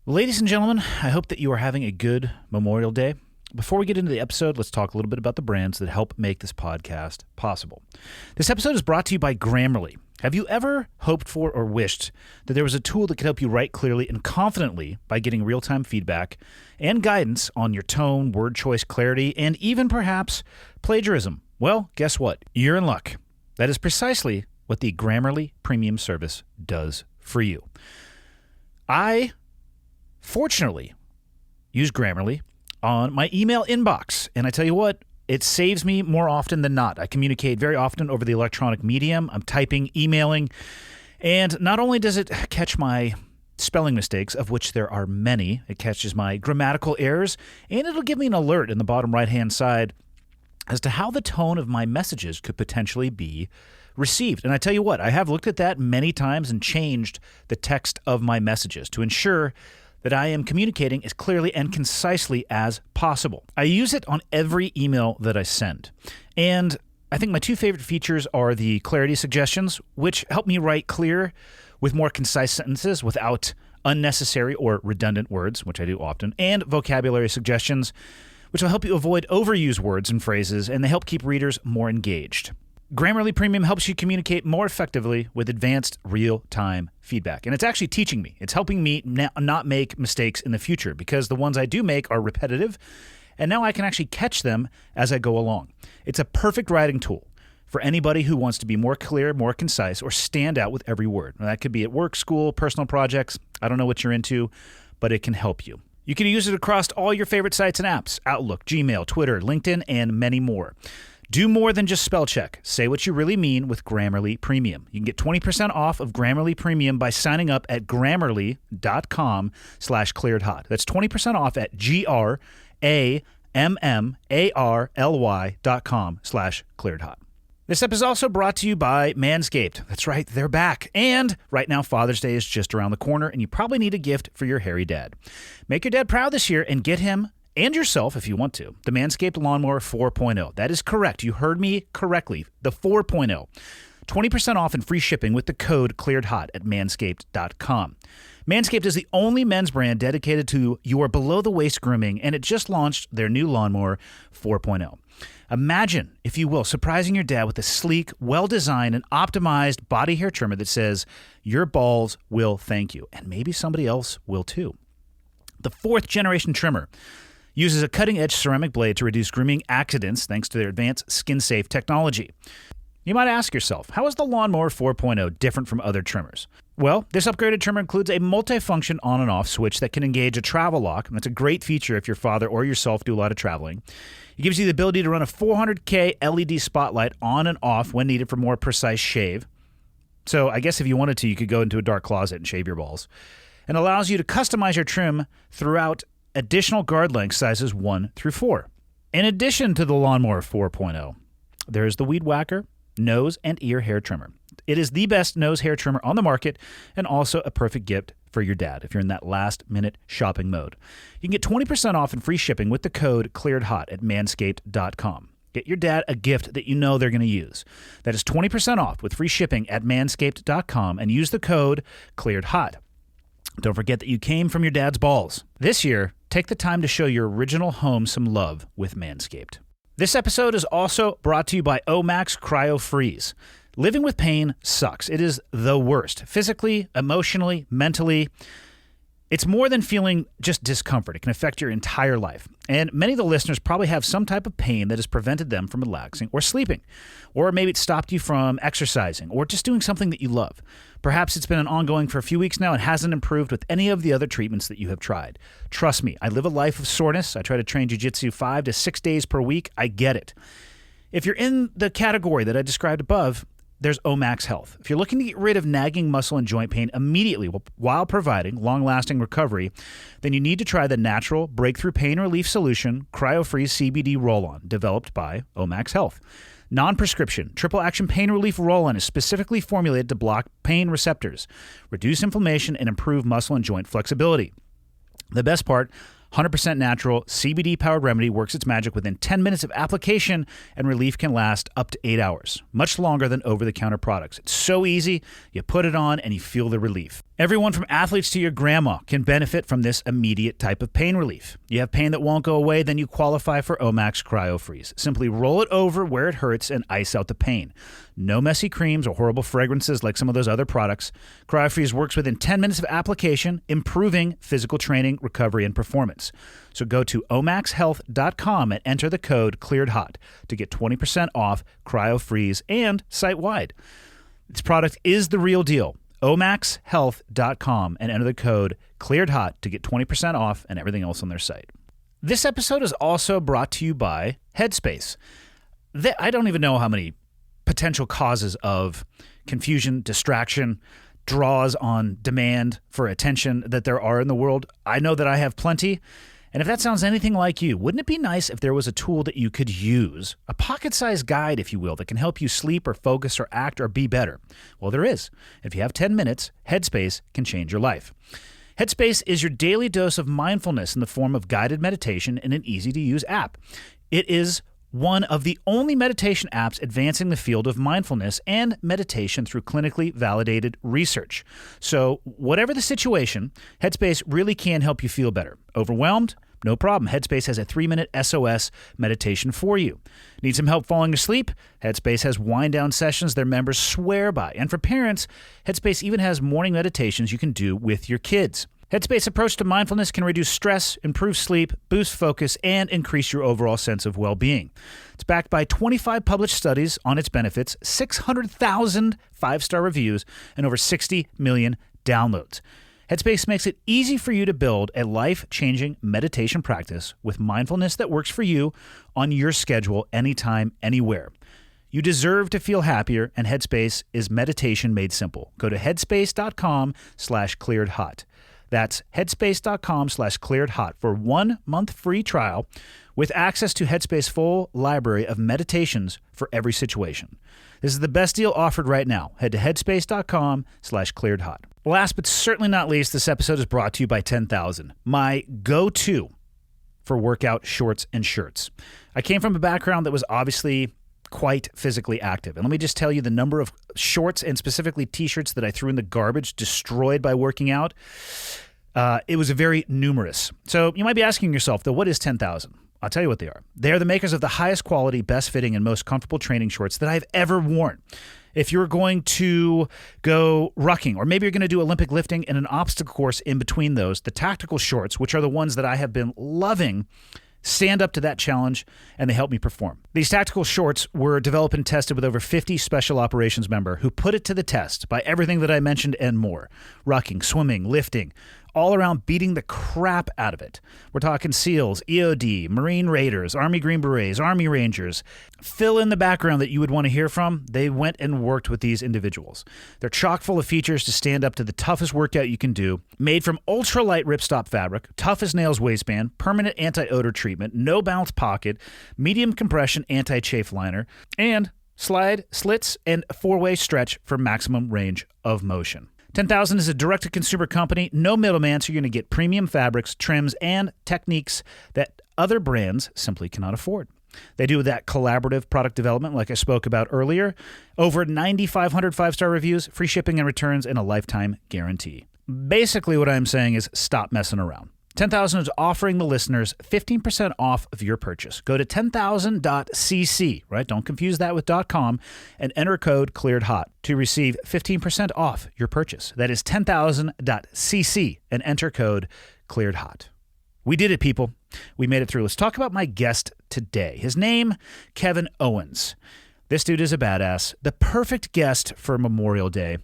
Ladies and gentlemen, I hope that you are having a good Memorial Day. Before we get into the episode, let's talk a little bit about the brands that help make this podcast possible. This episode is brought to you by Grammarly. Have you ever hoped for or wished that there was a tool that could help you write clearly and confidently by getting real-time feedback and guidance on your tone, word choice, clarity, and even perhaps plagiarism? Well, guess what? You're in luck. That is precisely what the Grammarly Premium service does for you. I fortunately use Grammarly on my email inbox, and I tell you what, it saves me more often than not. I communicate very often over the electronic medium. I'm typing, emailing, and not only does it catch my spelling mistakes, of which there are many, it catches my grammatical errors, and it'll give me an alert in the bottom right-hand side as to how the tone of my messages could potentially be received. And I tell you what, I have looked at that many times and changed the text of my messages to ensure that I am communicating as clearly and concisely as possible. I use it on every email that I send. And I think my two favorite features are the clarity suggestions, which help me write clear with more concise sentences without unnecessary or redundant words, which I do often, and vocabulary suggestions, which will help you avoid overused words and phrases, and they help keep readers more engaged. Grammarly Premium helps you communicate more effectively with advanced real-time feedback. And it's actually teaching me. It's helping me not make mistakes in the future because the ones I do make are repetitive, and now I can actually catch them as I go along. It's a perfect writing tool for anybody who wants to be more clear, more concise, or stand out with every word. Now, that could be at work, school, personal projects. I don't know what you're into, but it can help you. You can use it across all your favorite sites and apps: Outlook, Gmail, Twitter, LinkedIn, and many more. Do more than just spell check. Say what you really mean with Grammarly Premium. You can get 20% off of Grammarly Premium by signing up at grammarly.com/clearedhot. That's 20% off at grammarly.com/clearedhot. This episode is also brought to you by Manscaped. That's right, they're back. And right now, Father's Day is just around the corner, and you probably need a gift for your hairy dad. Make your dad proud this year and get him and yourself, if you want to, the Manscaped Lawnmower 4.0. That is correct. You heard me correctly. The 4.0. 20% off and free shipping with the code ClearedHot at manscaped.com. Manscaped is the only men's brand dedicated to your below-the-waist grooming, and it just launched their new Lawnmower 4.0. Imagine, if you will, surprising your dad with a sleek, well-designed, and optimized body hair trimmer that says, "Your balls will thank you," and maybe somebody else will too. The 4th-generation trimmer uses a cutting-edge ceramic blade to reduce grooming accidents thanks to their advanced skin-safe technology. You might ask yourself, how is the Lawnmower 4.0 different from other trimmers? Well, this upgraded trimmer includes a multi-function on and off switch that can engage a travel lock, and that's a great feature if your father or yourself do a lot of traveling. It gives you the ability to run a 400K LED spotlight on and off when needed for more precise shave. So I guess if you wanted to, you could go into a dark closet and shave your balls. And allows you to customize your trim throughout additional guard length sizes 1 through 4. In addition to the Lawnmower 4.0, there is the Weed Whacker nose and ear hair trimmer. It is the best nose hair trimmer on the market and also a perfect gift for your dad if you're in that last-minute shopping mode. You can get 20% off and free shipping with the code ClearedHot at manscaped.com. Get your dad a gift that you know they're going to use. That is 20% off with free shipping at manscaped.com and use the code ClearedHot. Don't forget that you came from your dad's balls. This year, take the time to show your original home some love with Manscaped. This episode is also brought to you by Omax Cryo Freeze. Living with pain sucks. It is the worst. Physically, emotionally, mentally. It's more than feeling just discomfort. It can affect your entire life. And many of the listeners probably have some type of pain that has prevented them from relaxing or sleeping. Or maybe it stopped you from exercising or just doing something that you love. Perhaps it's been ongoing for a few weeks now and hasn't improved with any of the other treatments that you have tried. Trust me, I live a life of soreness. I try to train jiu-jitsu 5 to 6 days per week. I get it. If you're in the category that I described above, there's Omax Health. If you're looking to get rid of nagging muscle and joint pain immediately while providing long-lasting recovery, then you need to try the natural breakthrough pain relief solution, CryoFreeze CBD Roll-On, developed by Omax Health. Non-prescription, triple-action pain relief roll-on is specifically formulated to block pain receptors, reduce inflammation, and improve muscle and joint flexibility. The best part, 100% natural, CBD-powered remedy works its magic within 10 minutes of application, and relief can last up to 8 hours, much longer than over-the-counter products. It's so easy. You put it on and you feel the relief. Everyone from athletes to your grandma can benefit from this immediate type of pain relief. You have pain that won't go away, then you qualify for Omax CryoFreeze. Simply roll it over where it hurts and ice out the pain. No messy creams or horrible fragrances like some of those other products. CryoFreeze works within 10 minutes of application, improving physical training, recovery, and performance. So go to omaxhealth.com and enter the code ClearedHot to get 20% off CryoFreeze and site-wide. This product is the real deal. omaxhealth.com and enter the code ClearedHot to get 20% off and everything else on their site. This episode is also brought to you by Headspace. I don't even know how many potential causes of confusion, distraction, draws on demand for attention that there are in the world. I know that I have plenty. And if that sounds anything like you, wouldn't it be nice if there was a tool that you could use, a pocket-sized guide, if you will, that can help you sleep or focus or act or be better? Well, there is. If you have 10 minutes, Headspace can change your life. Headspace is your daily dose of mindfulness in the form of guided meditation in an easy-to-use app. It is one of the only meditation apps advancing the field of mindfulness and meditation through clinically validated research. So whatever the situation, Headspace really can help you feel better. Overwhelmed? No problem. Headspace has a 3-minute SOS meditation for you. Need some help falling asleep? Headspace has wind-down sessions their members swear by. And for parents, Headspace even has morning meditations you can do with your kids. Headspace's approach to mindfulness can reduce stress, improve sleep, boost focus, and increase your overall sense of well-being. It's backed by 25 published studies on its benefits, 600,000 5-star reviews, and over 60 million downloads. Headspace makes it easy for you to build a life-changing meditation practice with mindfulness that works for you on your schedule, anytime, anywhere. You deserve to feel happier, and Headspace is meditation made simple. Go to headspace.com/clearedhot. That's headspace.com/clearedhot for 1 month free trial with access to Headspace's full library of meditations for every situation. This is the best deal offered right now. Head to headspace.com/clearedhot. Last but certainly not least, this episode is brought to you by 10,000, my go-to for workout shorts and shirts. I came from a background that was obviously quite physically active. And let me just tell you the number of shorts and specifically t-shirts that I threw in the garbage, destroyed by working out. It was very numerous. So you might be asking yourself, though, what is 10,000? I'll tell you what they are. They are the makers of the highest quality, best fitting, and most comfortable training shorts that I've ever worn. If you're going to go rucking, or maybe you're going to do Olympic lifting and an obstacle course in between those, the tactical shorts, which are the ones that I have been loving, stand up to that challenge, and they help me perform. These tactical shorts were developed and tested with over 50 special operations members who put it to the test by everything that I mentioned and more. Rucking, swimming, lifting, all around beating the crap out of it. We're talking SEALs, EOD, Marine Raiders, Army Green Berets, Army Rangers. Fill in the background that you would want to hear from. They went and worked with these individuals. They're chock full of features to stand up to the toughest workout you can do. Made from ultralight ripstop fabric, tough as nails waistband, permanent anti-odor treatment, no bounce pocket, medium compression anti-chafe liner, and slide, slits, and 4-way stretch for maximum range of motion. 10,000 is a direct-to-consumer company, no middleman, so you're going to get premium fabrics, trims, and techniques that other brands simply cannot afford. They do that collaborative product development like I spoke about earlier. Over 9,500 5-star reviews, free shipping and returns, and a lifetime guarantee. Basically what I'm saying is stop messing around. 10,000 is offering the listeners 15% off of your purchase. Go to 10,000.cc, right? Don't confuse that with .com, and enter code ClearedHot to receive 15% off your purchase. That is 10,000.cc and enter code ClearedHot. We did it, people. We made it through. Let's talk about my guest today. His name, Kevin Owens. This dude is a badass. The perfect guest for Memorial Day.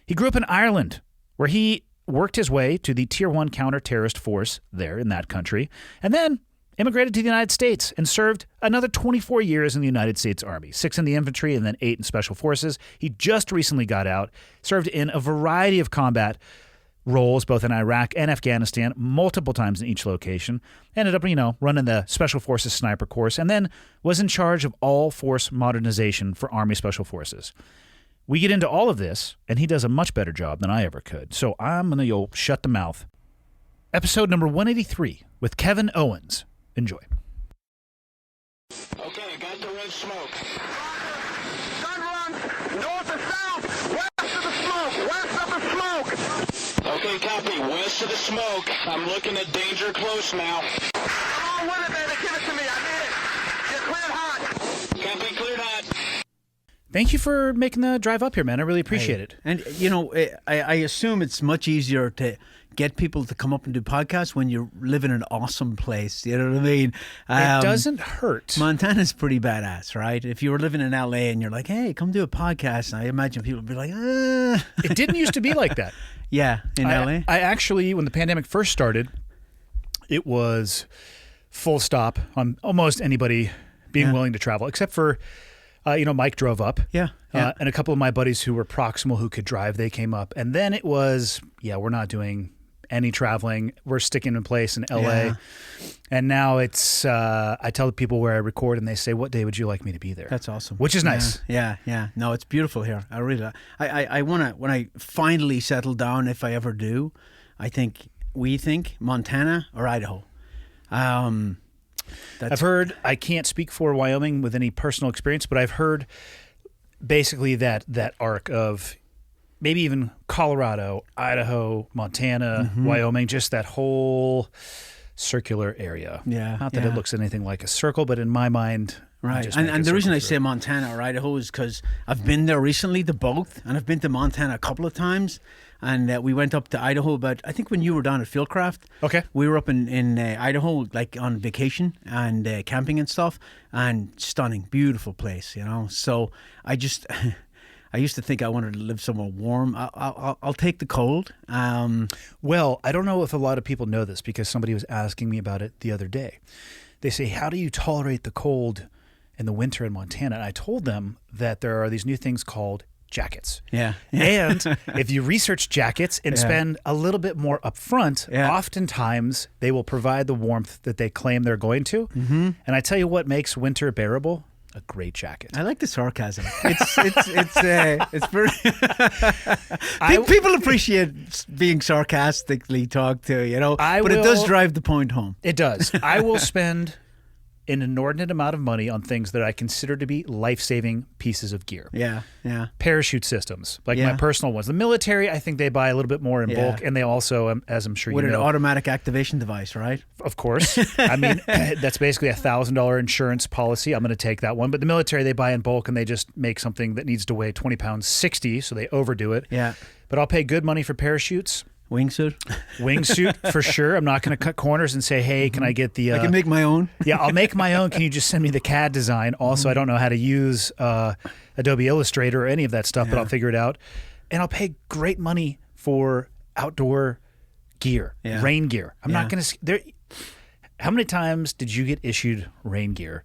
He grew up in Ireland, where he worked his way to the Tier 1 counter-terrorist force there in that country, and then immigrated to the United States and served another 24 years in the United States Army, 6 in the infantry and then 8 in special forces. He just recently got out, served in a variety of combat roles, both in Iraq and Afghanistan, multiple times in each location, ended up, running the Special Forces Sniper Course, and then was in charge of all Force Modernization for Army Special Forces. We get into all of this, and he does a much better job than I ever could. So I'm going to shut the mouth episode number 183 with Kevin Owens. Enjoy. Okay, got the red smoke. Gun run, north or south, west of the smoke, west of the smoke. Okay, copy, west of the smoke. I'm looking at danger close now. Come on with it, baby, give it to me, I need it. You're cleared hot. Copy, cleared hot. Thank you for making the drive up here, man. I really appreciate it. And, you know, I assume it's much easier to get people to come up and do podcasts when you live in an awesome place. You know what I mean? It doesn't hurt. Montana's pretty badass, right? If you were living in LA and you're like, hey, come do a podcast, I imagine people would be like, It didn't used to be like that. Yeah, in LA? I actually, when the pandemic first started, it was full stop on almost anybody being willing to travel, except for, Mike drove up. Yeah. And a couple of my buddies who were proximal who could drive, they came up. And then it was, we're not doing any traveling. We're sticking in place in LA. Yeah. And now it's, I tell the people where I record and they say, what day would you like me to be there? That's awesome. Which is nice. Yeah. No, it's beautiful here. I really, I want to, when I finally settle down, if I ever do, we think Montana or Idaho. I've heard, I can't speak for Wyoming with any personal experience, but I've heard basically that arc of maybe even Colorado, Idaho, Montana, Wyoming, just that whole circular area. Yeah. Not that it looks anything like a circle, but in my mind, right. And the reason I say Montana or Idaho is because I've been there recently to both, and I've been to Montana a couple of times. And we went up to Idaho, but I think when you were down at Fieldcraft, okay, we were up in Idaho, like on vacation and camping and stuff, and stunning, beautiful place, you know. So I used to think I wanted to live somewhere warm. I'll take the cold. Well, I don't know if a lot of people know this because somebody was asking me about it the other day. They say, how do you tolerate the cold in the winter in Montana? And I told them that there are these new things called jackets. Yeah. And if you research jackets and spend a little bit more upfront, oftentimes they will provide the warmth that they claim they're going to. Mm-hmm. And I tell you what makes winter bearable? A great jacket. I like the sarcasm. It's very. People appreciate being sarcastically talked to, you know. But it does drive the point home. It does. I will spend an inordinate amount of money on things that I consider to be life-saving pieces of gear. Yeah. Parachute systems, like my personal ones. The military, I think they buy a little bit more in bulk, and they also, as I'm sure you know, an automatic activation device, right? Of course. I mean, that's basically a $1,000 insurance policy. I'm going to take that one. But the military, they buy in bulk, and they just make something that needs to weigh 20 pounds 60, so they overdo it. Yeah. But I'll pay good money for parachutes. Wingsuit for sure. I'm not going to cut corners and say, hey, can I get the... I can make my own. Yeah, I'll make my own. Can you just send me the CAD design? Also, I don't know how to use Adobe Illustrator or any of that stuff, but I'll figure it out. And I'll pay great money for outdoor gear, rain gear. I'm not going to... How many times did you get issued rain gear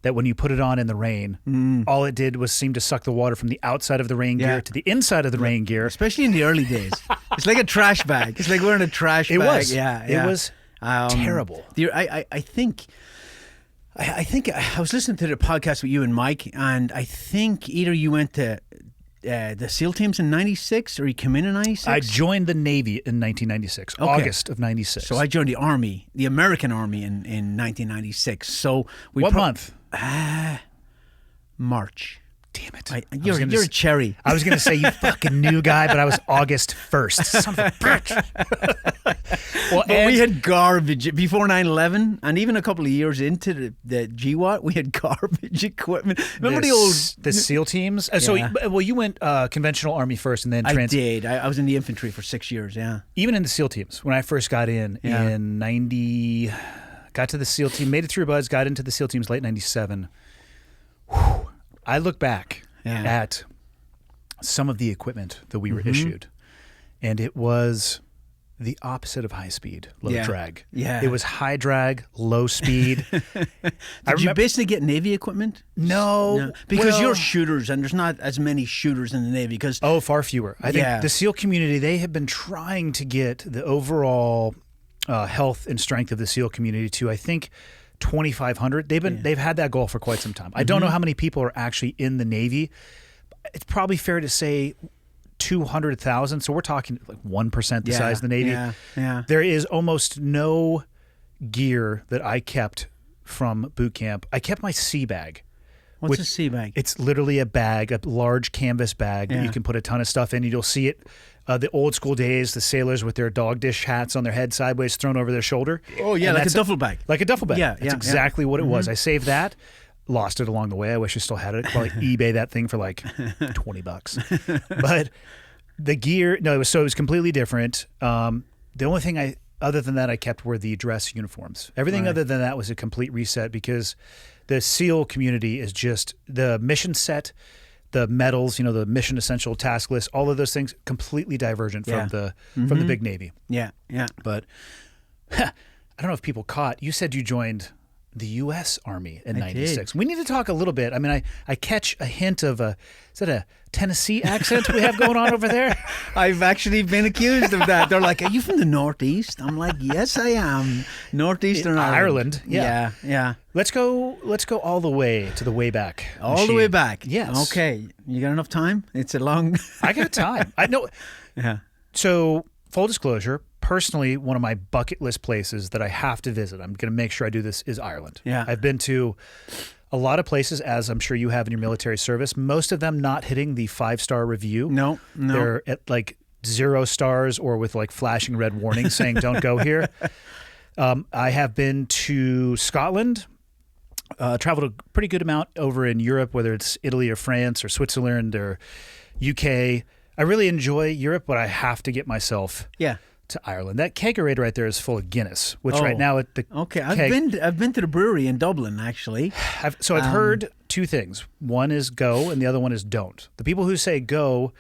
that when you put it on in the rain, all it did was seem to suck the water from the outside of the rain gear to the inside of the rain gear? Especially in the early days. It's like a trash bag. It's like wearing a trash bag. It was. Yeah. It was terrible. I think I was listening to the podcast with you and Mike, and I think either you went to the SEAL teams in 96 or you came in 96? I joined the Navy in 1996, August of 96. So I joined the Army, the American Army in 1996. So what month? March. Damn it. You're a cherry. I was going to say you fucking new guy, but I was August 1st. Son of a bitch. Well, we had garbage before 9/11, and even a couple of years into the GWAT, we had garbage equipment. Remember the SEAL teams? So, you went conventional Army first and then I did. I was in the infantry for 6 years, Even in the SEAL teams, when I first got in 90, got to the SEAL team, made it through BUDS, got into the SEAL teams late 97. Whew. I look back at some of the equipment that we were issued, and it was the opposite of high speed, low drag. Yeah. It was high drag, low speed. Did you basically get Navy equipment? No. Because you're shooters, and there's not as many shooters in the Navy. Far fewer. I think the SEAL community, they have been trying to get the overall health and strength of the SEAL community to, I think, 2,500. They've had that goal for quite some time. I don't know how many people are actually in the Navy. It's probably fair to say 200,000. So we're talking like 1% the size of the Navy. Yeah. There is almost no gear that I kept from boot camp. I kept my sea bag. What's a sea bag? It's literally a bag, a large canvas bag that you can put a ton of stuff in. You'll see it, the old school days, the sailors with their dog dish hats on their head sideways thrown over their shoulder. Oh, yeah, And like a that's duffel bag. Like a duffel bag. Yeah, That's exactly what it was. I saved that, lost it along the way. I wish I still had it. Probably eBay that thing for like $20. But the gear, no, it was completely different. The only thing other than that I kept were the dress uniforms. Everything other than that was a complete reset because the SEAL community is just the mission set, the medals, the mission essential task list, all of those things completely divergent from the big Navy. Yeah. But I don't know if people caught. You said you joined the U.S. Army in '96. We need to talk a little bit. I mean, I catch a hint of is that a Tennessee accent we have going on over there? I've actually been accused of that. They're like, "Are you from the Northeast?" I'm like, "Yes, I am. Northeastern Ireland. Yeah. Let's go all the way to the way back. All the way back. Yes. Okay. You got enough time? It's a long. I got time. I know. Yeah. So, full disclosure, personally, one of my bucket list places that I have to visit, I'm going to make sure I do this, is Ireland. Yeah. I've been to a lot of places, as I'm sure you have in your military service, most of them not hitting the 5-star review. No. They're at like 0 stars or with like flashing red warnings saying don't go here. I have been to Scotland, traveled a pretty good amount over in Europe, whether it's Italy or France or Switzerland or UK. I really enjoy Europe, but I have to get myself to Ireland. That kegerator right there is full of Guinness, which right now at the I've been to the brewery in Dublin actually. I've heard two things. One is go, and the other one is don't. The people who say go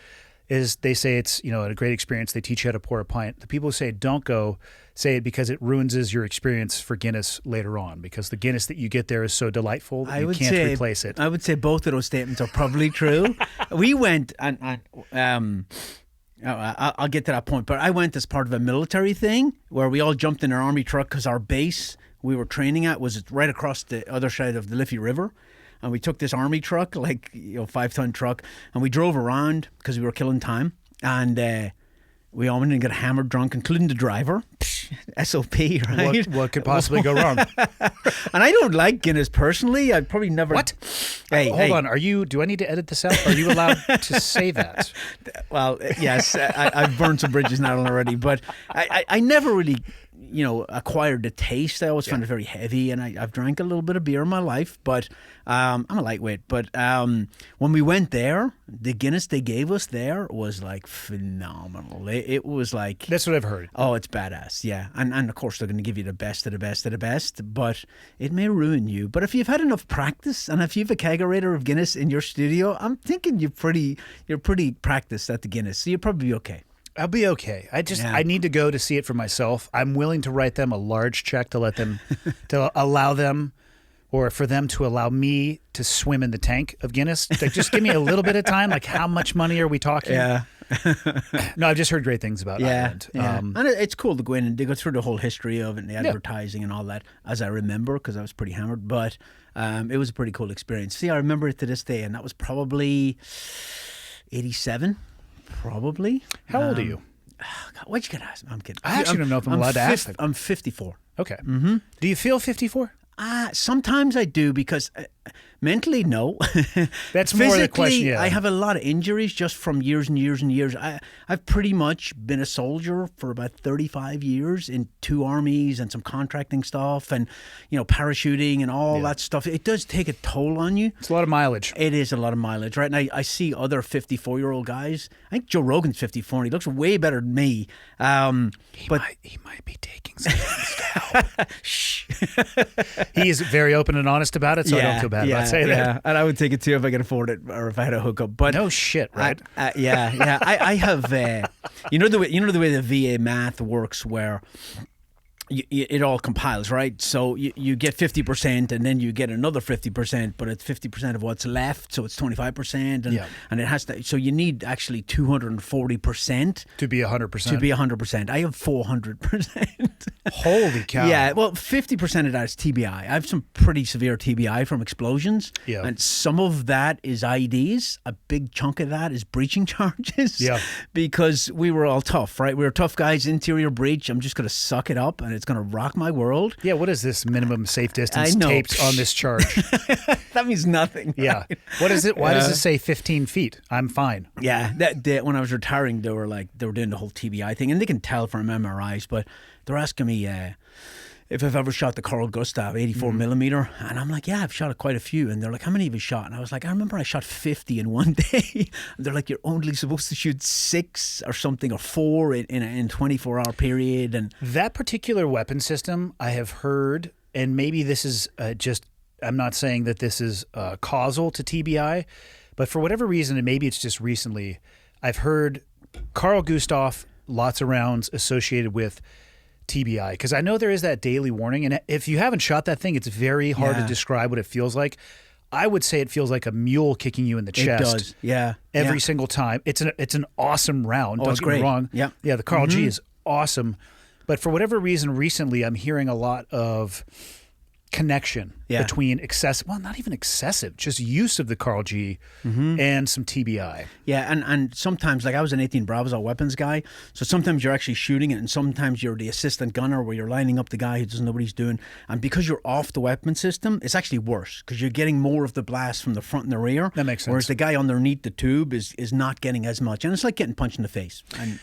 is they say it's a great experience. They teach you how to pour a pint. The people who say don't go say it because it ruins your experience for Guinness later on because the Guinness that you get there is so delightful that you can't replace it. I would say both of those statements are probably true. We went and I'll get to that point, but I went as part of a military thing where we all jumped in an army truck because our base we were training at was right across the other side of the Liffey River. And we took this army truck, 5-ton truck, and we drove around because we were killing time. And we all went and got hammered drunk, including the driver. SOP, right? What could possibly go wrong? And I don't like Guinness personally. I'd probably never. What? Hey, hold on. Do I need to edit this out? Are you allowed to say that? Well, yes. I've burned some bridges now already, but I never really, acquired the taste. I always found it very heavy, and I've drank a little bit of beer in my life, but I'm a lightweight. But when we went there, the Guinness they gave us there was like phenomenal. It was like... That's what I've heard. Oh, it's badass, yeah. And of course, they're going to give you the best of the best of the best, but it may ruin you. But if you've had enough practice, and if you have a kegerator of Guinness in your studio, I'm thinking you're pretty practiced at the Guinness, so you'll probably be okay. I'll be okay. I need to go to see it for myself. I'm willing to write them a large check to let them, to allow them, or for them to allow me to swim in the tank of Guinness. Like, just give me a little bit of time. Like, how much money are we talking? Yeah. No, I've just heard great things about Ireland. Yeah. And it's cool to go in and they go through the whole history of it and the advertising and all that, as I remember, because I was pretty hammered. But it was a pretty cool experience. See, I remember it to this day, and that was probably 87. Probably. How old are you? Why'd you gotta ask? I'm kidding. I actually don't know if I'm allowed to ask. I'm 54. Okay. Mm-hmm. Do you feel 54? Sometimes I do because mentally, no. That's more the question. Physically, I have a lot of injuries just from years and years and years. I've pretty much been a soldier for about 35 years in 2 armies and some contracting stuff and, parachuting and all that stuff. It does take a toll on you. It's a lot of mileage. It is a lot of mileage, right? And I see other 54-year-old guys. I think Joe Rogan's 54 and he looks way better than me. He might be taking some things now. Shh. He is very open and honest about it, so I don't feel bad about saying that. And I would take it too if I could afford it or if I had a hookup. But no shit, right? I have. The way the VA math works, where it all compiles, right? So you get 50%, and then you get another 50%, but it's 50% of what's left, so it's 25%, and it has to. So you need actually 240% to be 100%. To be 100%. I have 400%. Holy cow! Yeah, well, 50% of that is TBI. I have some pretty severe TBI from explosions, and some of that is IEDs. A big chunk of that is breaching charges. Yeah, because we were all tough, right? We were tough guys. Interior breach. I'm just going to suck it up, and it's going to rock my world. Yeah, what is this minimum safe distance taped on this charge? That means nothing. Right? Yeah. What is it? Why does it say 15 feet? I'm fine. Yeah. When I was retiring, they were doing the whole TBI thing, and they can tell from MRIs, but they're asking me if I've ever shot the Carl Gustav 84 millimeter, and I'm like, yeah, I've shot quite a few, and they're like, how many have you shot? And I was like, I remember I shot 50 in one day. And they're like, you're only supposed to shoot 6 or something, or 4 in a 24-hour period. And that particular weapon system, I have heard, and maybe this is just, I'm not saying that this is causal to TBI, but for whatever reason, and maybe it's just recently, I've heard Carl Gustav, lots of rounds associated with TBI, because I know there is that daily warning, and if you haven't shot that thing, it's very hard to describe what it feels like. I would say it feels like a mule kicking you in the chest. It does, yeah. Every single time. It's an awesome round. Don't it's get great. me wrong. Yeah, the Carl G is awesome, but for whatever reason, recently I'm hearing a lot of connection between not even excessive, just use of the Carl G and some TBI. Yeah, and sometimes, like I was an 18 Bravos, a weapons guy, so sometimes you're actually shooting it, and sometimes you're the assistant gunner where you're lining up the guy who doesn't know what he's doing, and because you're off the weapon system, it's actually worse, because you're getting more of the blast from the front and the rear. That makes sense. Whereas the guy underneath the tube is not getting as much, and it's like getting punched in the face. And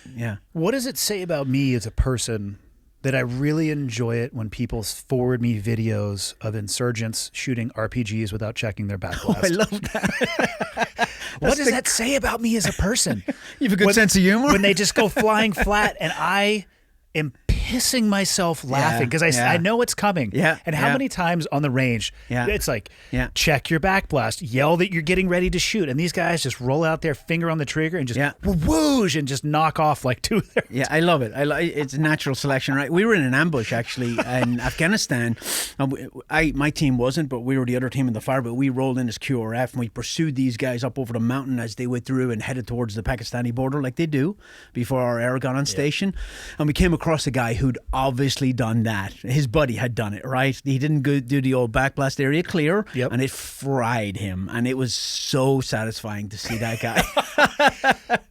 what does it say about me as a person that I really enjoy it when people forward me videos of insurgents shooting RPGs without checking their backblast? Oh, I love that. What does that say about me as a person? You have a good sense of humor? When they just go flying flat, and I am pissing myself laughing because I know it's coming. Yeah. And how many times on the range, it's like, check your backblast, yell that you're getting ready to shoot, and these guys just roll out their finger on the trigger and just whoosh and just knock off like 2 of their. Yeah, I love it. It's natural selection, right? We were in an ambush actually in Afghanistan. My team wasn't, but we were the other team in the fire. But we rolled in as QRF, and we pursued these guys up over the mountain as they went through and headed towards the Pakistani border, like they do before our air got on station. And we came across a guy who'd obviously done that. His buddy had done it, right? He didn't go do the old backblast area clear, and it fried him. And it was so satisfying to see that guy.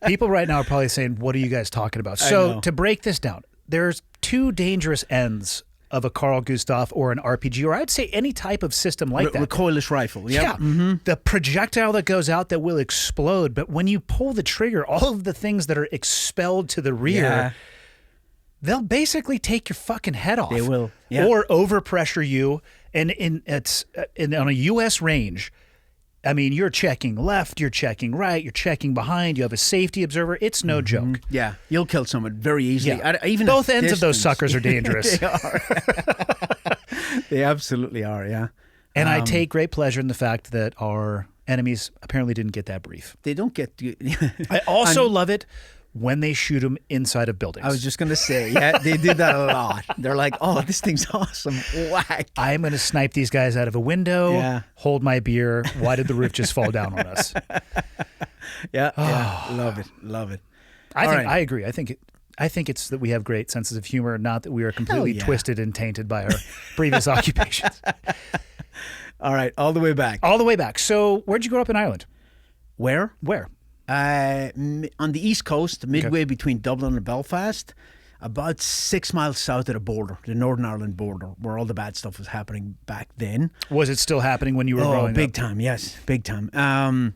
People right now are probably saying, what are you guys talking about? So to break this down, there's 2 dangerous ends of a Carl Gustav or an RPG, or I'd say any type of system like that. Recoilless rifle. Yep. Yeah. The projectile that goes out that will explode. But when you pull the trigger, all of the things that are expelled to the rear, they'll basically take your fucking head off. They will. Or overpressure you. And on a U.S. range, I mean, you're checking left, you're checking right, you're checking behind, you have a safety observer. It's no joke. Yeah, you'll kill someone very easily. Yeah. Even both ends of those suckers are dangerous. They are. They absolutely are, yeah. And I take great pleasure in the fact that our enemies apparently didn't get that brief. They don't get... I also love it when they shoot them inside of buildings. I was just going to say, they do that a lot. They're like, oh, this thing's awesome. Whack. I'm going to snipe these guys out of a window, hold my beer. Why did the roof just fall down on us? Love it. I agree. I think it's that we have great senses of humor, not that we are completely twisted and tainted by our previous occupations. All right, all the way back. All the way back. So where'd you grow up in Ireland? Where? On the East Coast, midway between Dublin and Belfast, about 6 miles south of the border, the Northern Ireland border, where all the bad stuff was happening back then. Was it still happening when you were growing up? Big time, yes, big time.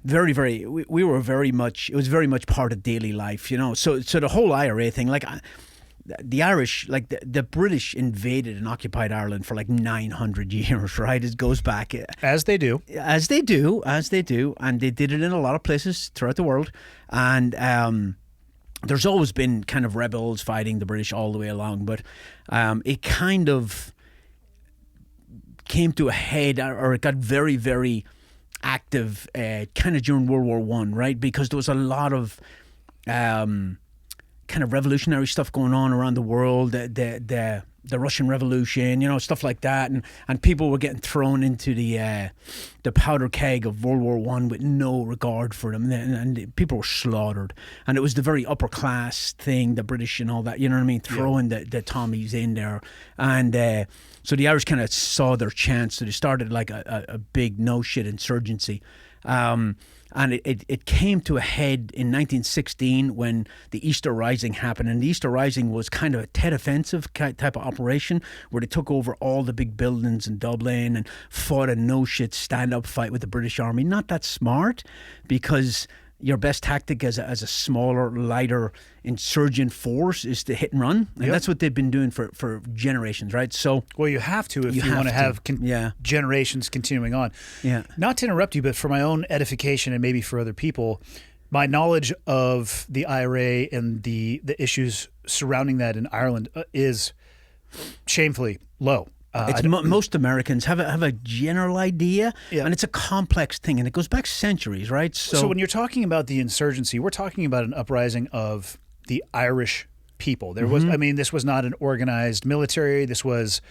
Very, very. We were very much. It was very much part of daily life, you know. So the whole IRA thing, like. The Irish, like the British invaded and occupied Ireland for like 900 years, right? It goes back. As they do. As they do. And they did it in a lot of places throughout the world. And there's always been kind of rebels fighting the British all the way along. But it kind of came to a head, or it got very, very active kind of during World War I, right? Because there was a lot of... kind of revolutionary stuff going on around the world. The the Russian Revolution, stuff like that, and people were getting thrown into the powder keg of World War One with no regard for them, and people were slaughtered. And it was the very upper class thing, the British and all that, you know what I mean, throwing the Tommies in there, and so the Irish kind of saw their chance. So they started like a big no shit insurgency. And it came to a head in 1916 when the Easter Rising happened. And the Easter Rising was kind of a Tet Offensive type of operation where they took over all the big buildings in Dublin and fought a no-shit stand-up fight with the British Army. Not that smart, because your best tactic as a smaller, lighter insurgent force is to hit and run. And that's what they've been doing for generations, right? So, well, you have to if you want to have generations continuing on. Yeah. Not to interrupt you, but for my own edification and maybe for other people, my knowledge of the IRA and the issues surrounding that in Ireland is shamefully low. Most Americans have a general idea, and it's a complex thing, and it goes back centuries, right? So when you're talking about the insurgency, we're talking about an uprising of the Irish people. There was, this was not an organized military. This was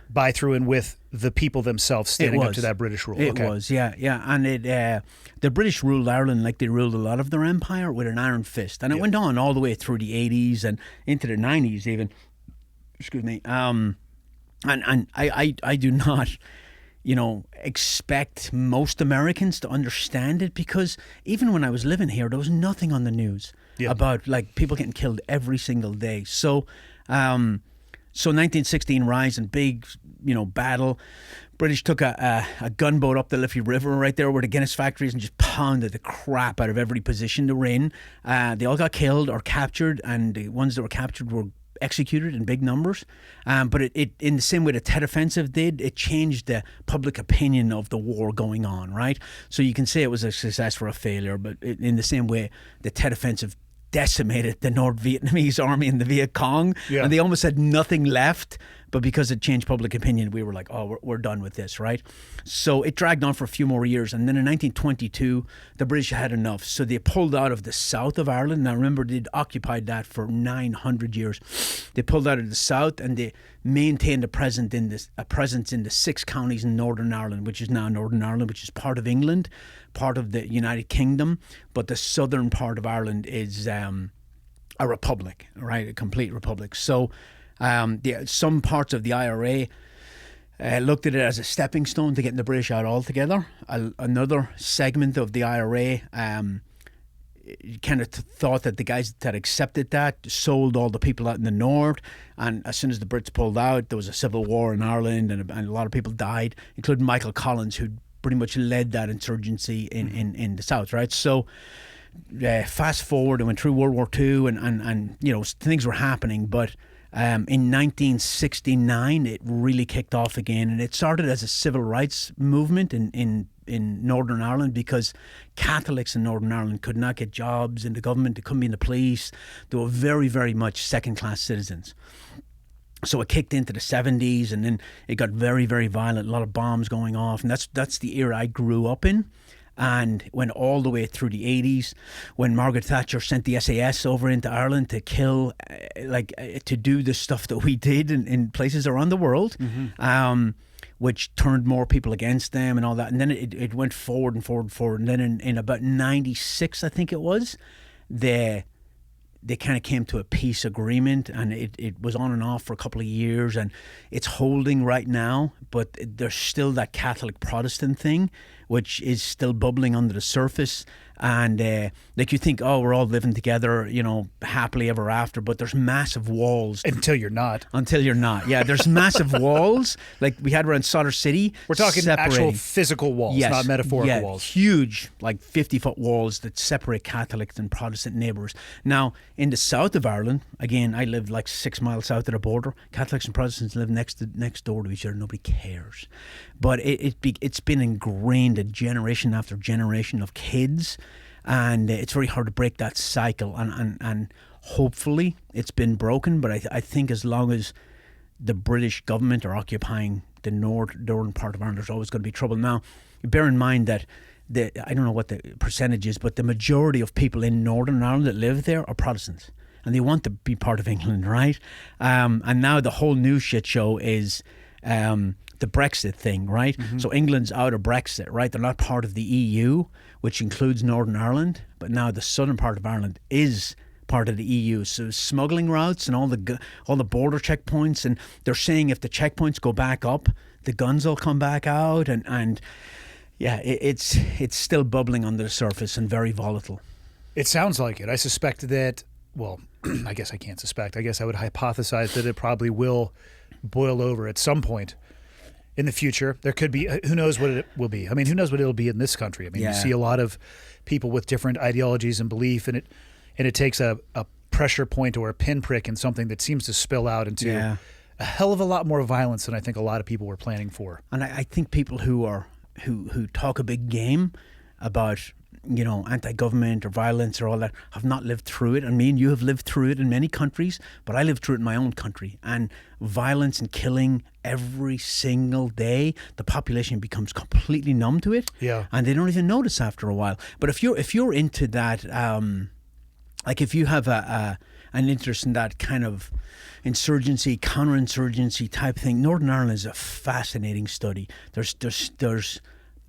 by, through, and with the people themselves standing up to that British rule. It was, yeah. And the British ruled Ireland like they ruled a lot of their empire, with an iron fist. And it went on all the way through the 80s and into the 90s even. Excuse me. And I do not, expect most Americans to understand it, because even when I was living here, there was nothing on the news about like people getting killed every single day. So 1916 rise and big, battle. British took a gunboat up the Liffey River right there where the Guinness factories and just pounded the crap out of every position they were in. They all got killed or captured, and the ones that were captured were executed in big numbers, but it in the same way the Tet Offensive did, it changed the public opinion of the war going on, right? So you can say it was a success or a failure, but in the same way the Tet Offensive decimated the North Vietnamese army and the Viet Cong, and they almost had nothing left. But because it changed public opinion, we were like, oh, we're done with this, right? So it dragged on for a few more years. And then in 1922, the British had enough. So they pulled out of the south of Ireland. Now, remember, they'd occupied that for 900 years. They pulled out of the south, and they maintained a presence in the 6 counties in Northern Ireland, which is now Northern Ireland, which is part of England, part of the United Kingdom. But the southern part of Ireland is a republic, right? A complete republic. So some parts of the IRA looked at it as a stepping stone to getting the British out altogether. Another segment of the IRA kind of thought that the guys that accepted that sold all the people out in the north, and as soon as the Brits pulled out, there was a civil war in Ireland, and a lot of people died, including Michael Collins, who pretty much led that insurgency in the south, right? So fast forward, and went through World War II, and things were happening, but in 1969, it really kicked off again, and it started as a civil rights movement in Northern Ireland, because Catholics in Northern Ireland could not get jobs in the government, they couldn't be in the police, they were very, very much second-class citizens. So it kicked into the 70s, and then it got very, very violent, a lot of bombs going off, and that's the era I grew up in. And went all the way through the 80s when Margaret Thatcher sent the SAS over into Ireland to kill, to do the stuff that we did in places around the world, which turned more people against them and all that. And then it went forward and forward and forward. And then in about 96, I think it was, they kind of came to a peace agreement, and it was on and off for a couple of years, and it's holding right now, but there's still that Catholic Protestant thing, which is still bubbling under the surface. And you think, oh, we're all living together, happily ever after, but there's massive walls. Until you're not. Yeah, there's massive walls like we had around Sodder City. We're talking actual physical walls, not metaphorical walls. Huge, like 50-foot walls that separate Catholics and Protestant neighbours. Now, in the south of Ireland, again, I live like 6 miles south of the border. Catholics and Protestants live next door to each other. Nobody cares. But it's been ingrained in generation after generation of kids, and it's very hard to break that cycle. And hopefully it's been broken. But I think as long as the British government are occupying the northern part of Ireland, there's always going to be trouble. Now, bear in mind that I don't know what the percentage is, but the majority of people in Northern Ireland that live there are Protestants. and they want to be part of England, right? And now the whole new shit show is the Brexit thing, right? So England's out of Brexit, right? They're not part of the EU, which includes Northern Ireland, but now the southern part of Ireland is part of the EU. So smuggling routes and all the border checkpoints, and they're saying if the checkpoints go back up, the guns will come back out, and yeah, it's still bubbling under the surface and very volatile. It sounds like it. I suspect that, well, I guess I can't suspect. I guess I would hypothesize that it probably will boil over at some point in the future. There could be, who knows what it will be. I mean, who knows what it'll be in this country. I mean, you see a lot of people with different ideologies and belief, and it takes a pressure point or a pinprick in something that seems to spill out into a hell of a lot more violence than I think a lot of people were planning for. And I think people who talk a big game about, you know, anti-government or violence or all that have not lived through it. I mean, you have lived through it in many countries, but I lived through it in my own country. And violence and killing every single day, the population becomes completely numb to it. Yeah. And they don't even notice after a while. But if you're into that, like if you have an interest in that kind of insurgency, counterinsurgency type thing, Northern Ireland is a fascinating study.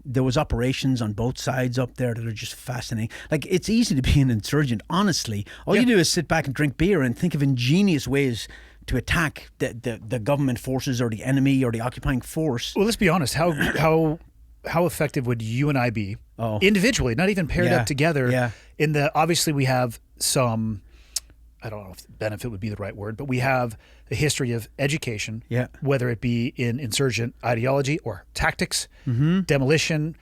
There was operations on both sides up there that are just fascinating. Like, it's easy to be an insurgent, honestly. All you do is sit back and drink beer and think of ingenious ways to attack the government forces or the enemy or the occupying force. Well, let's be honest. How effective would you and I be individually, not even paired up together? Yeah. Obviously we have some, I don't know if benefit would be the right word, but we have a history of education, whether it be in insurgent ideology or tactics, demolition,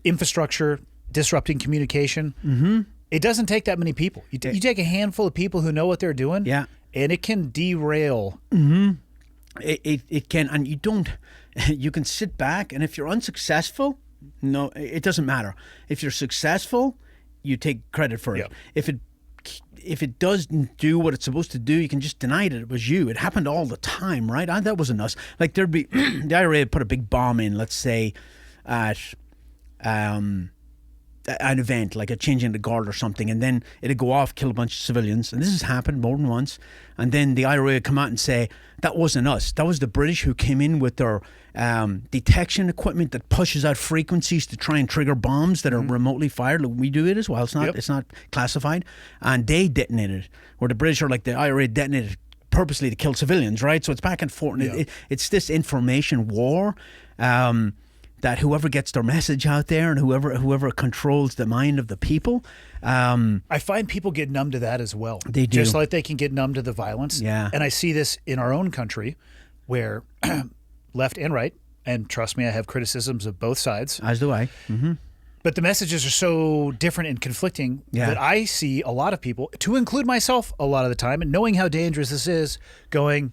infrastructure, disrupting communication. It doesn't take that many people. You take a handful of people who know what they're doing, and it can derail. It can, and you can sit back, and if you're unsuccessful, no, it doesn't matter. If you're successful, you take credit for it. If it doesn't do what it's supposed to do, you can just deny that it was you. It happened all the time, right? That wasn't us. Like, there'd be the IRA put a big bomb in, let's say, at an event, like a changing the guard or something, and then it'd go off, kill a bunch of civilians. And this has happened more than once. And then the IRA would come out and say, that wasn't us. That was the British who came in with their detection equipment that pushes out frequencies to try and trigger bombs that are remotely fired. We do it as well. It's not classified. And they detonated, where the British are like, the IRA detonated purposely to kill civilians, right? So it's back and forth. And it's this information war that whoever gets their message out there and whoever controls the mind of the people. I find people get numb to that as well. They do. Just like they can get numb to the violence. Yeah. And I see this in our own country where left and right, and trust me, I have criticisms of both sides. As do I. But the messages are so different and conflicting that I see a lot of people, to include myself a lot of the time, and knowing how dangerous this is, going,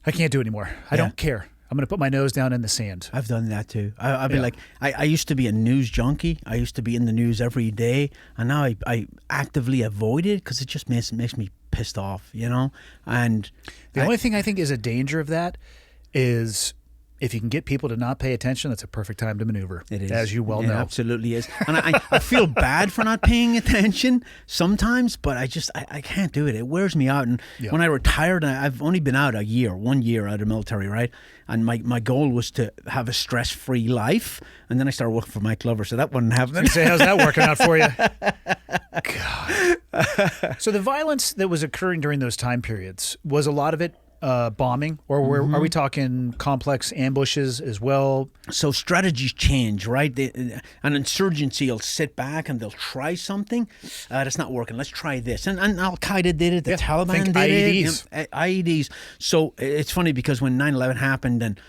I can't do it anymore. I don't care. I'm going to put my nose down in the sand. I've done that too. I've been like, I used to be a news junkie. I used to be in the news every day. And now I actively avoid it because it just makes me pissed off, you know? And the only thing I think is a danger of that is if you can get people to not pay attention, that's a perfect time to maneuver. It is. As you well know. It absolutely is. And I feel bad for not paying attention sometimes, but I can't do it. It wears me out. And when I retired, I've only been out 1 year out of the military, right? And my goal was to have a stress-free life. And then I started working for Mike Glover, so that wasn't happening. Say, how's that working out for you? God. So the violence that was occurring during those time periods, was a lot of it bombing, or are we talking complex ambushes as well? So strategies change, right? An insurgency will sit back and they'll try something. That's not working. Let's try this. And Al-Qaeda did it. The Taliban did IEDs. it. IEDs. So it's funny because when 9/11 happened and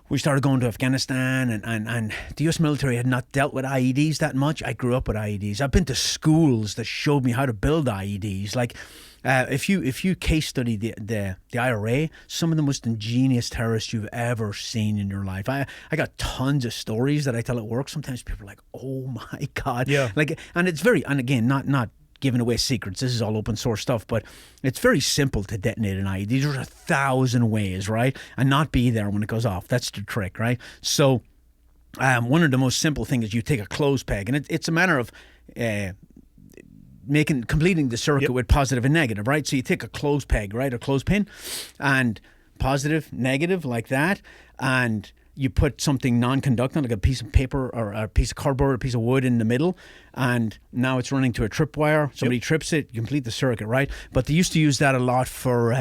we started going to Afghanistan and the U.S. military had not dealt with IEDs that much. I grew up with IEDs. I've been to schools that showed me how to build IEDs. Like, if you case study the IRA, some of the most ingenious terrorists you've ever seen in your life. I got tons of stories that I tell at work. Sometimes people are like, "Oh my God!" Yeah. Like, and it's very, and again, not giving away secrets. This is all open source stuff, but it's very simple to detonate an IED. There's 1,000 ways, right? And not be there when it goes off. That's the trick, right? So, one of the most simple things is you take a clothes peg, and it's a matter of completing the circuit with positive and negative, right? So you take a clothes peg, right, or clothespin, and positive, negative, like that, and you put something non-conducting, like a piece of paper or a piece of cardboard or a piece of wood in the middle, and now it's running to a tripwire. Somebody trips it, you complete the circuit, right? But they used to use that a lot for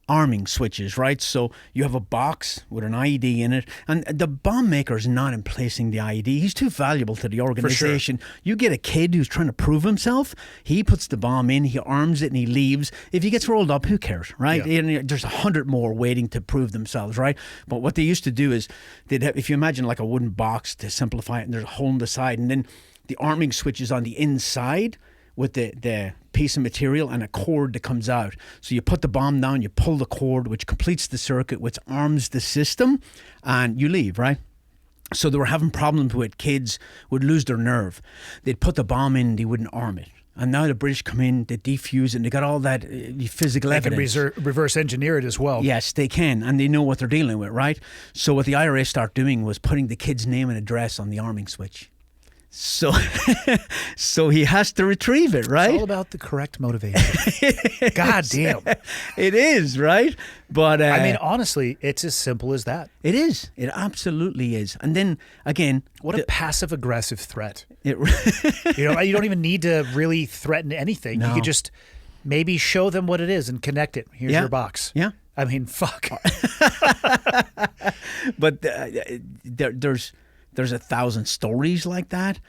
arming switches, right? So you have a box with an IED in it, and the bomb maker is not in placing the IED. He's too valuable to the organization. Sure. You get a kid who's trying to prove himself, he puts the bomb in, he arms it, and he leaves. If he gets rolled up, who cares, right? Yeah. And there's 100 more waiting to prove themselves, right? But what they used to do is, if you imagine like a wooden box to simplify it, and there's a hole in the side, and then the arming switch is on the inside with the piece of material and a cord that comes out. So you put the bomb down, you pull the cord, which completes the circuit, which arms the system, and you leave, right? So they were having problems with kids would lose their nerve. They'd put the bomb in, they wouldn't arm it. And now the British come in, they defuse it, and they got all that physical evidence. They can reverse engineer it as well. Yes, they can, and they know what they're dealing with, right? So what the IRA started doing was putting the kid's name and address on the arming switch. So so he has to retrieve it, right? It's all about the correct motivation. God damn. It is, right? But I mean, honestly, it's as simple as that. It is. It absolutely is. And then, again... What a passive-aggressive threat. You don't even need to really threaten anything. No. You could just maybe show them what it is and connect it. Here's your box. Yeah. I mean, fuck. But there's 1,000 stories like that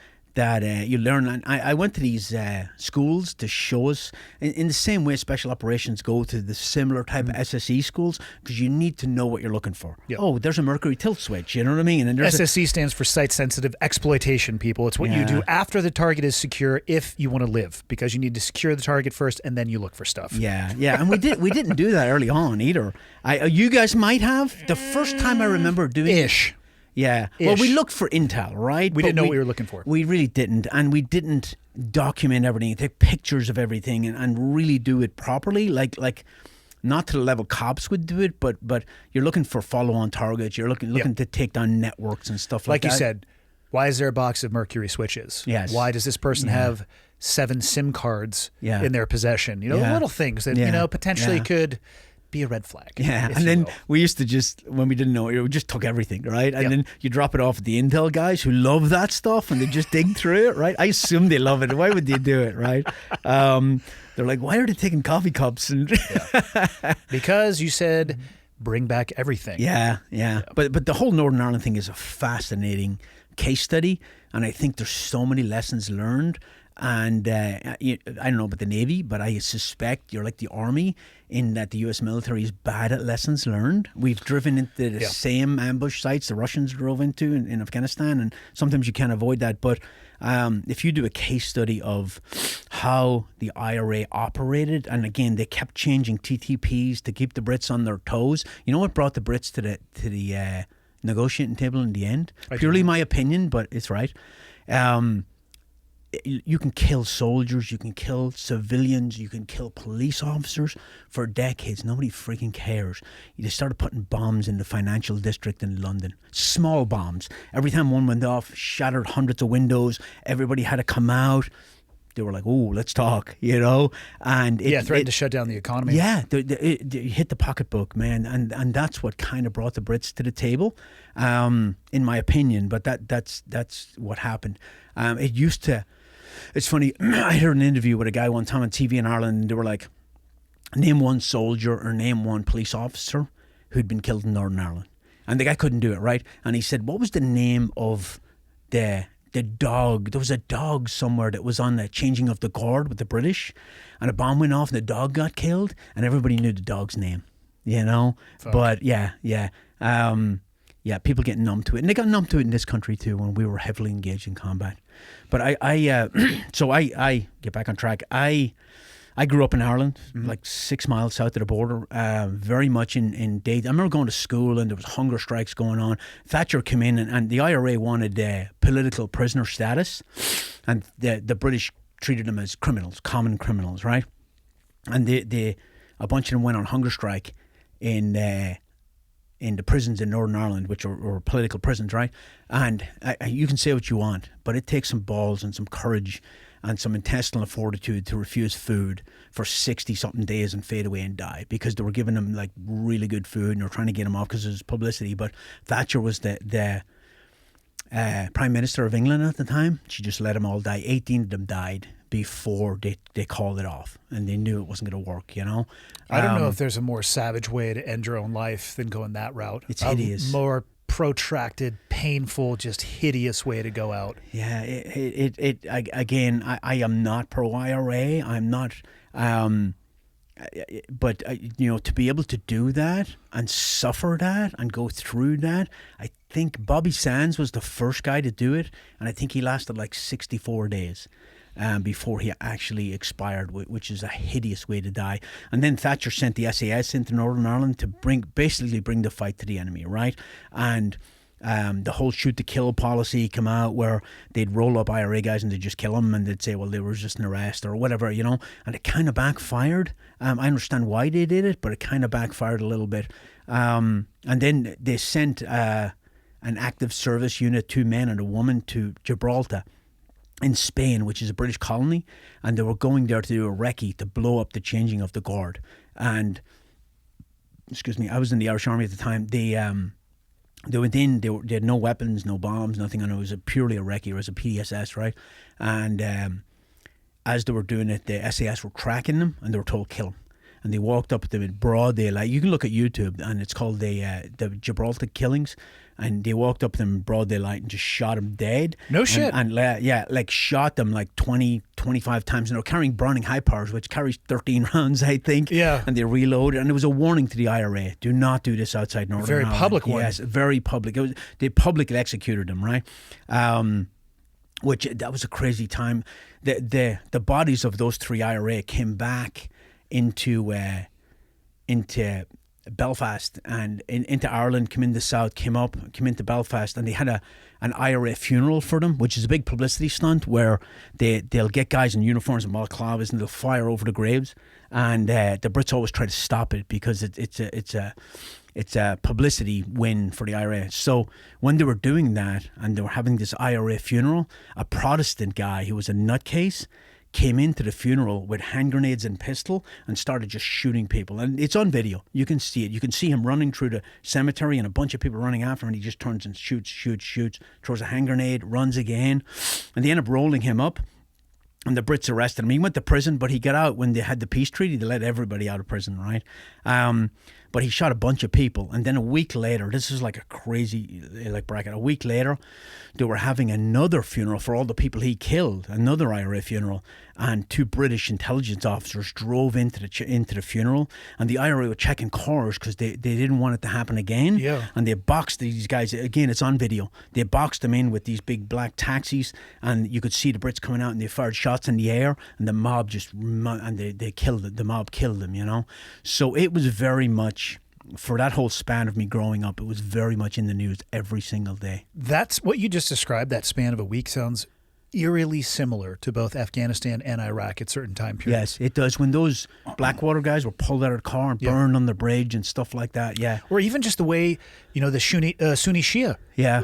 you learn. And I went to these schools to show us, in the same way special operations go to the similar type of SSE schools, because you need to know what you're looking for. Yep. Oh, there's a mercury tilt switch, you know what I mean? And SSE stands for site-sensitive exploitation, people. It's what you do after the target is secure if you want to live, because you need to secure the target first and then you look for stuff. Yeah. And we didn't do that early on either. You guys might have. The first time I remember doing Ish. Yeah. Ish. Well, we looked for intel, right? We didn't know what we were looking for. We really didn't. And we didn't document everything, take pictures of everything and really do it properly. Like not to the level cops would do it, but you're looking for follow-on targets. You're looking to take down networks and stuff like that. Like you said, why is there a box of mercury switches? Yes. Why does this person have 7 SIM cards in their possession? Little things that, potentially could... be a red flag. Yeah, and then we used to when we didn't know, we just took everything, right? And then you drop it off at the intel guys who love that stuff, and they just dig through it, right? I assume they love it. Why would they do it, right? They're like, why are they taking coffee cups? And because you said bring back everything. Yeah. But the whole Northern Ireland thing is a fascinating case study, and I think there's so many lessons learned. And I don't know about the Navy, but I suspect you're like the Army in that the U.S. military is bad at lessons learned. We've driven into the same ambush sites the Russians drove into in Afghanistan, and sometimes you can't avoid that. But if you do a case study of how the IRA operated, and again, they kept changing TTPs to keep the Brits on their toes. You know what brought the Brits to the negotiating table in the end? Purely my opinion, but it's right. You can kill soldiers, you can kill civilians, you can kill police officers for decades. Nobody freaking cares. They started putting bombs in the financial district in London. Small bombs. Every time one went off, shattered hundreds of windows. Everybody had to come out. They were like, "Oh, let's talk," And threatened to shut down the economy. Yeah, they hit the pocketbook, man, and that's what kind of brought the Brits to the table, in my opinion. But that's what happened. It used to. It's funny, I heard an interview with a guy one time on TV in Ireland, and they were like, name one soldier or name one police officer who'd been killed in Northern Ireland. And the guy couldn't do it, right? And he said, what was the name of the dog? There was a dog somewhere that was on the changing of the guard with the British, and a bomb went off and the dog got killed, and everybody knew the dog's name, Fuck. But people get numb to it. And they got numb to it in this country too when we were heavily engaged in combat. But I get back on track. I grew up in Ireland, like 6 miles south of the border, very much in days. I remember going to school and there was hunger strikes going on. Thatcher came in and the IRA wanted political prisoner status, and the British treated them as criminals, common criminals, right? And a bunch of them went on hunger strike in the prisons in Northern Ireland, which are political prisons, right? And you can say what you want, but it takes some balls and some courage and some intestinal fortitude to refuse food for 60-something days and fade away and die, because they were giving them like really good food and they were trying to get them off because there's publicity. But Thatcher was the Prime Minister of England at the time. She just let them all die. 18 of them died before they called it off, and they knew it wasn't going to work, you know. I don't know if there's a more savage way to end your own life than going that route. It's hideous. More protracted, painful, just hideous way to go out. Yeah, again, I am not pro IRA. I'm not, but you know, to be able to do that and suffer that and go through that, I think Bobby Sands was the first guy to do it, and I think he lasted like 64 days. Before he actually expired, which is a hideous way to die. And then Thatcher sent the SAS into Northern Ireland to basically bring the fight to the enemy, right? And the whole shoot to kill policy came out, where they'd roll up IRA guys and they'd just kill them, and they'd say, well, they were just an arrest or whatever, you know. And it kind of backfired. I understand why they did it, but it kind of backfired a little bit. And then they sent an active service unit, 2 men and a woman, to Gibraltar in Spain, which is a British colony, and they were going there to do a recce to blow up the changing of the guard. And excuse me, I was in the Irish Army at the time. They went in. They had no weapons, no bombs, nothing, and it was purely a recce. It was a PDSS, right? And as they were doing it, the SAS were tracking them, and they were told kill them. And they walked up to them in broad daylight. You can look at YouTube, and it's called the Gibraltar killings. And they walked up to them in broad daylight and just shot them dead. No shit. And like shot them like 20, 25 times. And they were carrying Browning high powers, which carries 13 rounds, I think. Yeah. And they reloaded. And it was a warning to the IRA: do not do this outside Northern Ireland. Very public one. Yes, very public. They publicly executed them, right? Which that was a crazy time. The bodies of those 3 IRA came back into Belfast and into Ireland, came into the south, came into Belfast, and they had an IRA funeral for them, which is a big publicity stunt where they'll get guys in uniforms and balaclavas and they'll fire over the graves, and the Brits always try to stop it because it's a publicity win for the IRA. So when they were doing that and they were having this IRA funeral, a Protestant guy who was a nutcase came into the funeral with hand grenades and pistol and started just shooting people. And it's on video. You can see it. You can see him running through the cemetery and a bunch of people running after him, and he just turns and shoots, throws a hand grenade, runs again. And they end up rolling him up, and the Brits arrested him. He went to prison, but he got out when they had the peace treaty. They let everybody out of prison, right? But he shot a bunch of people. And then a week later, this is like a crazy bracket. A week later, they were having another funeral for all the people he killed, another IRA funeral. And 2 British intelligence officers drove into the funeral, and the IRA were checking cars because they didn't want it to happen again. Yeah. And they boxed these guys, again, it's on video. They boxed them in with these big black taxis, and you could see the Brits coming out, and they fired shots in the air, and the mob they killed it. The mob killed them, you know. So it was very much, for that whole span of me growing up, it was very much in the news every single day. That's what you just described. That span of a week sounds eerily similar to both Afghanistan and Iraq at certain time periods. Yes, it does. When those Blackwater guys were pulled out of the car and burned on the bridge and stuff like that, yeah. Or even just the way, the Sunni Shia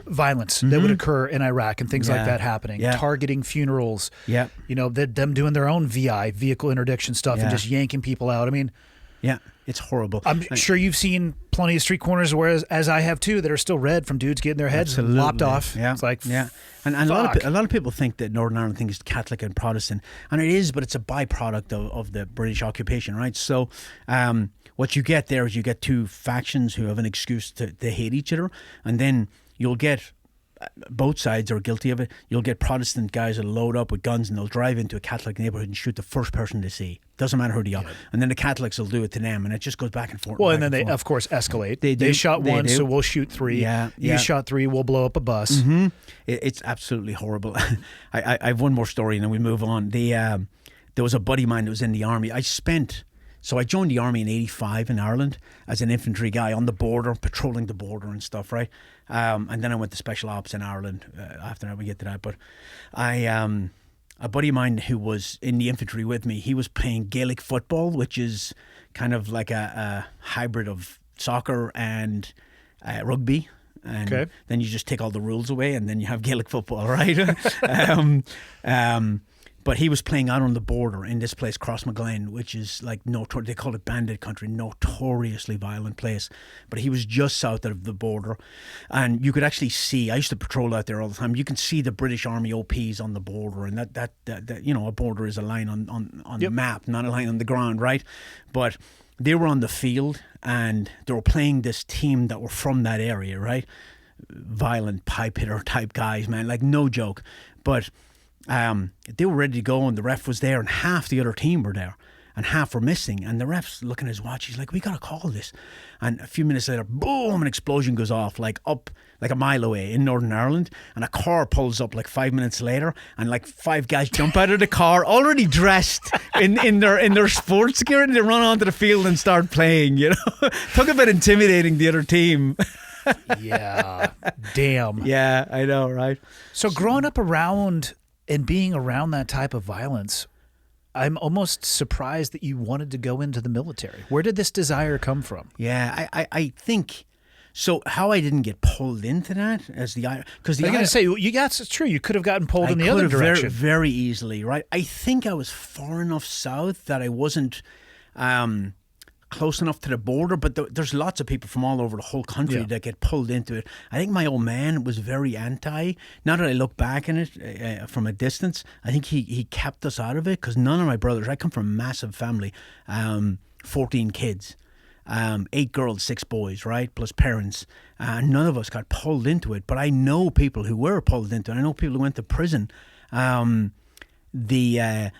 violence that would occur in Iraq and things like that happening, targeting funerals, them doing their own VI, vehicle interdiction stuff, and just yanking people out. I mean, yeah, it's horrible. I'm sure you've seen plenty of street corners, whereas as I have too, that are still red from dudes getting their heads lopped off. Yeah, it's like, and a lot of people think that Northern Ireland is Catholic and Protestant, and it is, but it's a byproduct of the British occupation, right? So, what you get there is you get 2 factions who have an excuse to hate each other, and then you'll get, both sides are guilty of it. You'll get Protestant guys that load up with guns and they'll drive into a Catholic neighborhood and shoot the first person they see. Doesn't matter who they are. And then the Catholics will do it to them, and it just goes back and forth. Well, and then they, of course, escalate. They shot one, so we'll shoot 3. You shot 3, we'll blow up a bus. Mm-hmm. It's absolutely horrible. I have one more story, and then we move on. There was a buddy of mine that was in the army. So I joined the army in 85 in Ireland as an infantry guy on the border, patrolling the border and stuff, right? And then I went to special ops in Ireland. After that, we get to that. But a buddy of mine who was in the infantry with me, he was playing Gaelic football, which is kind of like a hybrid of soccer and rugby. And then you just take all the rules away, and then you have Gaelic football, right? But he was playing out on the border in this place, Crossmaglen, which is like they call it bandit country, notoriously violent place. But he was just south of the border, and you could actually see. I used to patrol out there all the time. You can see the British Army OPs on the border, and that a border is a line on the map, not a line on the ground, right? But they were on the field, and they were playing this team that were from that area, right? Violent pipe hitter type guys, man, like no joke. But they were ready to go, and the ref was there, and half the other team were there and half were missing, and the ref's looking at his watch. He's like, we gotta call this. And a few minutes later, boom, an explosion goes off up like a mile away in Northern Ireland, and a car pulls up like 5 minutes later, and like 5 guys jump out of the car already dressed in their sports gear, and they run onto the field and start playing. Talk about intimidating the other team. Yeah, damn. Yeah, I know, right? So growing up around and being around that type of violence, I'm almost surprised that you wanted to go into the military. Where did this desire come from? Yeah, I think so. How I didn't get pulled into that as because I'm going to say it's true. You could have gotten pulled in the other direction very easily, right? I think I was far enough south that I wasn't close enough to the border, but there's lots of people from all over the whole country that get pulled into it. I think my old man was very anti. Now that I look back in it from a distance, I think he kept us out of it, because none of my brothers, I come from a massive family, 14 kids, 8 girls, 6 boys, right, plus parents. None of us got pulled into it, but I know people who were pulled into it. I know people who went to prison.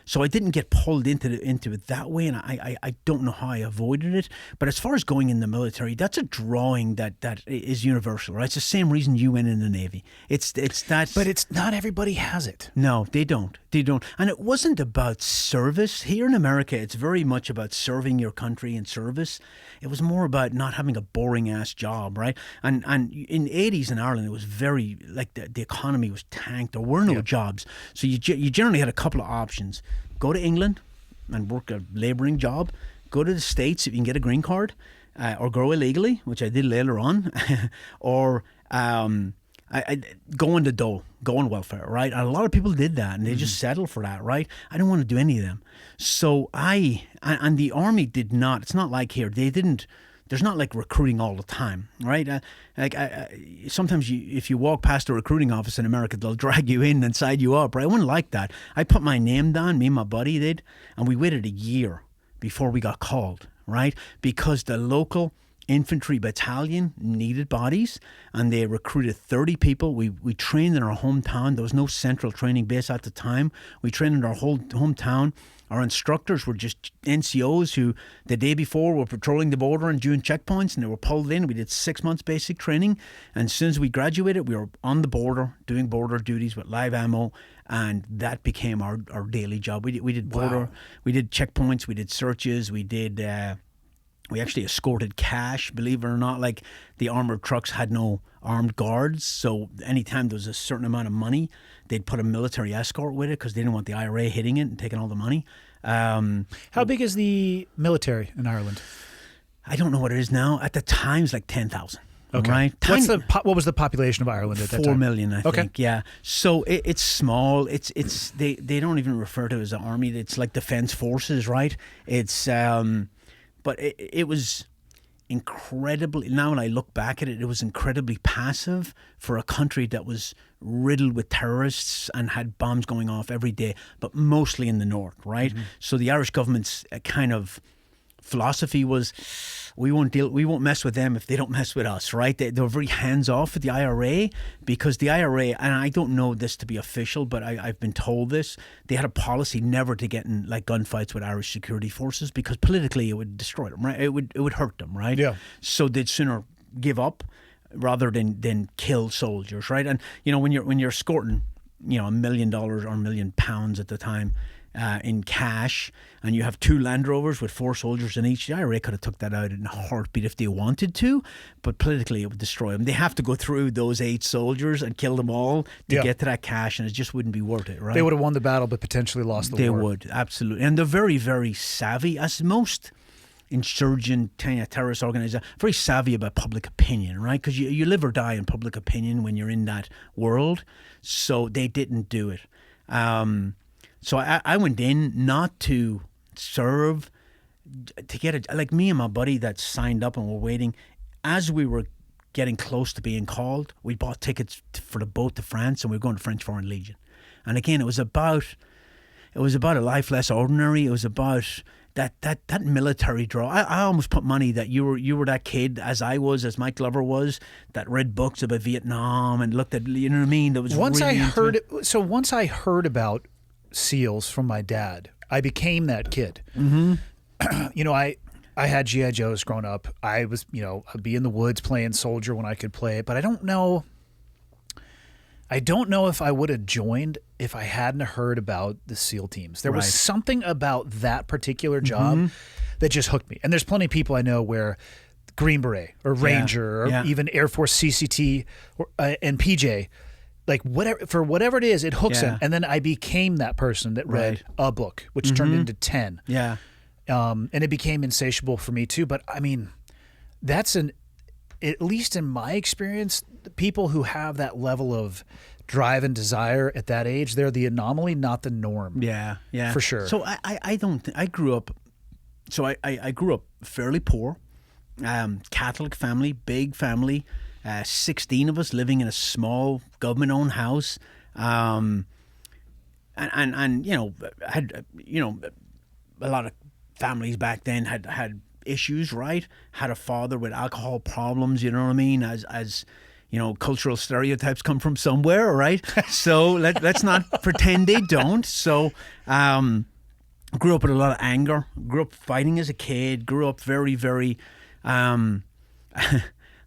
So I didn't get pulled into it that way, and I don't know how I avoided it. But as far as going in the military, that's a drawing that is universal, right? It's the same reason you went in the Navy. It's that. But it's not everybody has it. No, they don't. And it wasn't about service. Here in America, it's very much about serving your country and service. It was more about not having a boring ass job, right? And in the 80s in Ireland, it was very, like, the economy was tanked. There were no jobs. So you generally had a couple of options. Go to England and work a labouring job. Go to the States if you can get a green card, or go illegally, which I did later on, or I go on the dole, go on welfare, right? And a lot of people did that, and they just settled for that, right? I don't want to do any of them. So and the army did not. It's not like here. They didn't. There's not like recruiting all the time, right? Sometimes if you walk past a recruiting office in America, they'll drag you in and side you up, right? I wouldn't like that. I put my name down, me and my buddy did, and we waited a year before we got called, right? Because the local infantry battalion needed bodies, and they recruited 30 people. We trained in our hometown. There was no central training base at the time. We trained in our whole hometown. Our instructors were just NCOs who the day before were patrolling the border and doing checkpoints, and they were pulled in. We did 6 months basic training, and as soon as we graduated, we were on the border doing border duties with live ammo, and that became our daily job. We did border, we did checkpoints, we did searches, we did. We actually escorted cash, believe it or not. Like, the armored trucks had no armed guards, so anytime there was a certain amount of money, they'd put a military escort with it because they didn't want the IRA hitting it and taking all the money. How big is the military in Ireland? I don't know what it is now. At the time, it's like 10,000. Okay. Right? What was the population of Ireland at that time? 4 million, I think. Yeah. So it's small. They don't even refer to it as an army. It's like defense forces, right? It's but it was incredibly, now when I look back at it, it was incredibly passive for a country that was riddled with terrorists and had bombs going off every day, but mostly in the north, right? Mm-hmm. So the Irish government's kind of philosophy was, we won't mess with them if they don't mess with us, right? They were very hands-off with the IRA, because the IRA, and I don't know this to be official, but I've been told this, they had a policy never to get in like gunfights with Irish security forces, because politically it would destroy them, right? It would hurt them, right? Yeah. So they'd sooner give up rather than kill soldiers, right? And when you're escorting, $1 million or £1 million at the time, in cash, and you have 2 Land Rovers with 4 soldiers in each, the IRA could have took that out in a heartbeat if they wanted to, but politically it would destroy them. They have to go through those 8 soldiers and kill them all to get to that cash, and it just wouldn't be worth it, right? They would have won the battle but potentially lost the war. They would, absolutely. And they're very, very savvy, as most insurgent terrorist organizations, very savvy about public opinion, right? Because you live or die in public opinion when you're in that world. So they didn't do it. So I went in not to serve, to get like me and my buddy that signed up and were waiting. As we were getting close to being called, we bought tickets for the boat to France, and we were going to French Foreign Legion. And again, it was about a life less ordinary. It was about that military draw. I almost put money that you were that kid, as I was, as Mike Glover was, that read books about Vietnam and looked at, you know what I mean? That was once really once I heard about SEALs from my dad, I became that kid. You know, I had G.I. Joes growing up. I was, you know, I'd be in the woods playing soldier when I could play it, but I don't know if I would have joined if I hadn't heard about the SEAL teams. There was something about that particular job that just hooked me. And there's plenty of people I know where Green Beret or Ranger or even Air Force CCT and PJ, like whatever it is, it hooks them. And then I became that person that read a book, which turned into 10. Yeah. And it became insatiable for me too. But I mean, that's at least in my experience, the people who have that level of drive and desire at that age, they're the anomaly, not the norm. Yeah, for sure. So I don't think I grew up. So I grew up fairly poor, Catholic family, big family, 16 of us living in a small government-owned house, and you know, had, you know, a lot of families back then had issues, right? Had a father with alcohol problems, you know what I mean? As you know, cultural stereotypes come from somewhere, right? So let's not pretend they don't. So grew up with a lot of anger, grew up fighting as a kid, grew up very, very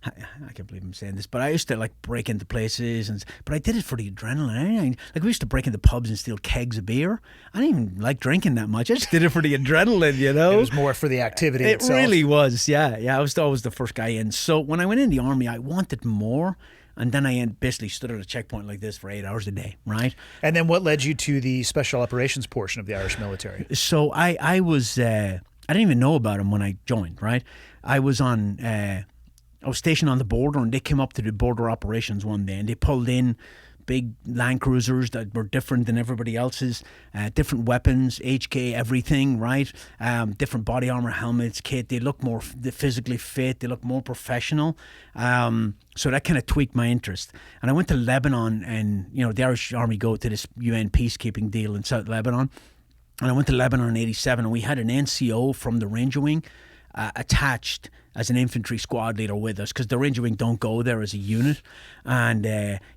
I can't believe I'm saying this, but I used to like break into places, but I did it for the adrenaline. Like we used to break into pubs and steal kegs of beer. I didn't even like drinking that much. I just did it for the adrenaline, you know. It was more for the activity It itself. really was, yeah. I was always the first guy in. So when I went in the army, I wanted more. And then I basically stood at a checkpoint like this for 8 hours a day, right? And then what led you to the special operations portion of the Irish military? So I was, I didn't even know about them when I joined, right? I was stationed on the border, and they came up to the border operations one day, and they pulled in big Land Cruisers that were different than everybody else's, different weapons, HK, everything, right? Different body armor, helmets, kit. They look more physically fit. They look more professional. So that kind of tweaked my interest. And I went to Lebanon, and, you know, the Irish Army go to this UN peacekeeping deal in South Lebanon. And I went to Lebanon in 87, and we had an NCO from the Ranger Wing attached as an infantry squad leader with us, because the Ranger Wing don't go there as a unit. And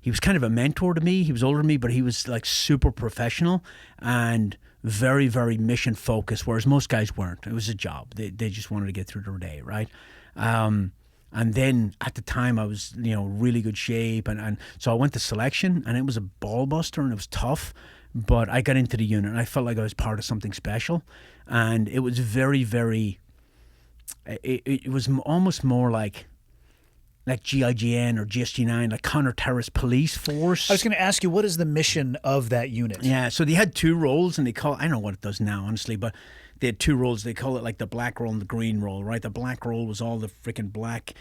he was kind of a mentor to me. He was older than me, but he was like super professional and very, very mission focused, whereas most guys weren't. It was a job. They just wanted to get through their day, right? And then at the time I was, you know, really good shape. And so I went to selection, and it was a ball buster, and it was tough. But I got into the unit, and I felt like I was part of something special. And it was very, very... It was almost more like GIGN or GSG9, like counter-terrorist police force. I was going to ask you, what is the mission of that unit? Yeah, so they had two roles, and I don't know what it does now, honestly, but they had two roles. They call it like the black role and the green role, right? The black role was all the freaking black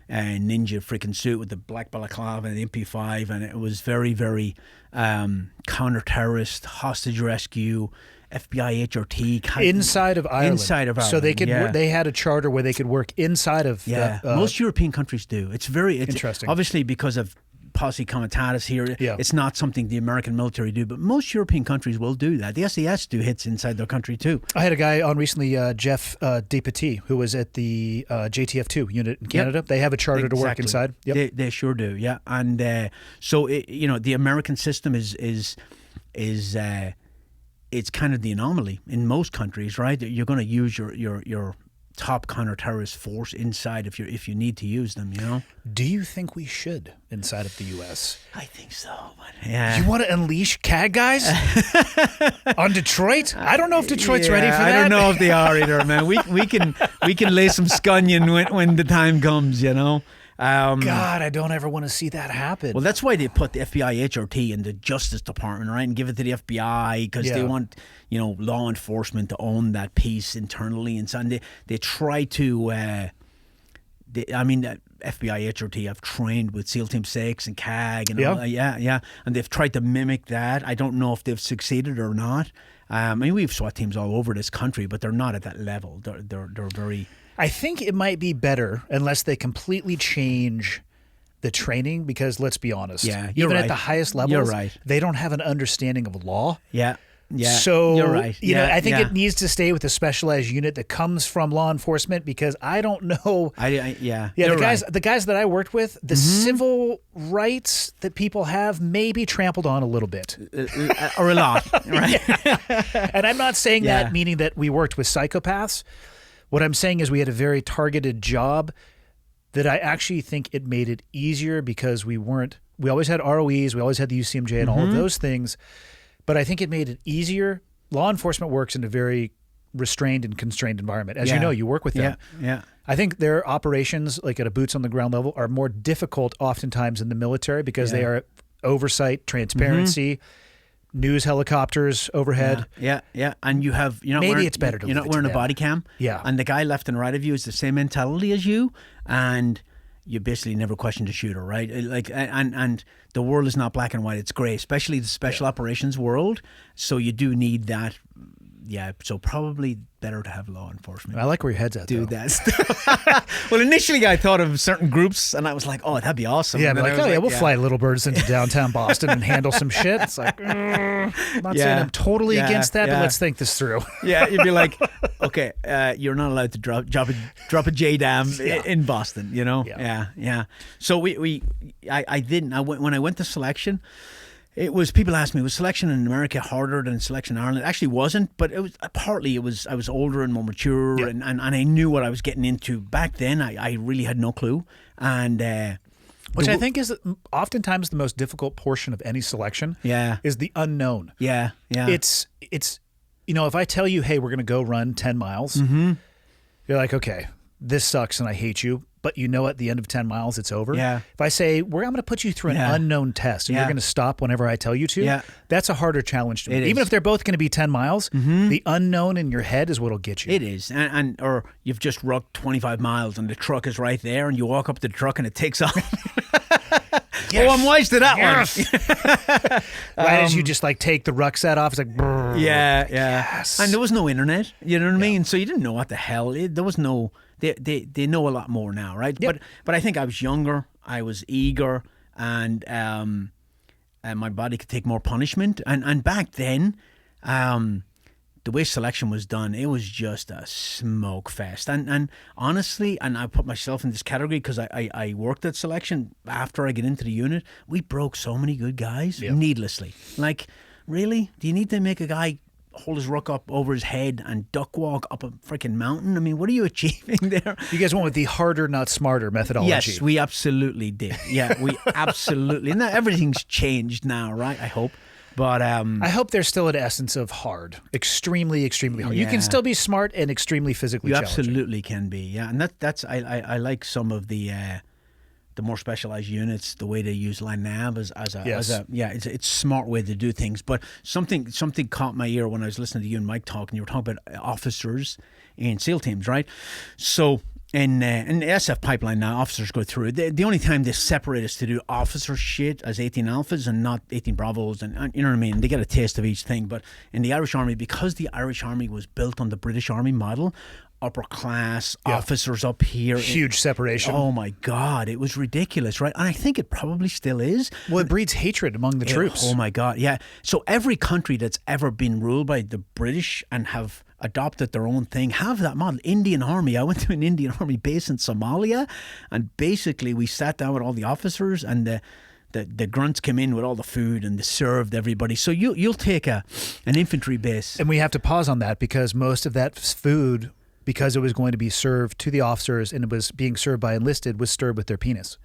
ninja freaking suit with the black balaclava and the MP5, and it was very, very counter-terrorist, hostage rescue, FBI HRT inside of Ireland. So they could. Yeah. They had a charter where they could work inside of. Yeah, most European countries do. It's very interesting. Obviously, because of posse comitatus here, it's not something the American military do, but most European countries will do that. The SAS do hits inside their country too. I had a guy on recently, Jeff Depetit, who was at the JTF2 unit in Canada. They have a charter to work inside. Yep. They sure do. Yeah, and so you know, the American system is it's kind of the anomaly in most countries, right? You're going to use your top counter-terrorist force inside if you need to use them, you know? Do you think we should inside of the U.S.? I think so, but yeah. You want to unleash CAG guys on Detroit? I don't know if Detroit's ready for that. I don't know if they are either, man. We can lay some scunion when the time comes, you know? God, I don't ever want to see that happen. Well, that's why they put the FBI HRT in the Justice Department, right, and give it to the FBI, because they want, you know, law enforcement to own that piece internally, and so they try to I mean, FBI HRT have trained with SEAL Team 6 and CAG and all that. Yeah. And they've tried to mimic that. I don't know if they've succeeded or not. I mean, we have SWAT teams all over this country, but they're not at that level. They're very... I think it might be better unless they completely change the training, because let's be honest. Yeah, you're even right. at the highest levels, You're right. they don't have an understanding of law. Yeah. So, you're right. You know, I think it needs to stay with a specialized unit that comes from law enforcement, because I don't know. The guys that I worked with, the civil rights that people have may be trampled on a little bit. Or a lot, right? And I'm not saying that meaning that we worked with psychopaths. What I'm saying is we had a very targeted job that I actually think it made it easier, because we always had ROEs, we always had the UCMJ and all of those things. But I think it made it easier. Law enforcement works in a very restrained and constrained environment. As you know, you work with them. Yeah. I think their operations, like at a boots on the ground level, are more difficult oftentimes in the military, because they are oversight, transparency, news helicopters overhead. Yeah. And you have, It's better to you're not leave it to wearing a them. body cam. Yeah. And the guy left and right of you is the same mentality as you, and you basically never question the shooter, right? Like, and the world is not black and white; it's grey, especially the special operations world. So you do need that. Yeah, so probably better to have law enforcement. I like where your head's at, Do though. that. Well, initially I thought of certain groups, and I was like, "Oh, that'd be awesome." Yeah, and I'm then like, I was we'll fly little birds into downtown Boston and handle some shit. It's like, I'm not saying I'm totally against that, but let's think this through. Yeah, you'd be like, okay, you're not allowed to drop a JDAM in Boston, you know? Yeah. So when I went to selection, people asked me, was selection in America harder than selection in Ireland? It actually wasn't, but it was partly I was older and more mature, and I knew what I was getting into. Back then, I really had no clue. And which I think is oftentimes the most difficult portion of any selection. Is the unknown. Yeah. It's if I tell you, hey, we're going to go run 10 miles, you're like, okay, this sucks and I hate you. But at the end of 10 miles, it's over. Yeah. If I say, I'm going to put you through an unknown test and you're going to stop whenever I tell you to, that's a harder challenge to me. Even if they're both going to be 10 miles, the unknown in your head is what will get you. It is. Or you've just rucked 25 miles and the truck is right there and you walk up to the truck and it takes off. Yes. Oh, I'm wise to that one. Right as you just take the rucksack off, it's like, brrr. Yeah. Yes. And there was no internet, you know what I mean? So you didn't know what the hell. There was no... They know a lot more now, right? Yep. But I think I was younger, I was eager, and my body could take more punishment. And back then, the way selection was done, it was just a smoke fest. And honestly, and I put myself in this category because I worked at selection after I get into the unit. We broke so many good guys needlessly. Like, really? Do you need to make a guy hold his ruck up over his head and duck walk up a freaking mountain? I mean, what are you achieving there? You guys went with the harder, not smarter methodology. Yes, we absolutely did. Yeah, we absolutely. And everything's changed now, right? I hope. But I hope there's still an essence of hard, extremely, extremely hard. You can still be smart and extremely physically challenging. You absolutely can be, yeah. And that's I like some of the more specialized units, the way they use line nav it's a smart way to do things. But something caught my ear when I was listening to you and Mike talk, and you were talking about officers in SEAL teams, right? So in the SF pipeline now, officers go through it. The only time they separate us to do officer shit as 18 Alphas and not 18 Bravos, and you know what I mean? They get a taste of each thing. But in the Irish Army, because the Irish Army was built on the British Army model, upper class officers up here. Huge separation. Oh my God, it was ridiculous, right? And I think it probably still is. Well, it breeds hatred among the troops. Oh my God, yeah. So every country that's ever been ruled by the British and have adopted their own thing have that model. Indian Army. I went to an Indian Army base in Somalia, and basically we sat down with all the officers, and the grunts came in with all the food and they served everybody. So you'll take an infantry base. And we have to pause on that because most of that food, because it was going to be served to the officers and it was being served by enlisted, was stirred with their penis.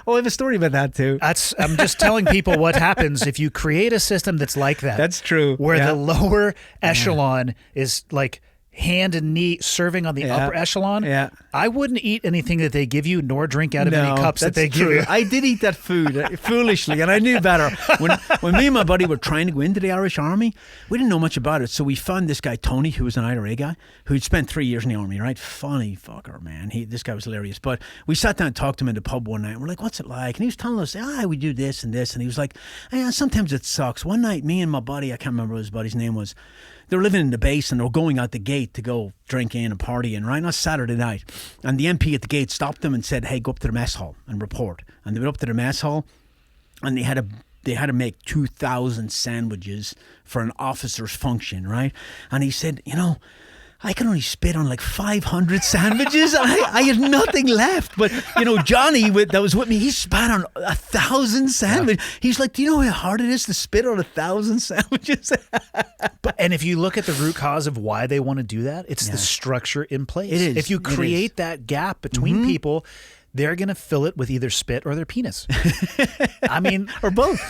Well, I have a story about that too. I'm just telling people what happens if you create a system that's like that. That's true. Where the lower echelon is like hand and knee serving on the upper echelon. Yeah. I wouldn't eat anything that they give you, nor drink out of any cups that they give you. I did eat that food foolishly, and I knew better. When me and my buddy were trying to go into the Irish Army, we didn't know much about it. So we found this guy, Tony, who was an IRA guy, who'd spent 3 years in the Army, right? Funny fucker, man. This guy was hilarious. But we sat down and talked to him in the pub one night, and we're like, what's it like? And he was telling us, we do this and this. And he was like, sometimes it sucks. One night, me and my buddy, I can't remember what his buddy's name was, they were living in the base and they were going out the gate to go drinking and partying, right? On a Saturday night. And the MP at the gate stopped them and said, hey, go up to the mess hall and report. And they went up to the mess hall and they had to make 2,000 sandwiches for an officer's function, right? And he said, I can only spit on like 500 sandwiches. I had nothing left. But, Johnny that was with me, he spat on 1,000 sandwiches. Yeah. He's like, do you know how hard it is to spit on 1,000 sandwiches? And if you look at the root cause of why they want to do that, it's the structure in place. It is. If you create that gap between people, they're going to fill it with either spit or their penis. I mean, or both.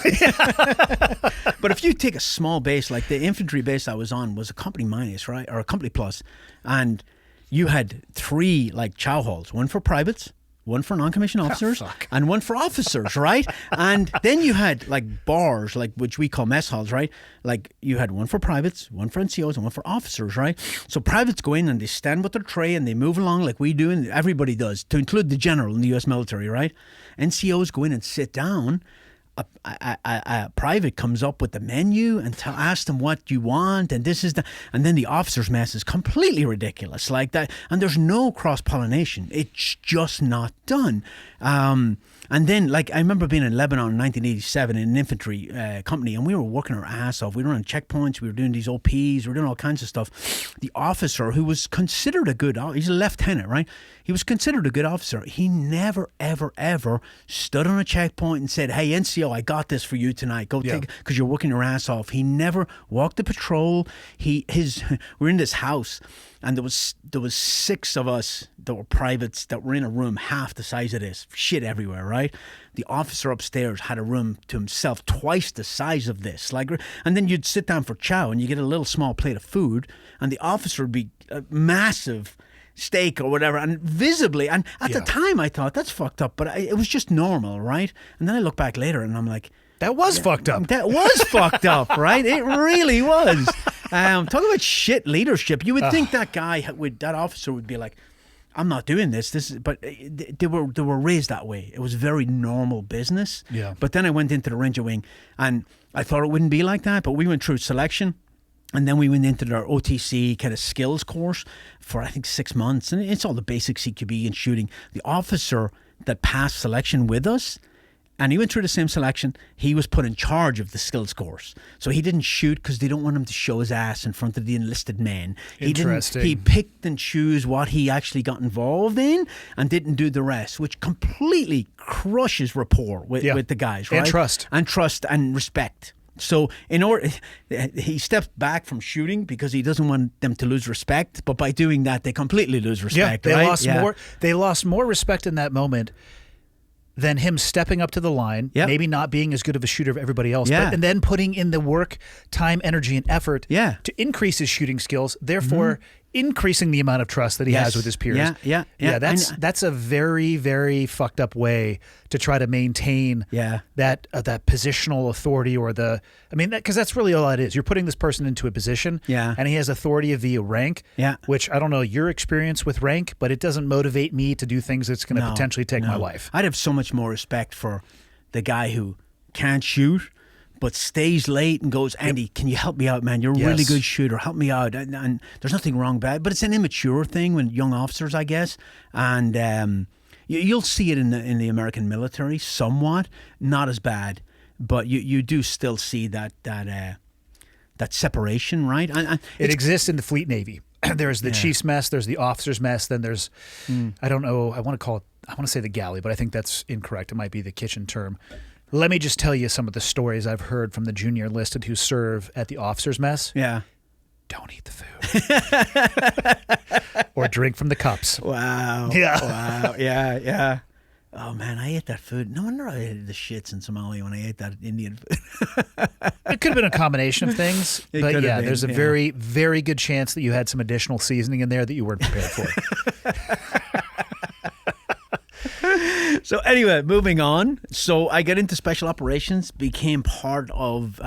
But if you take a small base, like the infantry base I was on was a company minus, right? Or a company plus. And you had 3 like chow halls, one for privates, one for non-commissioned officers, and one for officers, right? And then you had like bars, like which we call mess halls, right? Like you had one for privates, one for NCOs, and one for officers, right? So privates go in and they stand with their tray and they move along like we do, and everybody does, to include the general in the U.S. military, right? NCOs go in and sit down. A private comes up with the menu and asks them what you want, and this is and then the officer's mess is completely ridiculous like that, and there's no cross-pollination. It's just not done. And then, like, I remember being in Lebanon in 1987 in an infantry company, and we were working our ass off. We were on checkpoints, we were doing these OPs, we were doing all kinds of stuff. The officer, who was considered he's a lieutenant, right? He was considered a good officer. He never, ever, ever stood on a checkpoint and said, hey, NCO, I got this for you tonight. Go take it, because you're working your ass off. He never walked the patrol. We're in this house, and there was 6 of us that were privates that were in a room half the size of this. Shit everywhere, right? The officer upstairs had a room to himself twice the size of this. And then you'd sit down for chow and you get a little small plate of food, and the officer would be a massive steak or whatever, and visibly, and at the time I thought that's fucked up, but it was just normal, right? And then I look back later and I'm like, that was fucked up. That was fucked up, right? It really was. Talk about shit leadership. You would think that that officer would be like, I'm not doing this. But they were raised that way. It was very normal business. Yeah. But then I went into the Ranger Wing, and I thought it wouldn't be like that. But we went through selection, and then we went into their OTC kind of skills course for I think 6 months, and it's all the basic CQB and shooting. The officer that passed selection with us, and he went through the same selection, he was put in charge of the skills course. So he didn't shoot because they don't want him to show his ass in front of the enlisted men. Interesting. He picked and chose what he actually got involved in and didn't do the rest, which completely crushes rapport with the guys, right? And trust and respect. So he steps back from shooting because he doesn't want them to lose respect. But by doing that, they completely lose respect. Yeah, they lost more respect in that moment than him stepping up to the line, maybe not being as good of a shooter of everybody else, and then putting in the work, time, energy, and effort to increase his shooting skills, therefore increasing the amount of trust that he has with his peers. Yeah. That's a very, very fucked up way to try to maintain that positional authority because that's really all it is. You're putting this person into a position, and he has authority via rank, which I don't know your experience with rank, but it doesn't motivate me to do things that's going to potentially take my life. I'd have so much more respect for the guy who can't shoot but stays late and goes, Andy, can you help me out, man? You're a really good shooter. Help me out. And there's nothing wrong with that. But it's an immature thing when young officers, I guess. And you'll see it in the American military somewhat. Not as bad. But you do still see that separation, right? And it exists in the Fleet Navy. There's the chief's mess. There's the officer's mess. Then there's, I don't know, I want to say the galley, but I think that's incorrect. It might be the kitchen term. Let me just tell you some of the stories I've heard from the junior enlisted who serve at the officer's mess. Yeah. Don't eat the food. Or drink from the cups. Wow. Yeah. Wow. Yeah. Oh man, I ate that food. No wonder I ate the shits in Somalia when I ate that Indian food. It could have been a combination of things, It but could have yeah, been, there's a yeah. very, very good chance that you had some additional seasoning in there that you weren't prepared for. So anyway, moving on. So I got into special operations, became part of.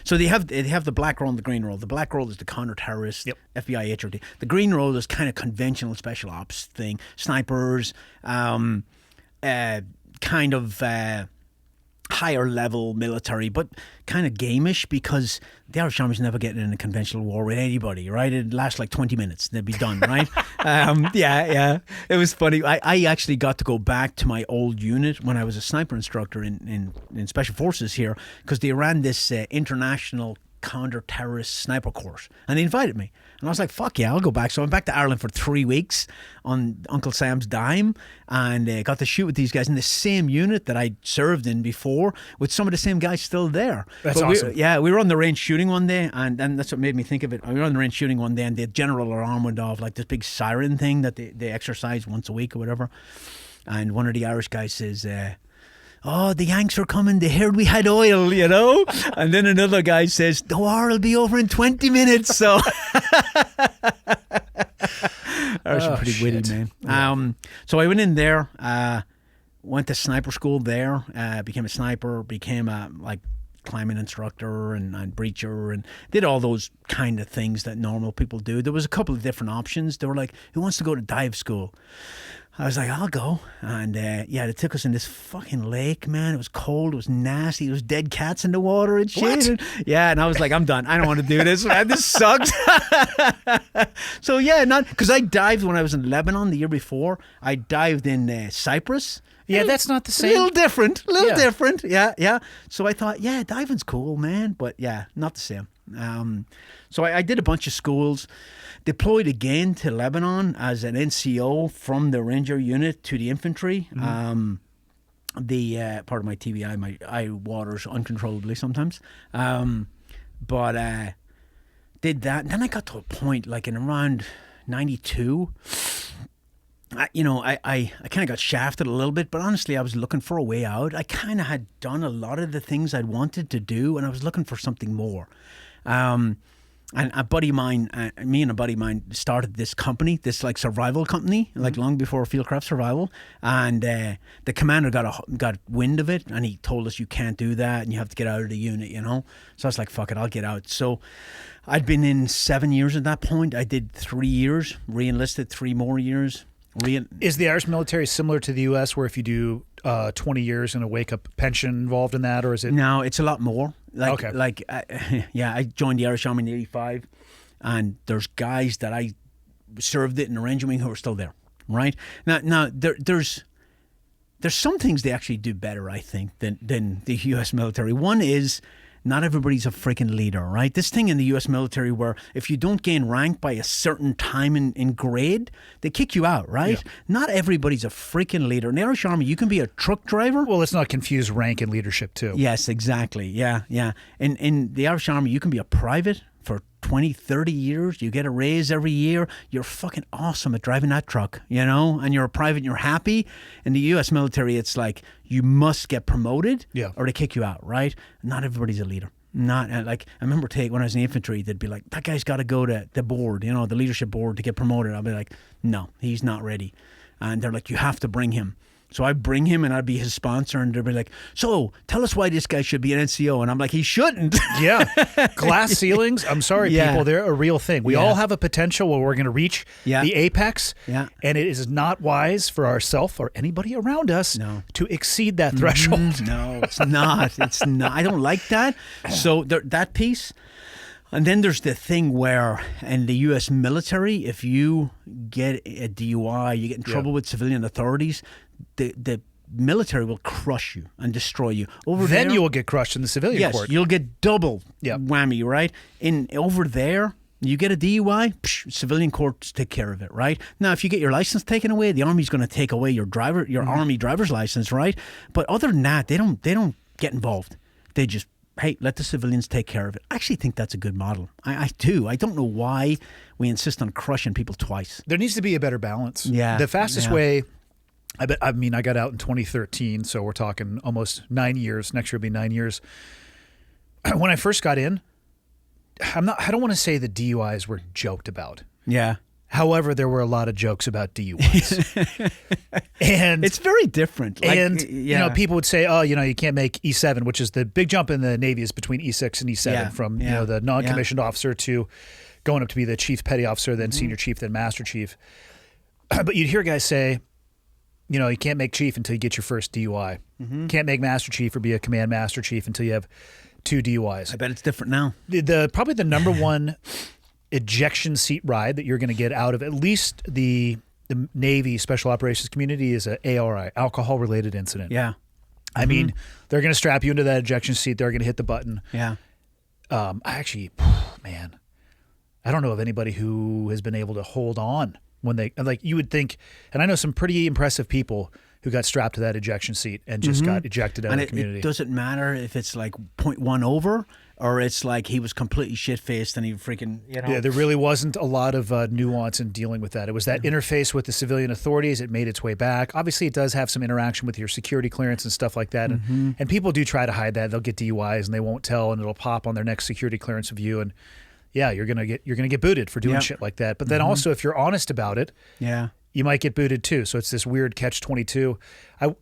So they have the black role and the green role. The black role is the counter-terrorist, Yep. FBI, HRD. The green role is kind of conventional special ops thing, snipers, kind of higher level military, but kind of gamish because the Irish Army's never getting in a conventional war with anybody, right? It'd last like 20 minutes, they'd be done, right? Yeah. It was funny. I actually got to go back to my old unit when I was a sniper instructor in Special Forces here because they ran this international counter-terrorist sniper course and they invited me and I was like, fuck yeah, I'll go back. So I went back to Ireland for 3 weeks on Uncle Sam's dime and got to shoot with these guys in the same unit that I served in before with some of the same guys still there. That's awesome. We were on the range shooting one day and that's what made me think of it. We were on the range shooting one day and the general alarm went off, like this big siren thing that they exercise once a week or whatever, and one of the Irish guys says, oh, the Yanks are coming. They heard we had oil, you know? And then another guy says, the war will be over in 20 minutes. So Irish are pretty witty, man. Yeah. So I went in there, went to sniper school there, became a sniper, became a climbing instructor and breacher and did all those kind of things that normal people do. There was a couple of different options. They were like, who wants to go to dive school? I was like, I'll go. And they took us in this fucking lake, man. It was cold. It was nasty. There was dead cats in the water and shit. What? And I was like, I'm done. I don't want to do this, man. This sucks. So because I dived when I was in Lebanon the year before. I dived in Cyprus. Yeah, that's not the A same. little different. Yeah. Different. Yeah. So I thought, yeah, diving's cool, man. But yeah, not the same. So I did a bunch of schools. Deployed again to Lebanon as an NCO from the Ranger unit to the infantry. The part of my TBI, my eye waters uncontrollably sometimes. But did that. And then I got to a point like in around 92. I kind of got shafted a little bit, but honestly, I was looking for a way out. I kind of had done a lot of the things I'd wanted to do, and I was looking for something more. And a buddy of mine, me and a buddy of mine started this company, this like survival company, like long before Fieldcraft Survival. And the commander got wind of it, and he told us you can't do that, and you have to get out of the unit, you know. So I was like, fuck it, I'll get out. So I'd been in 7 years at that point. I did 3 years, re-enlisted 3 more years. Is the Irish military similar to the U.S., where if you do 20 years and a wake-up pension involved in that, or is it? No, it's a lot more. Okay. I joined the Irish Army in '85, and there's guys that I served it in the Ranger Wing who are still there. Right now, there's some things they actually do better, I think, than the U.S. military. One is, not everybody's a freaking leader, right? This thing in the U.S. military where if you don't gain rank by a certain time in grade, they kick you out, right? Yeah. Not everybody's a freaking leader. In the Irish Army, you can be a truck driver. Well, let's not confuse rank and leadership, too. Yes, exactly. Yeah. In the Irish Army, you can be a private for 20, 30 years. You get a raise every year. You're fucking awesome at driving that truck, you know? And you're a private and you're happy. In the U.S. military, it's like you must get promoted or they kick you out, right? Not everybody's a leader. Not like I remember when I was in the infantry, they'd be like, that guy's got to go to the board, you know, the leadership board to get promoted. I'll be like, no, he's not ready. And they're like, you have to bring him. So I bring him and I'd be his sponsor and they'd be like, so tell us why this guy should be an NCO. And I'm like, he shouldn't. Yeah. Glass ceilings, I'm sorry, people, they're a real thing. We all have a potential where we're going to reach the apex. Yeah. And it is not wise for ourselves or anybody around us to exceed that threshold. No, it's not. It's not. I don't like that. So that piece. And then there's the thing where in the U.S. military, if you get a DUI, you get in trouble with civilian authorities, the military will crush you and destroy you. Then you will get crushed in the civilian court. Yes, you'll get double whammy, right? Over there, you get a DUI, civilian courts take care of it, right? Now, if you get your license taken away, the Army's going to take away your Army driver's license, right? But other than that, they don't get involved. They just, hey, let the civilians take care of it. I actually think that's a good model. I do. I don't know why we insist on crushing people twice. There needs to be a better balance. Yeah. The fastest way I mean, I got out in 2013, so we're talking almost 9 years. Next year will be 9 years. When I first got in, I don't want to say the DUIs were joked about. Yeah. However, there were a lot of jokes about DUIs. And it's very different. Like, and you know, people would say, "Oh, you know, you can't make E7," which is the big jump in the Navy is between E6 and E7, from you know the non-commissioned officer to going up to be the chief petty officer, then senior chief, then master chief. But you'd hear guys say, you know, you can't make chief until you get your first DUI. Can't make master chief or be a command master chief until you have 2 DUIs. I bet it's different now. Probably the number one ejection seat ride that you're going to get out of at least the Navy Special Operations community is a ARI, alcohol-related incident. Yeah. I mean, they're going to strap you into that ejection seat. They're going to hit the button. Yeah. I actually, man, I don't know of anybody who has been able to hold on when they, like you would think, and I know some pretty impressive people who got strapped to that ejection seat and just got ejected out of the community. It doesn't matter if it's like 0.1 over or it's like he was completely shit-faced and he freaking, you know. Yeah, there really wasn't a lot of nuance in dealing with that. It was that interface with the civilian authorities. It made its way back. Obviously, it does have some interaction with your security clearance and stuff like that. And people do try to hide that. They'll get DUIs and they won't tell, and it'll pop on their next security clearance review. And yeah, you're gonna get booted for doing shit like that. But then also, if you're honest about it, you might get booted too. So it's this weird catch-22.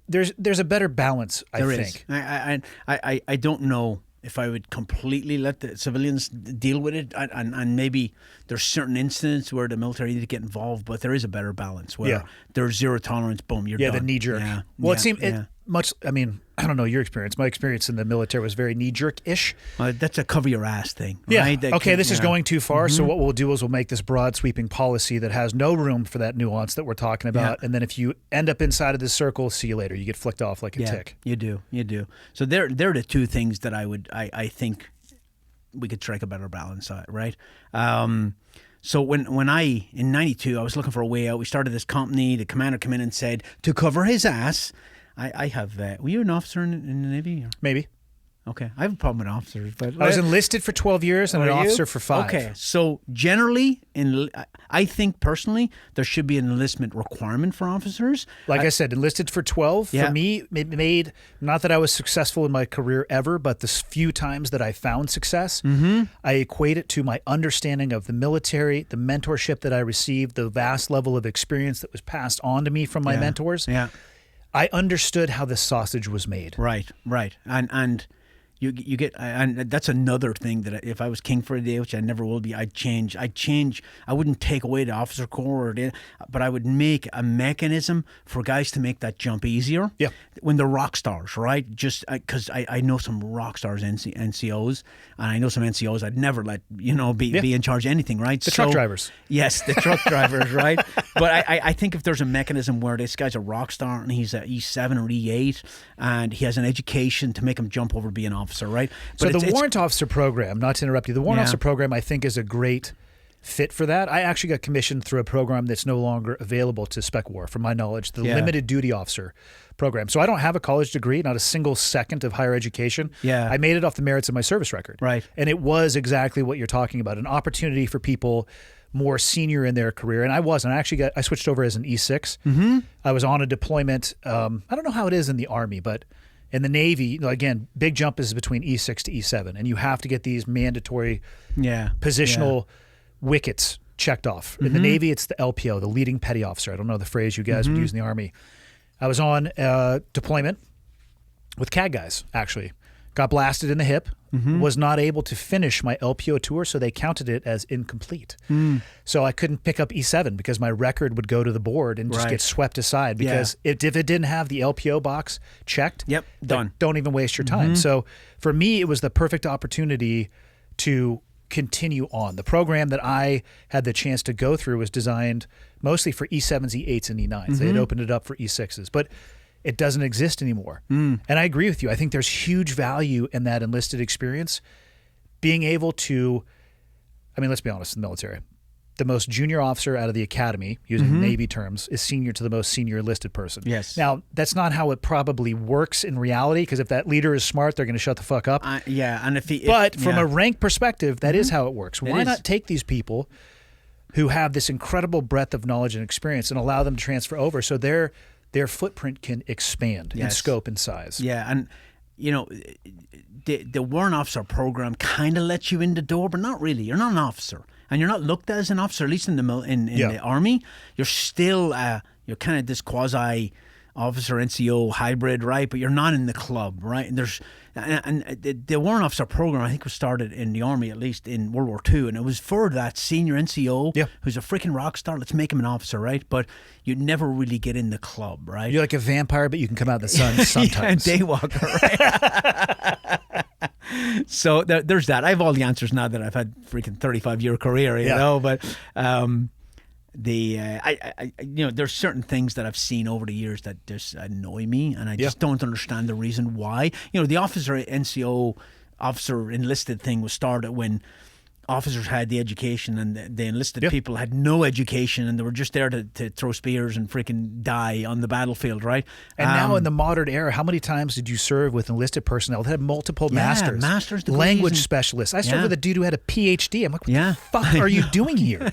There's a better balance, I think. I don't know if I would completely let the civilians deal with it, and maybe there's certain incidents where the military need to get involved, but there is a better balance where there's zero tolerance. Boom, you're done. The knee jerk. Well, it seemed much. I mean, I don't know your experience. My experience in the military was very knee jerk-ish. That's a cover your ass thing. Yeah. Right? Okay, this is going too far. So what we'll do is we'll make this broad sweeping policy that has no room for that nuance that we're talking about. And then if you end up inside of this circle, see you later. You get flicked off like a tick. You do. So they're the two things that I think we could strike a better balance on, right? So when I, in 92, I was looking for a way out. We started this company. The commander came in and said, to cover his ass, I have, were you an officer in the Navy? Or? Maybe. Okay. I have a problem with officers. But I was enlisted for 12 years and an officer for 5. Okay. So generally, I think personally, there should be an enlistment requirement for officers. Like I said, enlisted for 12. For me, it made, not that I was successful in my career ever, but the few times that I found success, I equate it to my understanding of the military, the mentorship that I received, the vast level of experience that was passed on to me from my mentors. Yeah. I understood how this sausage was made. Right. And you get, and that's another thing that if I was king for a day, which I never will be, I'd change. I wouldn't take away the officer corps, but I would make a mechanism for guys to make that jump easier. Yeah. When they're rock stars, right? Just because I know some rock stars, NCOs, and I know some NCOs I'd never let, be in charge of anything, right? The truck drivers. Yes, the truck drivers, right? But I think if there's a mechanism where this guy's a rock star and he's at E7 or E8 and he has an education to make him jump over to be an officer, right? But so the warrant officer program, not to interrupt you, the warrant officer program I think is a great fit for that. I actually got commissioned through a program that's no longer available to Spec War, from my knowledge, the limited duty officer program. So I don't have a college degree, not a single second of higher education. Yeah. I made it off the merits of my service record. Right. And it was exactly what you're talking about, an opportunity for people more senior in their career. And I wasn't. I switched over as an E6. I was on a deployment. I don't know how it is in the Army, but in the Navy, again, big jump is between E6 to E7, and you have to get these mandatory positional wickets checked off. In the Navy, it's the LPO, the leading petty officer. I don't know the phrase you guys would use in the Army. I was on deployment with CAG guys, actually. Got blasted in the hip, was not able to finish my LPO tour, so they counted it as incomplete. So I couldn't pick up E7 because my record would go to the board and just get swept aside because if it didn't have the LPO box checked, done. Don't even waste your time. So for me, it was the perfect opportunity to continue on. The program that I had the chance to go through was designed mostly for E7s, E8s, and E9s. They had opened it up for E6s. But it doesn't exist anymore. And I agree with you. I think there's huge value in that enlisted experience. Being able to, let's be honest, in the military, the most junior officer out of the academy, using Navy terms, is senior to the most senior enlisted person. Yes. Now, that's not how it probably works in reality, because if that leader is smart, they're going to shut the fuck up. And But from a rank perspective, that is how it works. Why not take these people who have this incredible breadth of knowledge and experience and allow them to transfer over so they're their footprint can expand in scope and size. Yeah, and the warrant officer program kind of lets you in the door, but not really. You're not an officer, and you're not looked at as an officer. At least in the army, you're still you're kind of this quasi officer NCO hybrid, right? But you're not in the club, right? And the warrant officer program, I think, was started in the army, at least in World War II, and it was for that senior NCO who's a freaking rock star. Let's make him an officer, right? But you never really get in the club, right? You're like a vampire, but you can come out in the sun sometimes. Daywalker, right? So there's that. I have all the answers now that I've had freaking 35-year career, you know. But there's certain things that I've seen over the years that just annoy me, and I just don't understand the reason why. The officer NCO officer enlisted thing was started when officers had the education and the enlisted people had no education, and they were just there to throw spears and freaking die on the battlefield, right? And now in the modern era, how many times did you serve with enlisted personnel that had multiple masters, language specialists? I served with a dude who had a PhD. I'm like, what the fuck are you doing here?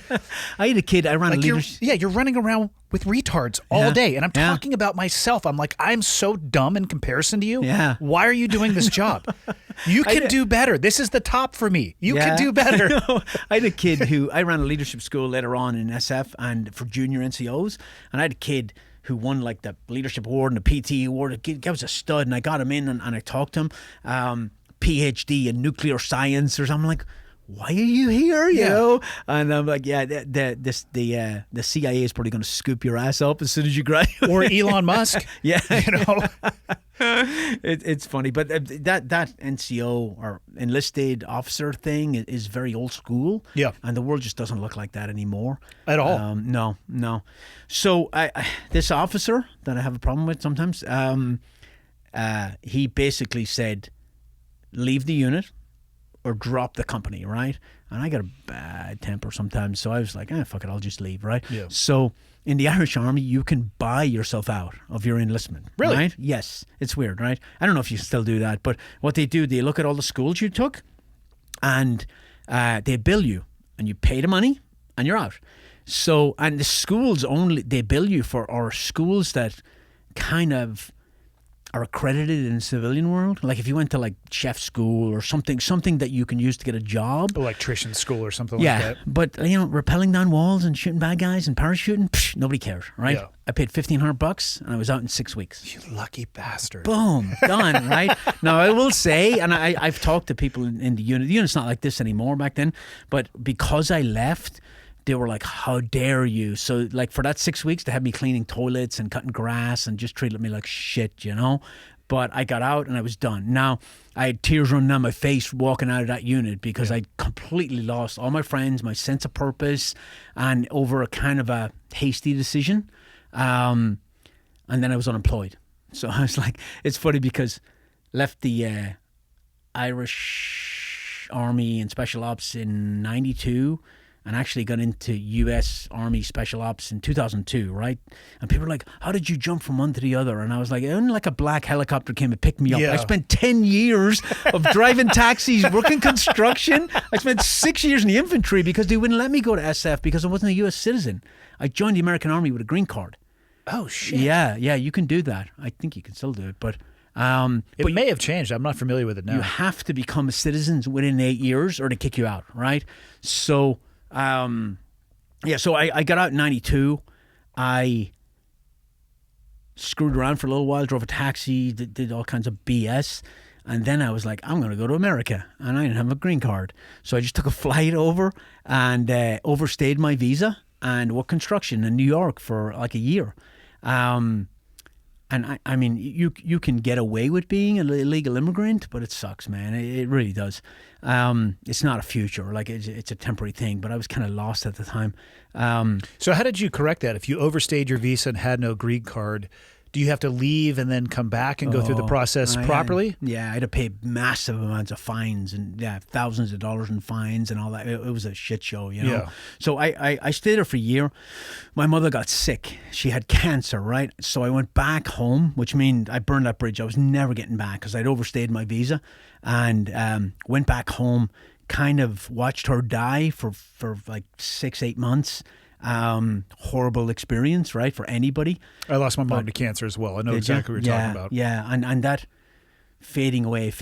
I had a kid, I ran a leadership. You're running around with retards all day, and I'm talking about myself. I'm like, I'm so dumb in comparison to you. Yeah. Why are you doing this job? You can do better. This is the top for me. You can do better. I had a kid who, I ran a leadership school later on in SF and for junior NCOs, and I had a kid who won like the leadership award and the PT award. The guy was a stud, and I got him in and I talked to him. PhD in nuclear science or something. I'm like, why are you here? You know? And I'm like, the CIA is probably going to scoop your ass up as soon as you graduate. Or Elon Musk. It's funny, but that NCO or enlisted officer thing is very old school. Yeah, and the world just doesn't look like that anymore at all. No. So this officer that I have a problem with sometimes, he basically said, leave the unit or drop the company, right? And I got a bad temper sometimes, so I was like, fuck it, I'll just leave, right? Yeah. So in the Irish Army, you can buy yourself out of your enlistment. Really? Right? Yes. It's weird, right? I don't know if you still do that, but what they do, they look at all the schools you took, and they bill you, and you pay the money, and you're out. So, and the schools they bill you for our schools that kind of are accredited in the civilian world. Like if you went to like chef school or something that you can use to get a job. Electrician school or something like that. But rappelling down walls and shooting bad guys and parachuting, nobody cares, right? Yeah. I paid $1,500 and I was out in 6 weeks. You lucky bastard. Boom, done, right? Now I will say, and I've talked to people in the unit. The unit's not like this anymore back then, but because I left, they were like, how dare you? So like for that 6 weeks, they had me cleaning toilets and cutting grass and just treated me like shit, But I got out and I was done. Now, I had tears running down my face walking out of that unit because I completely lost all my friends, my sense of purpose, and over a kind of a hasty decision. And then I was unemployed. So I was like, it's funny because left the Irish Army and Special Ops in 92 and actually got into U.S. Army Special Ops in 2002, right? And people were like, how did you jump from one to the other? And I was like, only like a black helicopter came and picked me up. Yeah. I spent 10 years of driving taxis, working construction. I spent 6 years in the infantry because they wouldn't let me go to SF because I wasn't a U.S. citizen. I joined the American Army with a green card. Oh, shit. Yeah, you can do that. I think you can still do it, but... it may have changed. I'm not familiar with it now. You have to become a citizen within 8 years or they kick you out, right? So... so I got out in 92. I screwed around for a little while, drove a taxi, did all kinds of BS. And then I was like, I'm going to go to America. And I didn't have a green card. So I just took a flight over and overstayed my visa and worked construction in New York for like a year. And I mean, you can get away with being an illegal immigrant, but it sucks, man. It really does. It's not a future. Like it's a temporary thing. But I was kind of lost at the time. So how did you correct that? If you overstayed your visa and had no green card, do you have to leave and then come back and go through the process properly? I had to pay massive amounts of fines and thousands of dollars in fines and all that. It was a shit show, Yeah. So I stayed there for a year. My mother got sick. She had cancer, right? So I went back home, which means I burned that bridge. I was never getting back because I'd overstayed my visa and went back home, kind of watched her die for like 6-8 months. Horrible experience, right, for anybody. I lost my mom to cancer as well. I know exactly what you're talking about. Yeah, and that fading away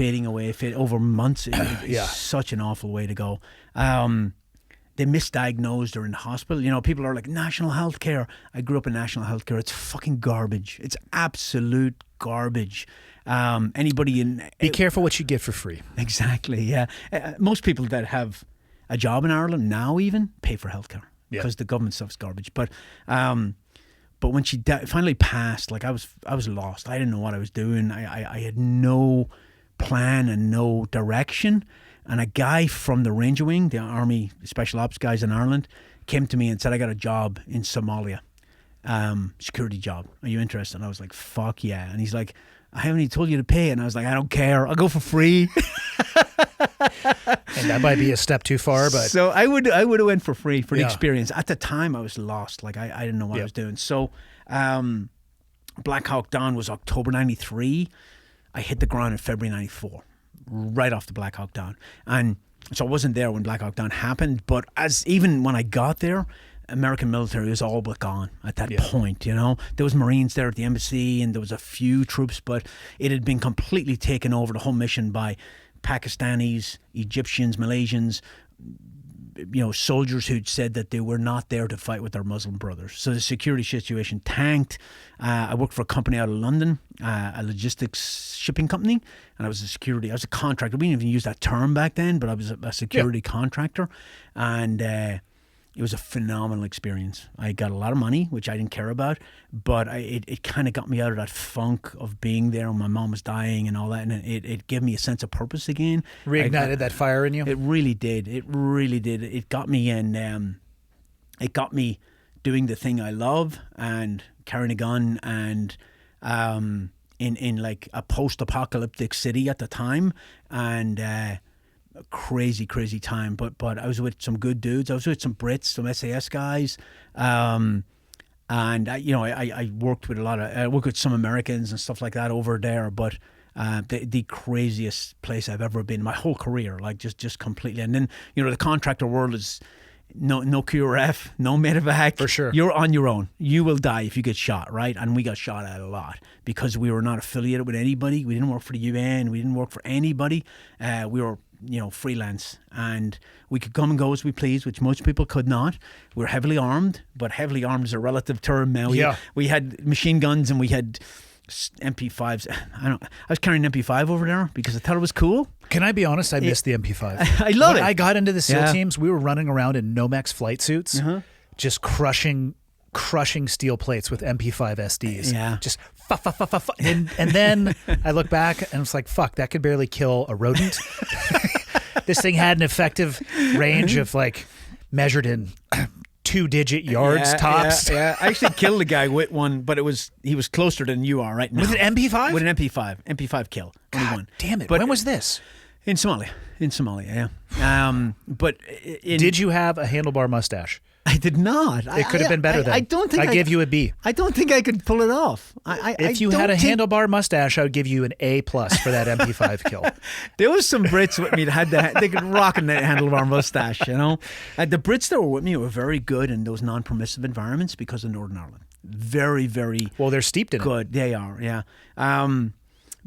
over months is such an awful way to go. They misdiagnosed her in the hospital. You know, people are like, national health care. I grew up in national health care. It's fucking garbage. It's absolute garbage. Anybody in... Be careful what you get for free. Exactly, yeah. Most people that have a job in Ireland now even pay for healthcare because the government stuff's garbage. But when she finally passed, like I was lost. I didn't know what I was doing. I had no plan and no direction. And a guy from the Ranger Wing, the Army Special Ops guys in Ireland, came to me and said, I got a job in Somalia, security job. Are you interested? And I was like, fuck yeah. And he's like, I haven't even told you to pay. And I was like, I don't care. I'll go for free. And that might be a step too far, but... So I would have went for free for the experience. At the time, I was lost. Like, I didn't know what I was doing. So Black Hawk Down was October 93. I hit the ground in February 94. Right off the Black Hawk Down. And so I wasn't there when Black Hawk Down happened, but even when I got there, American military was all but gone at that point, you know. There was Marines there at the embassy and there was a few troops, but it had been completely taken over, the whole mission, by Pakistanis, Egyptians, Malaysians, you know, soldiers who'd said that they were not there to fight with their Muslim brothers. So the security situation tanked. I worked for a company out of London, a logistics shipping company, and I was a contractor. We didn't even use that term back then, but I was a security contractor, and it was a phenomenal experience. I got a lot of money, which I didn't care about, but it kind of got me out of that funk of being there when my mom was dying and all that, and it gave me a sense of purpose again. Reignited that fire in you? It really did. It really did. It got me in. It got me doing the thing I love and carrying a gun and in like a post-apocalyptic city at the time, and a crazy time. But I was with some good dudes. I was with some Brits, some SAS guys, and I worked with I worked with some Americans and stuff like that over there. But the craziest place I've ever been in my whole career, like just completely. And then, you know, the contractor world is no QRF, no medevac. For sure. You're on your own. You will die if you get shot, right? And we got shot at a lot because we were not affiliated with anybody. We didn't work for the UN. We didn't work for anybody. We were, you know, freelance, and we could come and go as we pleased, which most people could not. We were heavily armed, but heavily armed is a relative term now. We had machine guns and we had MP5s. I was carrying an MP5 over there because I thought it was cool. Can I be honest? I missed the MP5. I love it. When I got into the SEAL teams, we were running around in Nomex flight suits, just crushing steel plates with MP5 SDs. Yeah. Just and then I look back and it's like, fuck, that could barely kill a rodent. This thing had an effective range of like measured in 2-digit yards tops. Yeah. I actually killed a guy with one, but he was closer than you are right now. With an MP5? With an MP5 kill. Only one. Damn it. But when was this? In Somalia, yeah. But did you have a handlebar mustache? I did not. It could have been better then. I don't think I give you a B. I don't think I could pull it off. If you had a handlebar mustache, I would give you an A+ for that MP5 kill. There was some Brits with me that they could rock in that handlebar mustache, you know. The Brits that were with me were very good in those non-permissive environments because of Northern Ireland. Very, very well. They're steeped in good. They are, yeah.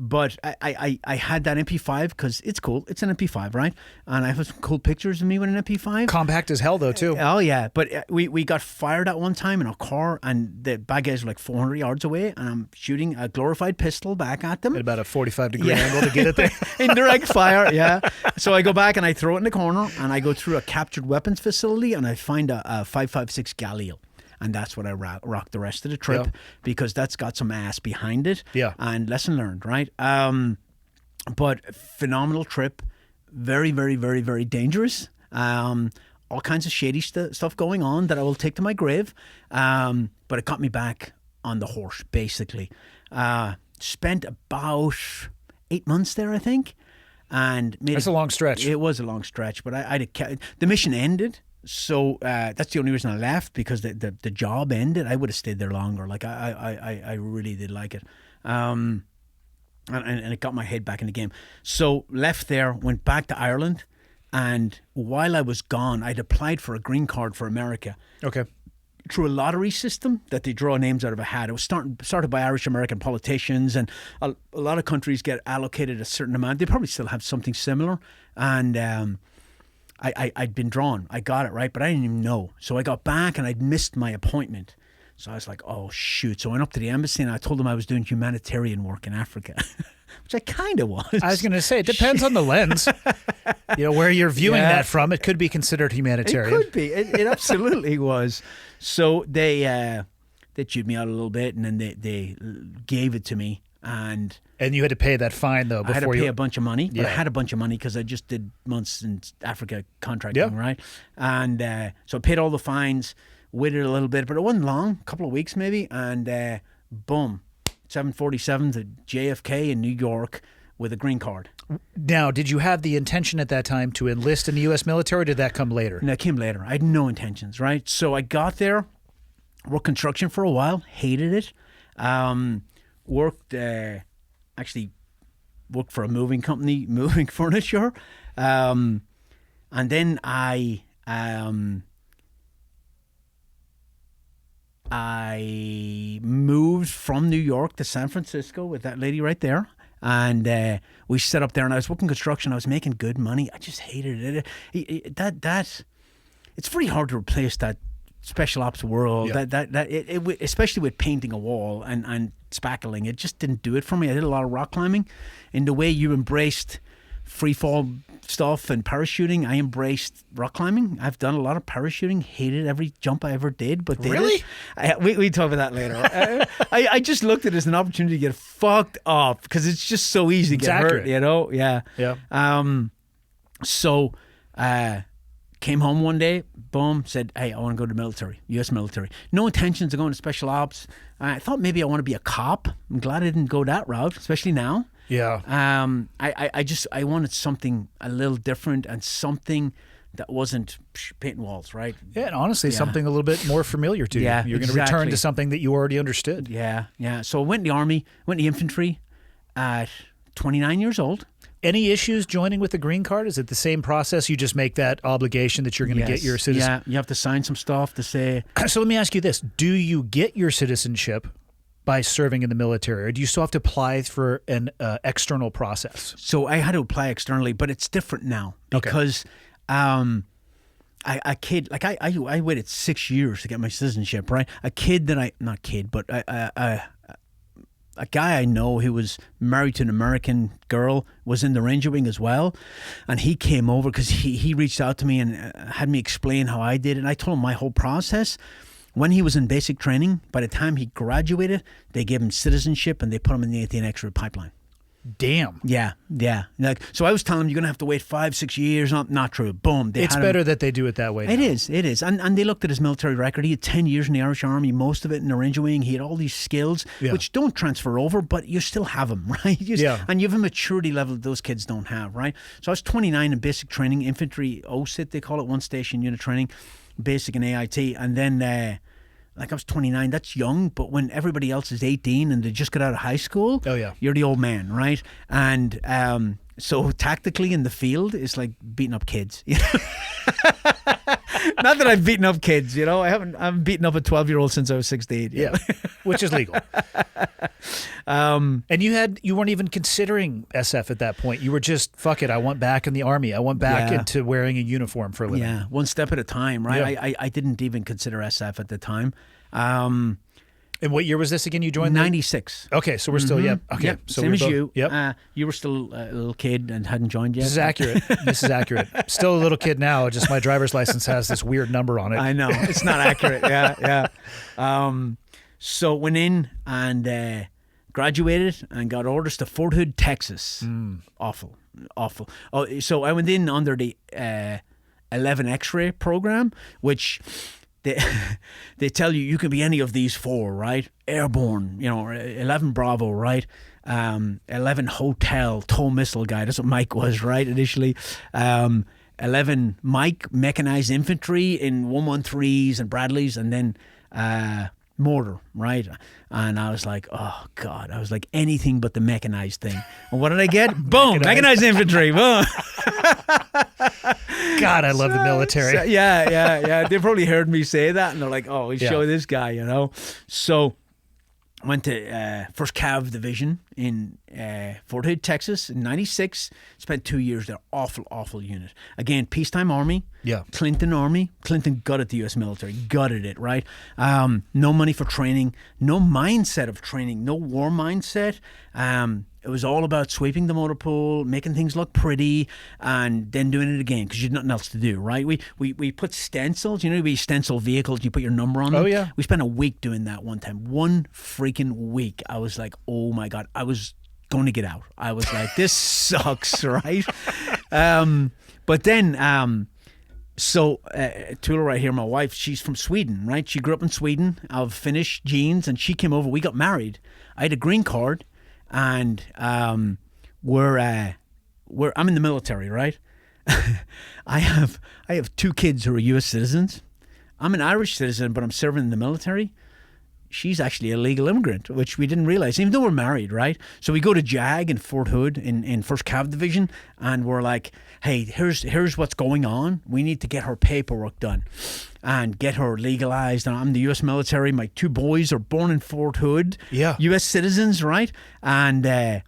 But I had that MP5 because it's cool. It's an MP5, right? And I have some cool pictures of me with an MP5. Compact as hell, though, too. Oh, yeah. But we got fired at one time in a car, and the bad guys were like 400 yards away, and I'm shooting a glorified pistol back at them. At about a 45-degree angle to get it there. Indirect fire, yeah. So I go back, and I throw it in the corner, and I go through a captured weapons facility, and I find a 5.56 Galil. And that's what I rocked the rest of the trip because that's got some ass behind it. Yeah. And lesson learned, right? But phenomenal trip. Very, very, very, very dangerous. All kinds of shady stuff going on that I will take to my grave. But it got me back on the horse, basically. Spent about 8 months there, I think. And that's a long stretch. It was a long stretch, but the mission ended. So that's the only reason I left, because the job ended. I would have stayed there longer. Like I really did like it, and it got my head back in the game. So left there, went back to Ireland, and while I was gone, I'd applied for a green card for America. Okay. through a lottery system that they draw names out of a hat. It was started by Irish American politicians, and a lot of countries get allocated a certain amount. They probably still have something similar. And I'd been drawn. I got it, right? But I didn't even know. So I got back and I'd missed my appointment. So I was like, oh, shoot. So I went up to the embassy and I told them I was doing humanitarian work in Africa, which I kind of was. I was going to say, it depends on the lens. Where you're viewing that from, it could be considered humanitarian. It could be. It absolutely was. So they chewed me out a little bit, and then they gave it to me. And you had to pay that fine, though, before I had to pay a bunch of money. But I Yeah. had a bunch of money because I just did months in Africa contracting, right? And so I paid all the fines, waited a little bit, but it wasn't long, a couple of weeks maybe, and boom, 747 to JFK in New York with a green card. Now, did you have the intention at that time to enlist in the U.S. military, or did that come later? No, it came later. I had no intentions, right? So I got there, worked construction for a while, hated it. Worked for a moving company, moving furniture. And then I moved from New York to San Francisco with that lady right there. And we set up there, and I was working construction. I was making good money. I just hated it. It's very hard to replace that special ops world. Yeah. Especially with painting a wall and spackling. It just didn't do it for me. I did a lot of rock climbing. In the way you embraced free fall stuff and parachuting, I embraced rock climbing. I've done a lot of parachuting. Hated every jump I ever did, but did Really? it. We talk about that later. I just looked at it as an opportunity to get fucked up because it's just so easy to get accurate. hurt. Yeah. Yeah. So came home one day, boom, said, hey, I want to go to the military, U.S. military. No intentions of going to special ops. I thought maybe I want to be a cop. I'm glad I didn't go that route, especially now. Yeah. I wanted something a little different and something that wasn't painting walls, right? Yeah, and honestly, something a little bit more familiar to you. Yeah, You're going to return to something that you already understood. Yeah. So I went in the Army, went in the infantry at 29 years old. Any issues joining with the green card? Is it the same process? You just make that obligation that you're going to get your citizenship? Yeah, you have to sign some stuff to say. So let me ask you this. Do you get your citizenship by serving in the military, or do you still have to apply for an external process? So I had to apply externally, but it's different now because I waited 6 years to get my citizenship, right? A guy I know who was married to an American girl was in the Ranger Wing as well, and he came over because he reached out to me and had me explain how I did it, and I told him my whole process. When he was in basic training, by the time he graduated, they gave him citizenship and they put him in the 18 extra pipeline. Damn. Yeah. So I was telling him you're going to have to wait 5-6 years. Not true. Boom. It's better that they do it that way now. It is. And they looked at his military record. He had 10 years in the Irish Army, most of it in the Ranger Wing. He had all these skills, which don't transfer over, but you still have them, right? And you have a maturity level that those kids don't have, right? So I was 29 in basic training, infantry OSIT, they call it, one station unit training, basic and AIT. And then I was 29, that's young, but when everybody else is 18 and they just got out of high school, you're the old man, right? And so tactically in the field, it's like beating up kids. Not that I've beaten up kids, I haven't beaten up a 12-year-old since I was 16. Yeah, which is legal. And you weren't even considering SF at that point. You were just, fuck it, I want back in the Army. I want back into wearing a uniform for a living. Yeah, one step at a time, right? Yeah. I didn't even consider SF at the time. And what year was this again? You joined? 96. Okay, so we're still, Okay. Yep. So same we're as both, you. Yep. You were still a little kid and hadn't joined yet. This is accurate. Still a little kid now, just my driver's license has this weird number on it. I know. It's not accurate. Yeah. So went in and graduated and got orders to Fort Hood, Texas. Awful. Oh, so I went in under the 11 X-ray program, which they tell you can be any of these four, right? Airborne, 11 Bravo, right? 11 Hotel, tow missile guy. That's what Mike was, right, initially. 11 Mike, mechanized infantry in 113s and Bradleys, and then mortar, right? And I was like, oh God, I was like anything but the mechanized thing. And what did I get? Boom, mechanized infantry. Boom. God, I love the military. Yeah. They've probably heard me say that, and they're like, "Oh, we show this guy," you know. So went to 1st Cav Division in Fort Hood, Texas in '96. Spent 2 years there. Awful unit. Again, peacetime army. Yeah. Clinton army. Clinton gutted the U.S. military. Gutted it, right? No money for training. No mindset of training. No war mindset. It was all about sweeping the motor pool, making things look pretty, and then doing it again because you had nothing else to do, right? We put stencils, you know, we stencil vehicles, you put your number on them. Oh, yeah. We spent a week doing that one time. One freaking week. I was like, oh my God, I was going to get out. I was like, this sucks, right? But then, so Tula right here, my wife, she's from Sweden, right? She grew up in Sweden, of Finnish genes, and she came over. We got married. I had a green card. And I'm in the military, right? I have 2 kids who are U.S. citizens. I'm an Irish citizen, but I'm serving in the military. She's actually a legal immigrant, which we didn't realize, even though we're married, right? So we go to JAG in Fort Hood in 1st Cav Division, and we're like, hey, here's what's going on. We need to get her paperwork done and get her legalized. And I'm the U.S. military. My 2 boys are born in Fort Hood. Yeah. U.S. citizens, right? And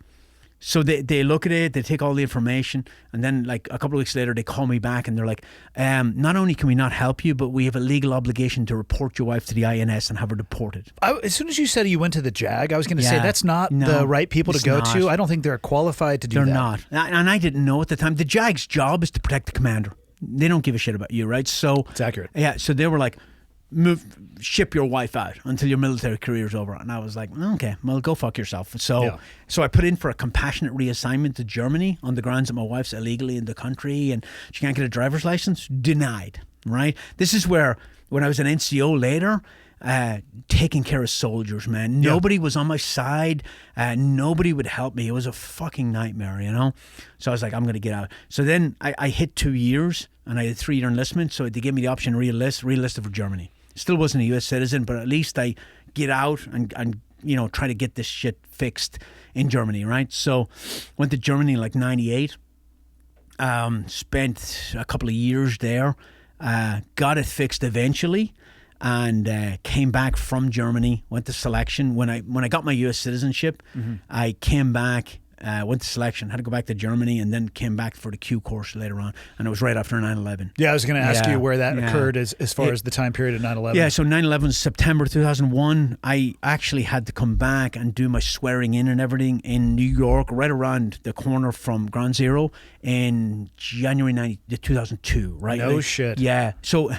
so they look at it, they take all the information, and then like a couple of weeks later, they call me back and they're like, not only can we not help you, but we have a legal obligation to report your wife to the INS and have her deported. As soon as you said you went to the JAG, I was going to say that's not the right people to go to. I don't think they're qualified to do that. They're not. And I didn't know at the time. The JAG's job is to protect the commander. They don't give a shit about you, right? So it's accurate. Yeah, so they were like, ship your wife out until your military career's over. And I was like, okay, well, go fuck yourself. So I put in for a compassionate reassignment to Germany on the grounds that my wife's illegally in the country and she can't get a driver's license. Denied, right? This is where, when I was an NCO later, taking care of soldiers, man. Nobody was on my side. Nobody would help me. It was a fucking nightmare, you know? So I was like, I'm going to get out. So then I hit 2 years and I had 3-year enlistment. So they gave me the option to re-enlisted for Germany. Still wasn't a U.S. citizen, but at least I get out and you know, try to get this shit fixed in Germany, right? So went to Germany in like 98, spent a couple of years there, got it fixed eventually, and came back from Germany, went to selection. When I got my U.S. citizenship, I came back, went to selection, had to go back to Germany, and then came back for the Q course later on. And it was right after 9/11. Yeah, I was going to ask you where that occurred as far as the time period of 9/11. Yeah, so 9/11 was September 2001. I actually had to come back and do my swearing in and everything in New York, right around the corner from Ground Zero in January 2002, right? No shit. Yeah. So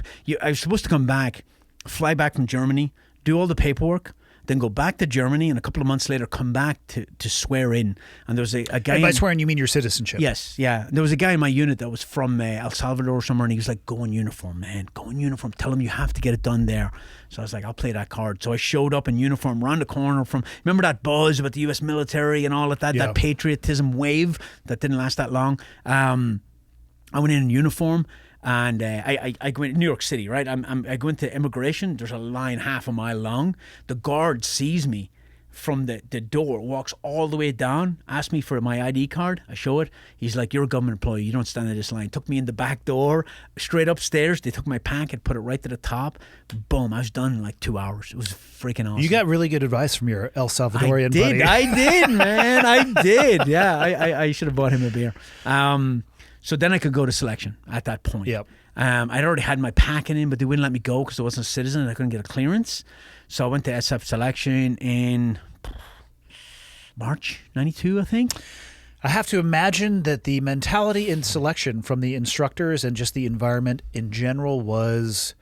I was supposed to come back, fly back from Germany, do all the paperwork, then go back to Germany, and a couple of months later come back to swear in. And there was a guy... And by swearing, you mean your citizenship? Yes, yeah. There was a guy in my unit that was from El Salvador or somewhere, and he was like, go in uniform, man. Go in uniform. Tell him you have to get it done there. So I was like, I'll play that card. So I showed up in uniform around the corner from... Remember that buzz about the U.S. military and all of that? Yeah. That patriotism wave that didn't last that long? I went in uniform. And I go into New York City, right? I go into immigration. There's a line half a mile long. The guard sees me from the door, walks all the way down, asks me for my ID card. I show it. He's like, you're a government employee. You don't stand in this line. Took me in the back door, straight upstairs. They took my packet, put it right to the top. Boom. I was done in like 2 hours. It was freaking awesome. You got really good advice from your El Salvadorian buddy. I did, man. I did. Yeah, I should have bought him a beer. So then I could go to selection at that point. Yep. I'd already had my packet in, but they wouldn't let me go because I wasn't a citizen and I couldn't get a clearance. So I went to SF selection in March 92, I think. I have to imagine that the mentality in selection from the instructors and just the environment in general was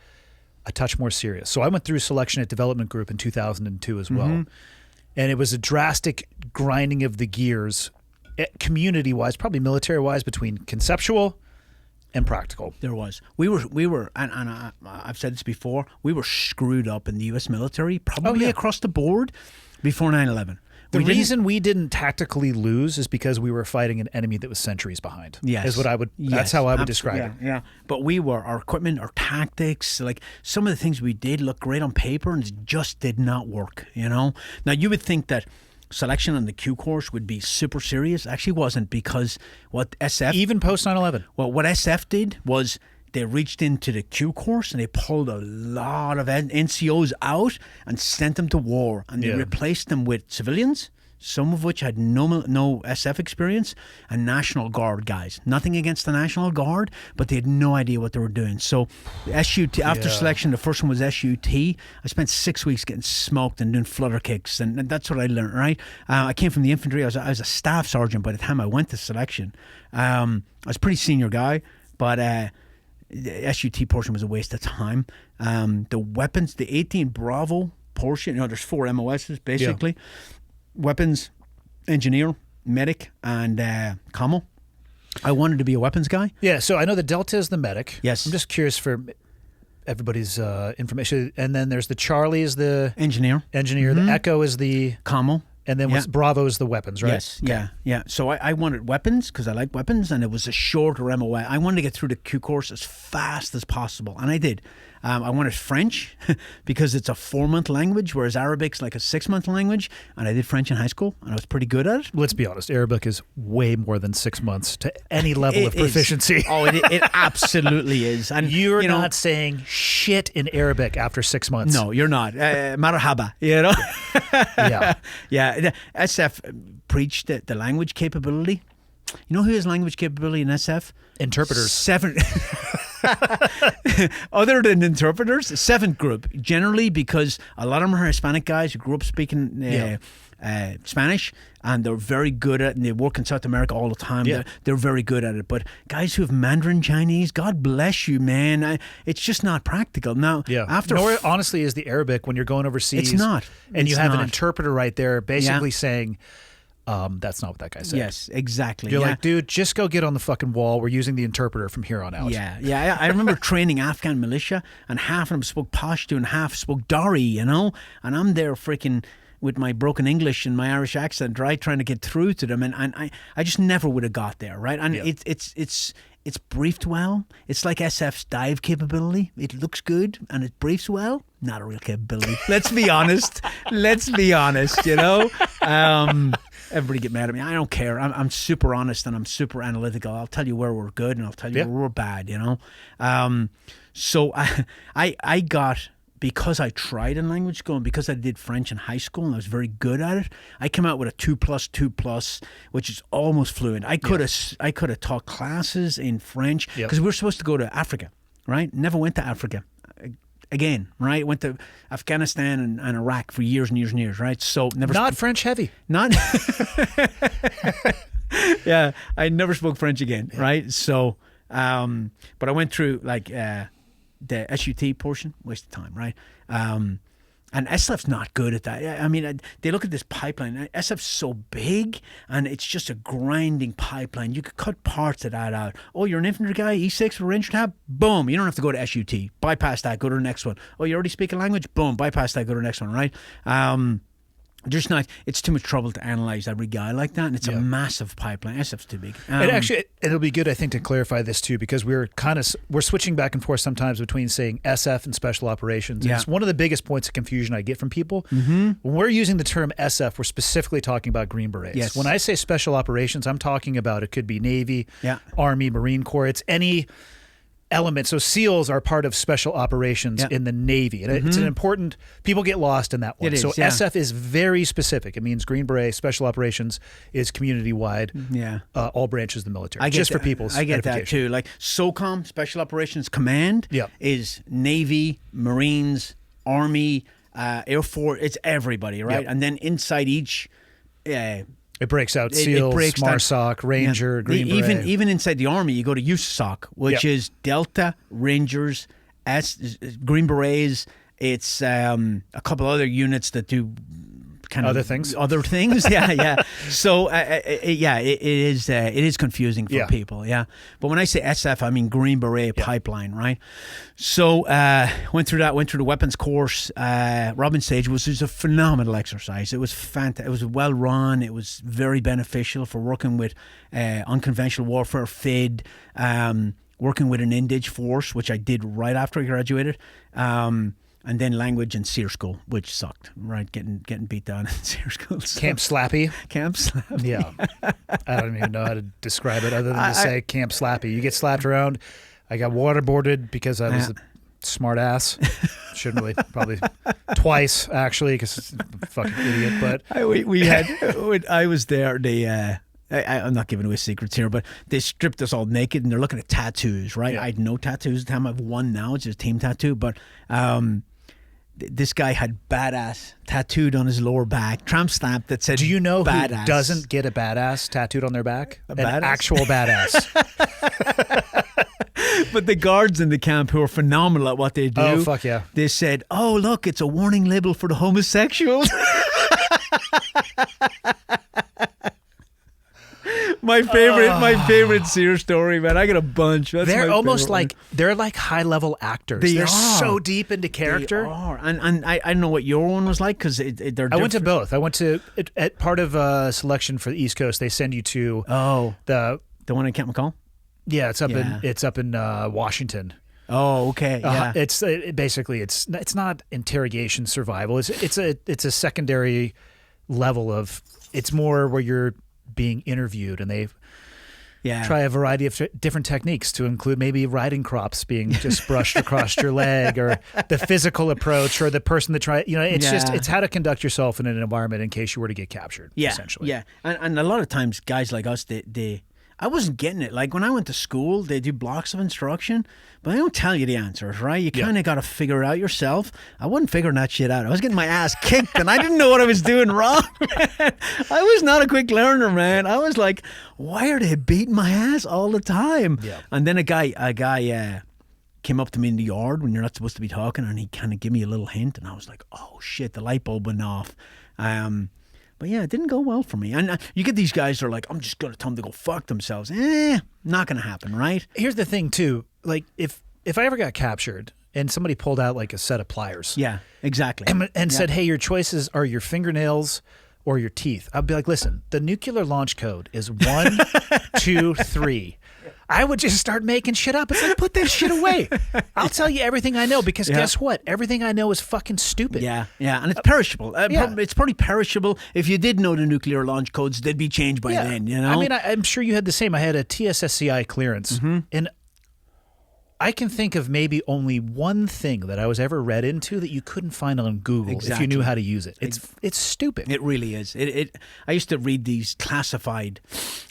a touch more serious. So I went through selection at Development Group in 2002 as well. And it was a drastic grinding of the gears community-wise, probably military-wise, between conceptual and practical. There was. We were, and I've said this before, we were screwed up in the U.S. military, probably across the board, before 9/11. The reason we didn't tactically lose is because we were fighting an enemy that was centuries behind. Yes. Is what I would, that's how I would describe it. Yeah. But our equipment, our tactics, like some of the things we did look great on paper and it just did not work, you know? Now you would think that selection on the Q course would be super serious. Actually wasn't, because what SF... Even post 9/11. Well, what SF did was they reached into the Q course and they pulled a lot of NCOs out and sent them to war. And they replaced them with civilians, some of which had no SF experience, and National Guard guys. Nothing against the National Guard, but they had no idea what they were doing. So SUT, after selection, the first one was SUT. I spent 6 weeks getting smoked and doing flutter kicks, and that's what I learned, right? I came from the infantry. I was a staff sergeant by the time I went to selection. I was a pretty senior guy, but the SUT portion was a waste of time. The weapons, the 18 Bravo portion, there's 4 MOSs basically. Yeah. Weapons, engineer, medic, and commo. I wanted to be a weapons guy. Yeah, so I know the Delta is the medic. Yes. I'm just curious for everybody's information. And then there's the Charlie is the engineer. The Echo is the commo. And then Bravo is the weapons, right? Yes, yeah. So I wanted weapons because I like weapons, and it was a shorter MOS. I wanted to get through the Q course as fast as possible, and I did. I wanted French because it's a 4-month language, whereas Arabic's like a 6-month language, and I did French in high school, and I was pretty good at it. Let's be honest, Arabic is way more than 6 months to any level of proficiency. Oh, it absolutely is. And you're not saying shit in Arabic after 6 months. No, you're not. Marhaba, you know? Yeah. SF preached the language capability. You know who has language capability in SF? Interpreters. 7. Other than interpreters, 7th group, generally, because a lot of them are Hispanic guys who grew up speaking Spanish, and they're very good at it, and they work in South America all the time. Yeah. They're very good at it. But guys who have Mandarin Chinese, God bless you, man. It's just not practical. Now, nor honestly is the Arabic when you're going overseas. It's not. And you have an interpreter right there basically saying, that's not what that guy said. Yes, exactly. You're like, dude, just go get on the fucking wall. We're using the interpreter from here on out. Yeah. I remember training Afghan militia, and half of them spoke Pashto and half spoke Dari, you know? And I'm there freaking with my broken English and my Irish accent, right, trying to get through to them. And I just never would have got there, right? And it's briefed well. It's like SF's dive capability. It looks good and it briefs well. Not a real capability. Let's be honest. You know? Everybody get mad at me. I don't care. I'm super honest and I'm super analytical. I'll tell you where we're good and I'll tell you where we're bad, you know? So I got... Because I tried in language school and because I did French in high school and I was very good at it, I came out with a 2+2+, which is almost fluent. I could have taught classes in French because we were supposed to go to Africa, right? Never went to Africa again, right? Went to Afghanistan and Iraq for years and years and years, right? So never. Not French heavy. Not. Yeah, I never spoke French again, right? So, but I went through like. The SUT portion, waste of time, right? And SF's not good at that. I mean, they look at this pipeline. SF's so big, and it's just a grinding pipeline. You could cut parts of that out. Oh, you're an infantry guy, E6 for Ranger Tab? Boom. You don't have to go to SUT. Bypass that, go to the next one. Oh, you already speak a language? Boom. Bypass that, go to the next one, right? Just not. It's too much trouble to analyze every guy like that, and it's a massive pipeline. SF's too big. It'll be good, I think, to clarify this too, because we're switching back and forth sometimes between saying SF and special operations. And it's one of the biggest points of confusion I get from people. Mm-hmm. When we're using the term SF, we're specifically talking about Green Berets. Yes. When I say special operations, I'm talking about it could be Navy, Army, Marine Corps. It's any element. So SEALs are part of special operations in the Navy. And it's an important, people get lost in that one. So SF is very specific. It means Green Beret, special operations is community-wide, all branches of the military, just for people's I get that too. Like SOCOM, Special Operations Command, is Navy, Marines, Army, Air Force. It's everybody, right? And then inside each... it breaks out SEALs, MARSOC, Ranger, Green Beret. Even inside the Army, you go to USOC, which is Delta, Rangers, Green Berets. It's a couple other units that do kind of other things. So it is confusing for people. Yeah, but when I say SF, I mean Green Beret pipeline, right? So went through the weapons course. Robin Sage was a phenomenal exercise. It was fantastic. It was well run. It was very beneficial for working with unconventional warfare, FID, working with an Indige force, which I did right after I graduated. And then language and SEER school, which sucked, right? Getting beat down in SEER school. Camp Slappy. Camp Slappy. Yeah. I don't even know how to describe it other than to say Camp Slappy. You get slapped around. I got waterboarded because I was a smart ass. Shouldn't really, probably twice actually, because I'm a fucking idiot. But when I was there, I'm not giving away secrets here, but they stripped us all naked and they're looking at tattoos, right? Yeah. I had no tattoos at the time. I have one now. It's just a team tattoo, but this guy had badass tattooed on his lower back, tramp stamp that said, do you know badass. who doesn't get a badass tattooed on their back? An badass? actual badass. But the guards in the camp, who are phenomenal at what they do, Oh, fuck yeah. they said, oh, look, it's a warning label for the homosexuals. My favorite SEER story, man. I got a bunch. That's They're my almost favorite like, they're like high level actors. They They're are. so deep into character. They are. And I don't know what your one was like, because they're I went to different. both. I went to, at part of selection for the East Coast, they send you to The one in Camp McCall? yeah, it's up Yeah. in Washington. Oh, okay. Yeah. It's basically it's not interrogation survival. It's a secondary level of, it's more where you're being interviewed and they try a variety of different techniques to include maybe riding crops being just brushed across your leg, or the physical approach, or the person that it's how to conduct yourself in an environment in case you were to get captured. Essentially. Yeah. And a lot of times guys like us, I wasn't getting it. Like when I went to school, they do blocks of instruction, but they don't tell you the answers, right? You kind of got to figure it out yourself. I wasn't figuring that shit out. I was getting my ass kicked and I didn't know what I was doing wrong, man. I was not a quick learner, man. I was like, why are they beating my ass all the time? Yeah. And then a guy came up to me in the yard when you're not supposed to be talking, and he kind of gave me a little hint, and I was like, oh shit, the light bulb went off. But yeah, it didn't go well for me. And you get these guys that are like, I'm just going to tell them to go fuck themselves. Not going to happen, right? Here's the thing too. Like if I ever got captured and somebody pulled out like a set of pliers, Yeah, exactly. and said, hey, your choices are your fingernails or your teeth, I'd be like, listen, the nuclear launch code is 1, 2, 3. I would just start making shit up. It's like, put that shit away. I'll tell you everything I know, because guess what? Everything I know is fucking stupid. Yeah, and it's perishable. It's pretty perishable. If you did know the nuclear launch codes, they'd be changed by then, you know? I mean, I'm sure you had the same. I had a TSSCI clearance, and I can think of maybe only one thing that I was ever read into that you couldn't find on Google if you knew how to use it. It's stupid. It really is. I used to read these classified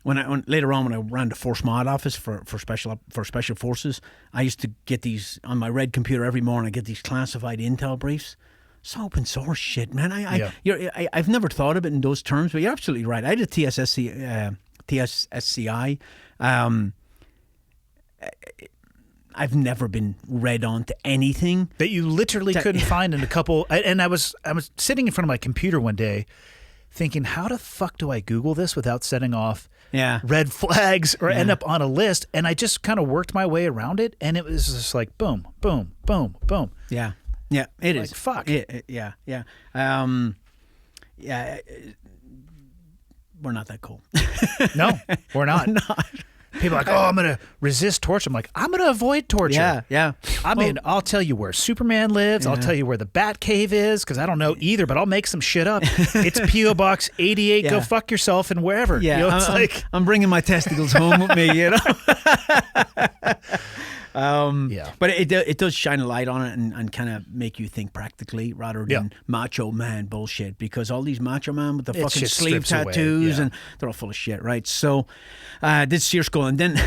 later on when I ran the Force Mod office for special forces. I used to get these on my red computer every morning. I get these classified intel briefs. It's open source shit, man. I've never thought of it in those terms, but you're absolutely right. I did TSSCI. I've never been read on to anything that you literally couldn't find in a couple. And I was sitting in front of my computer one day thinking, how the fuck do I Google this without setting off red flags or end up on a list? And I just kind of worked my way around it, and it was just like boom, boom, boom, boom. Yeah, it is. Fuck. Yeah. We're not that cool. No, we're not. We're not. People are like, oh, I'm going to resist torture. I'm like, I'm going to avoid torture. Yeah. I mean, I'll tell you where Superman lives. I'll tell you where the Bat Cave is, because I don't know either, but I'll make some shit up. It's P.O. Box 88. Go fuck yourself and wherever. Yeah, You know, I'm bringing my testicles home with me, you know. But it does shine a light on it and kind of make you think practically rather than macho man bullshit, because all these macho man with the fucking sleeve tattoos and they're all full of shit, right? So I did SEER school, and then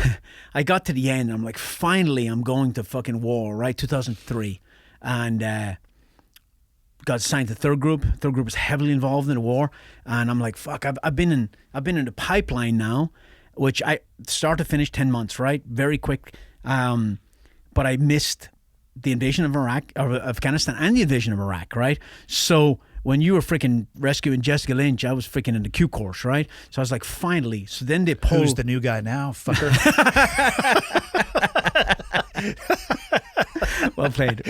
I got to the end. I'm like, finally, I'm going to fucking war, right? 2003, and got assigned to third group. Third group was heavily involved in the war, and I'm like, fuck, I've been in the pipeline now, which I start to finish 10 months, right? Very quick. But I missed the invasion of Iraq, or Afghanistan, and the invasion of Iraq, right? So when you were freaking rescuing Jessica Lynch, I was freaking in the Q course, right? So I was like, finally. So then they pulled. Who's the new guy now, fucker? Well played.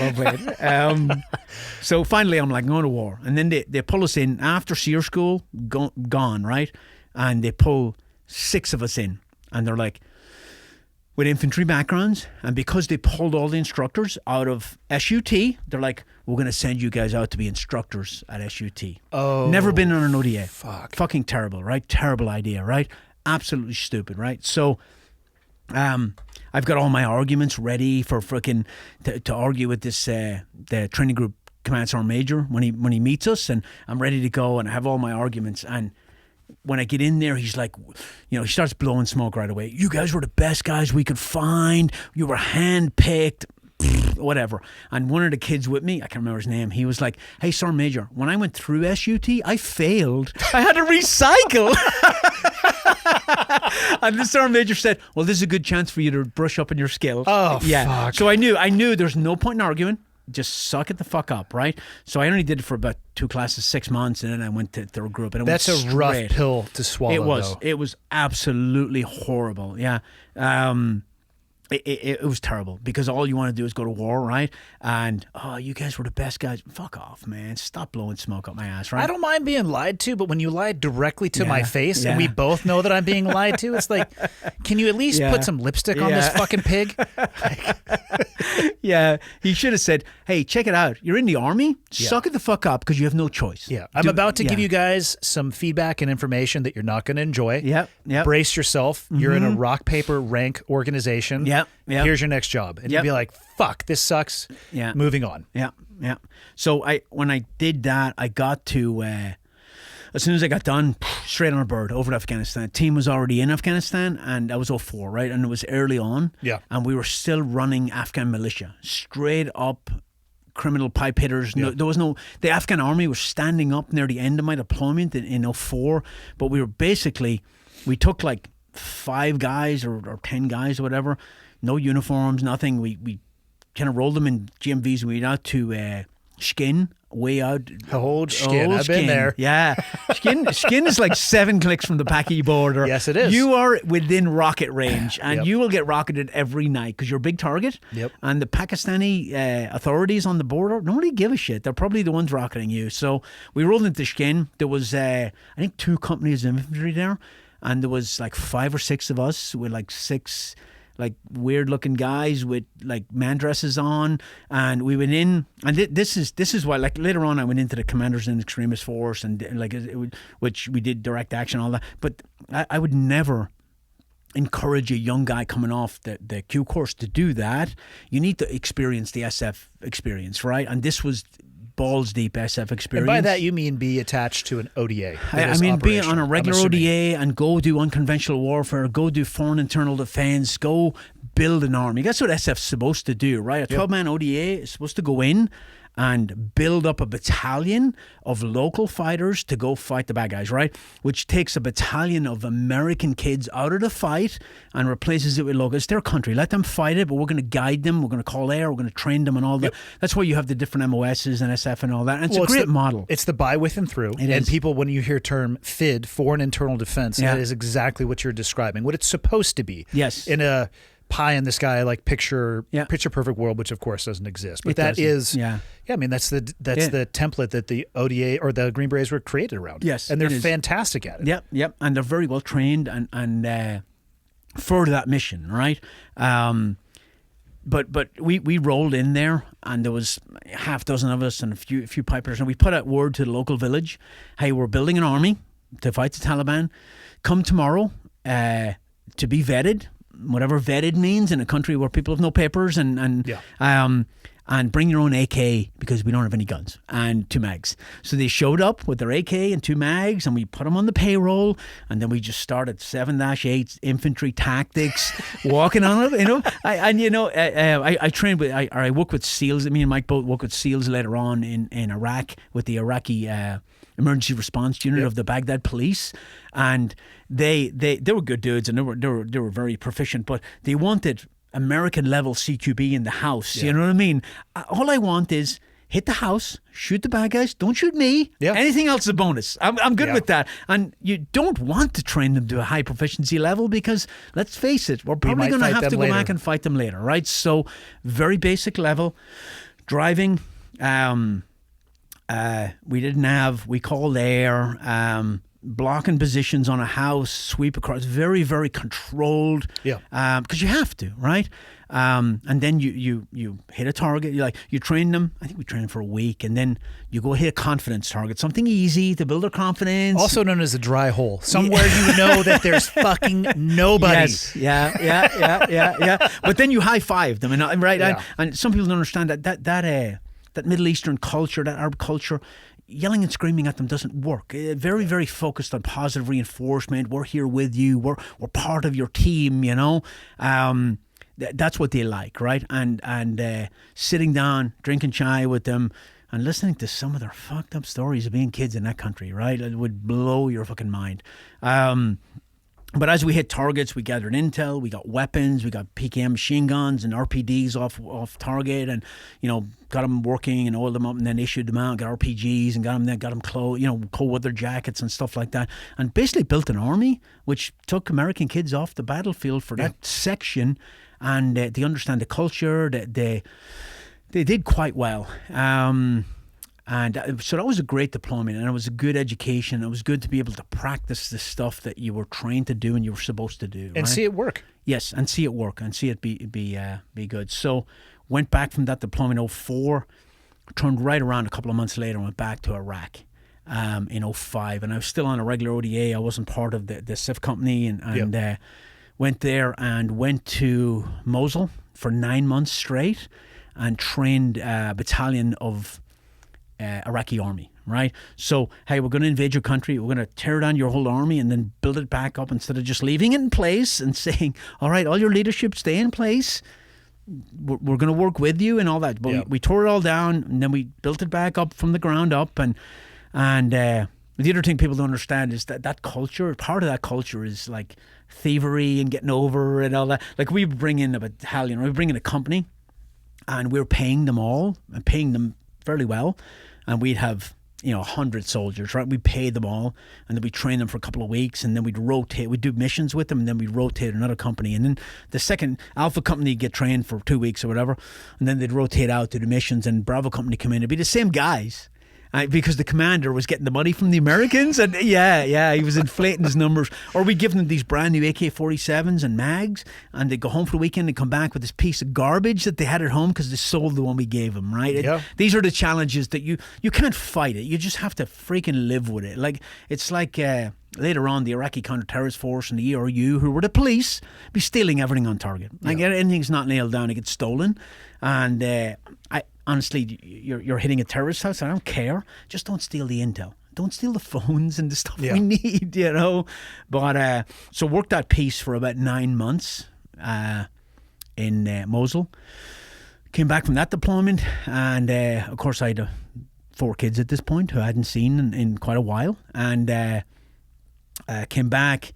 So finally, I'm like, I'm going to war. And then they pull us in after SEER school, gone, right? And they pull 6 of us in. And they're like, with infantry backgrounds, and because they pulled all the instructors out of SUT, they're like, we're going to send you guys out to be instructors at SUT. Oh, never been on an ODA. fucking terrible, right? Terrible idea, right? Absolutely stupid, right? So I've got all my arguments ready for freaking to argue with this the training group command sergeant major when he meets us, and I'm ready to go, and I have all my arguments. And when I get in there, he's like, he starts blowing smoke right away. You guys were the best guys we could find. You were handpicked. Whatever. And one of the kids with me, I can't remember his name, he was like, hey, Sergeant Major, when I went through SUT, I failed. I had to recycle. And the Sergeant Major said, well, this is a good chance for you to brush up on your skills. Oh, yeah. fuck. So I knew there's no point in arguing. Just suck it the fuck up, right? So I only did it for about 2 classes, 6 months, and then I went to third group. And That's a rough pill to swallow, It was. though. It was absolutely horrible, yeah. It was terrible because all you want to do is go to war, right? And, you guys were the best guys. Fuck off, man. Stop blowing smoke up my ass, right? I don't mind being lied to, but when you lie directly to my face, yeah. and we both know that I'm being lied to, it's like, can you at least put some lipstick on this fucking pig? Yeah, he should have said, hey, check it out. You're in the army. Suck it the fuck up because you have no choice. Yeah, I'm about to give you guys some feedback and information that you're not going to enjoy. Yep. Brace yourself. You're in a rock, paper, rank organization. Yep. Here's your next job. And you'd be like, fuck, this sucks. Yeah. Moving on. Yeah. So when I did that, I got to, as soon as I got done, straight on a bird over to Afghanistan. Team was already in Afghanistan, and that was 2004, right? And it was early on. Yeah. And we were still running Afghan militia, straight up criminal pipe hitters. No, there was no, the Afghan army was standing up near the end of my deployment in 2004, but we took like 5 guys or 10 guys or whatever, no uniforms, nothing. We kind of rolled them in GMVs. We went out to Skin, way out. Old Skin. I've been there. Yeah. Skin is like 7 clicks from the Paki border. Yes, it is. You are within rocket range, and you will get rocketed every night because you're a big target. Yep. And the Pakistani authorities on the border don't really give a shit. They're probably the ones rocketing you. So we rolled into Skin. There was, I think, 2 companies of infantry there, and there was like 5 or 6 of us with like 6 like weird looking guys with like man dresses on, and we went in, and this is why, like, later on I went into the Commanders and Extremist Force, and like which we did direct action, all that, but I would never encourage a young guy coming off the Q course to do that. You need to experience the SF experience, right? And this was balls deep SF experience. And by that you mean be attached to an ODA. I mean be on a regular ODA and go do unconventional warfare, go do foreign internal defense, go build an army. That's what SF's supposed to do, right? A 12-man ODA is supposed to go in and build up a battalion of local fighters to go fight the bad guys, right? Which takes a battalion of American kids out of the fight and replaces it with local. It's their country. Let them fight it, but we're going to guide them. We're going to call air. We're going to train them and all that. That's why you have the different MOSs and SF and all that. And it's a great model. It's the buy with and through. And people, when you hear term FID, foreign internal defense, that is exactly what you're describing, what it's supposed to be. Yes. In a pie in the sky, like picture perfect world, which of course doesn't exist, but I mean that's the template that the ODA or the Green Berets were created around. Yes, and they're fantastic at it. Yep, and they're very well trained and for that mission, right? But we rolled in there, and there was half dozen of us and a few pipers, and we put out word to the local village, hey, we're building an army to fight the Taliban. Come tomorrow to be vetted. Whatever vetted means in a country where people have no papers, and bring your own AK because we don't have any guns and 2 mags. So they showed up with their AK and 2 mags, and we put them on the payroll, and then we just started 7-8 infantry tactics, walking on it. I trained with, I work with SEALs. Me and Mike both work with SEALs later on in Iraq with the Iraqi emergency response unit of the Baghdad police, and they were good dudes, and they were very proficient, but they wanted American level CQB in the house. You know what I mean? All I want is hit the house, shoot the bad guys, don't shoot me. Anything else is a bonus. I'm good with that. And you don't want to train them to a high proficiency level because, let's face it, we're probably going to have to go back and fight them later, right? So very basic level. Driving, we called air, blocking positions on a house, sweep across, very, very controlled. Yeah. Because you have to, right? And then you hit a target. You train them. I think we train them for a week, and then you go hit a confidence target, something easy to build their confidence. Also known as a dry hole, somewhere you know that there's fucking nobody. Yes. Yeah. But then you high five them, and right, Yeah. and some people don't understand that Middle Eastern culture, that Arab culture. Yelling and screaming at them doesn't work. Very, very focused on positive reinforcement. We're here with you. We're part of your team. You know, that's what they like, right? And sitting down, drinking chai with them, and listening to some of their fucked up stories of being kids in that country, right? It would blow your fucking mind. But as we hit targets, we gathered intel, we got weapons, we got PKM machine guns and RPDs off target, and got them working and oiled them up, and then issued them out, got RPGs and got them clothes, cold weather jackets and stuff like that, and basically built an army which took American kids off the battlefield for that section, and they understand the culture. They did quite well. And so that was a great deployment, and it was a good education. It was good to be able to practice the stuff that you were trained to do and you were supposed to do. And see it work. Yes, and see it work, and see it be good. So went back from that deployment in 2004, turned right around a couple of months later and went back to Iraq in 2005. And I was still on a regular ODA. I wasn't part of the SIF company, and went there and went to Mosul for 9 months straight and trained a battalion of Iraqi army, right? So, hey, we're going to invade your country. We're going to tear down your whole army and then build it back up instead of just leaving it in place and saying, all right, all your leadership stay in place. We're going to work with you and all that. But we tore it all down, and then we built it back up from the ground up. And the other thing people don't understand is that culture, part of that culture is like thievery and getting over and all that. Like we bring in a battalion, or we bring in a company, and we're paying them all and paying them fairly well, and we'd have 100 soldiers, right? We paid them all, and then we train them for a couple of weeks, and then we'd rotate. We'd do missions with them, and then we'd rotate another company, and then the second Alpha company would get trained for 2 weeks or whatever, and then they'd rotate out to the missions, and Bravo company come in. It'd be the same guys. Because the commander was getting the money from the Americans, and he was inflating his numbers. Or we give them these brand new AK-47s and mags, and they go home for the weekend and come back with this piece of garbage that they had at home because they sold the one we gave them, right? These are the challenges that you can't fight it. You just have to freaking live with it. It's like later on, the Iraqi counter-terrorist force and the ERU, who were the police, be stealing everything on target. Anything's not nailed down, it gets stolen. And honestly, you're hitting a terrorist house. I don't care. Just don't steal the intel. Don't steal the phones and the stuff we need, But so worked that piece for about 9 months in Mosul. Came back from that deployment, and of course I had 4 kids at this point who I hadn't seen in quite a while, and came back.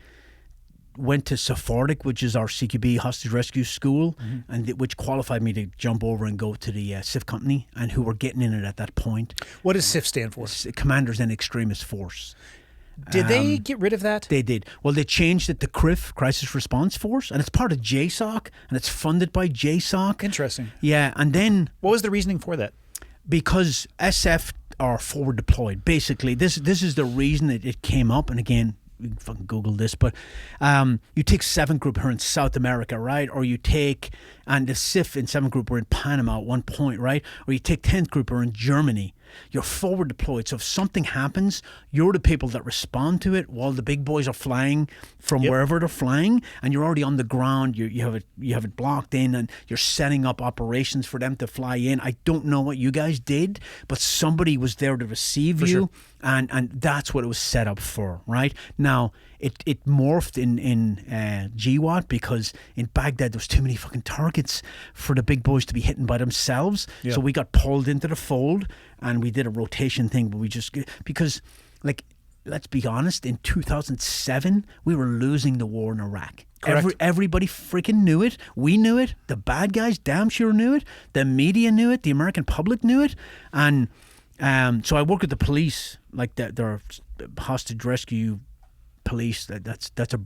Went to Sephardic, which is our CQB hostage rescue school, and which qualified me to jump over and go to the SIF company, and who were getting in it at that point. What does SIF stand for? Commanders in Extremist Force. Did they get rid of that? They did. Well, they changed it to CRIF, Crisis Response Force, and it's part of JSOC, and it's funded by JSOC. Interesting. Yeah, and then... What was the reasoning for that? Because SF are forward deployed. Basically, this is the reason it came up, and again... You can fucking Google this, but you take 7th Group here in South America, right? Or you take, and the SIF in 7th Group were in Panama at one point, right? Or you take 10th Group or in Germany. You're forward deployed. So if something happens, you're the people that respond to it while the big boys are flying from wherever they're flying, and you're already on the ground. You have it blocked in, and you're setting up operations for them to fly in. I don't know what you guys did, but somebody was there to receive you. Sure. And that's what it was set up for, right? Now, it morphed in GWAT because in Baghdad there was too many fucking targets for the big boys to be hitting by themselves. Yeah. So we got pulled into the fold, and we did a rotation thing, but because let's be honest, in 2007 we were losing the war in Iraq. Correct. Everybody freaking knew it. We knew it. The bad guys damn sure knew it. The media knew it. The American public knew it. And so I work with the police, like their hostage rescue police. That's a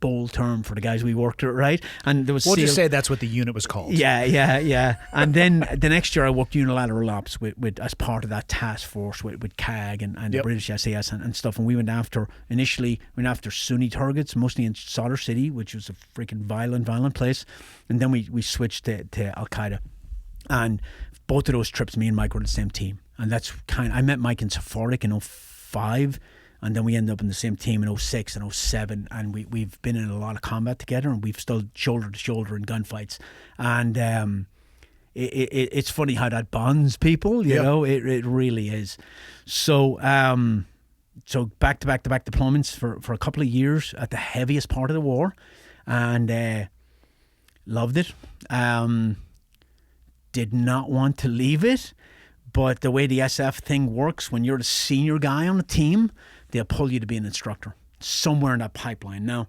bold term for the guys we worked with, right? And there was We'll just say that's what the unit was called. Yeah. And then the next year I worked unilateral ops with as part of that task force with CAG and the British SAS and stuff. And we initially went after Sunni targets, mostly in Sadr City, which was a freaking violent place. And then we switched to Al Qaeda. And both of those trips, me and Mike were the same team. And that's I met Mike in Sephardic in 2005. And then we ended up in the same team in 2006 and 2007, and we've been in a lot of combat together, and we've stood shoulder to shoulder in gunfights. And it's funny how that bonds people, you know. It really is. So so back to back deployments for a couple of years at the heaviest part of the war, and loved it. Did not want to leave it, but the way the SF thing works, when you're the senior guy on the team, they'll pull you to be an instructor somewhere in that pipeline. Now,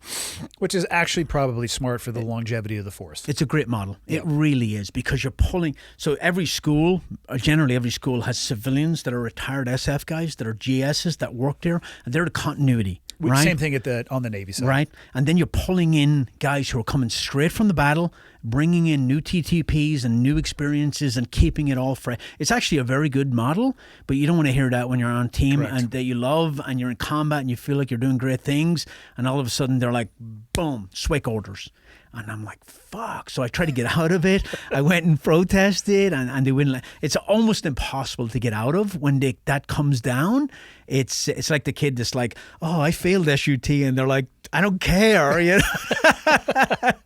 which is actually probably smart for the longevity of the force. It's a great model. It really is, because you're pulling. So every school, generally every school, has civilians that are retired SF guys that are GSs that work there, and they're the continuity. Right? Same thing on the Navy side. Right. And then you're pulling in guys who are coming straight from the battle, bringing in new TTPs and new experiences and keeping it all fresh. It's actually a very good model, but you don't want to hear that when you're on a team and that you love and you're in combat and you feel like you're doing great things, and all of a sudden they're like, boom, SWIC orders. And I'm like, fuck. So I tried to get out of it. I went and protested, and they wouldn't. It's almost impossible to get out of when that comes down. It's like the kid that's like, oh, I failed SUT, and they're like, I don't care. You know?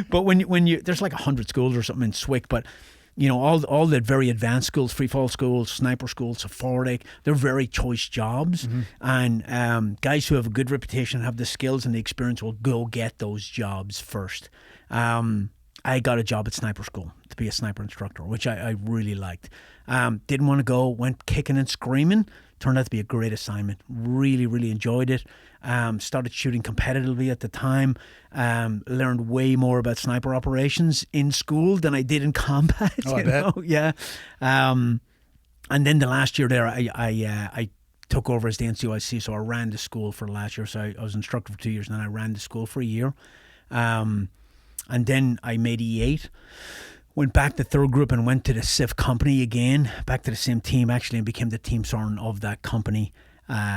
But when you there's like 100 schools or something in SWIC, but you know, all the very advanced schools, free fall schools, sniper schools, Sephardic, they're very choice jobs. Mm-hmm. And guys who have a good reputation, have the skills and the experience, will go get those jobs first. I got a job at sniper school to be a sniper instructor, which I really liked. Didn't want to go, went kicking and screaming. Turned out to be a great assignment. Really, really enjoyed it. Started shooting competitively at the time. Learned way more about sniper operations in school than I did in combat. Oh, I bet. Yeah. And then the last year there, I took over as the NCOIC, so I ran the school for the last year. So I was instructor for 2 years, and then I ran the school for a year. And then I made E8. Went back to third group and went to the CIF company again, back to the same team actually, and became the team sergeant of that company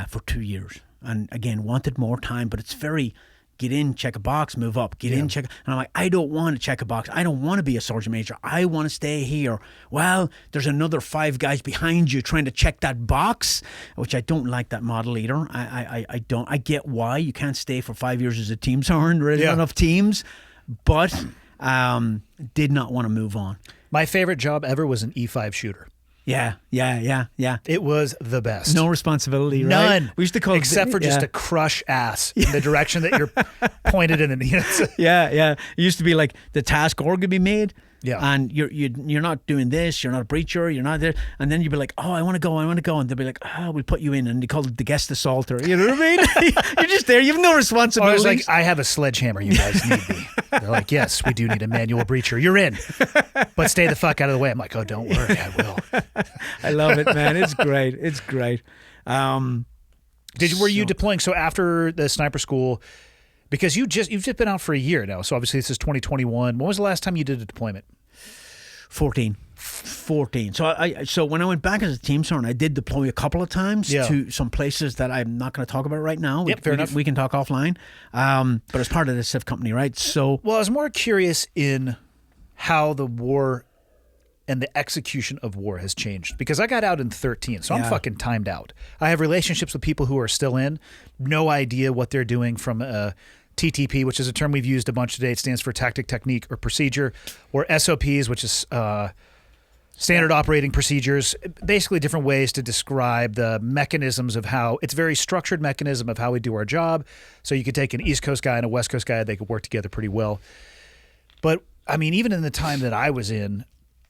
for 2 years. And again, wanted more time, but it's very get in, check a box, move up, get in, check. And I'm like, I don't want to check a box. I don't want to be a sergeant major. I want to stay here. Well, there's another 5 guys behind you trying to check that box, which I don't like that model either. I don't. I get why you can't stay for 5 years as a team sergeant. There's not enough teams, but did not want to move on. My favorite job ever was an E5 shooter. Yeah. It was the best. No responsibility, right? None. We used to call except for just to crush ass in the direction that you're pointed in. Yeah. It used to be like the task org would be made. Yeah. And you're not doing this, you're not a breacher, you're not there. And then you'd be like, oh, I want to go. And they'll be like, oh, we'll put you in. And they call it the guest assaulter. You know what I mean? You're just there. You have no responsibility. I was like, I have a sledgehammer. You guys need me. They're like, yes, we do need a manual breacher. You're in. But stay the fuck out of the way. I'm like, oh, don't worry. I will. I love it, man. It's great. It's great. Were you deploying? So after the sniper school, because you've just been out for a year now. So obviously this is 2021. When was the last time you did a deployment? 14. So when I went back as a team sergeant, I did deploy a couple of times to some places that I'm not going to talk about right now. Fair enough. We can talk offline. But as part of the CIF company, right? So, well, I was more curious in how the war and the execution of war has changed, because I got out in 2013, so I'm fucking timed out. I have relationships with people who are still in, no idea what they're doing from TTP, which is a term we've used a bunch today. It stands for tactic, technique, or procedure, or SOPs, which is standard operating procedures, basically different ways to describe the mechanisms of how, it's a very structured mechanism of how we do our job. So you could take an East Coast guy and a West Coast guy, they could work together pretty well. But I mean, even in the time that I was in,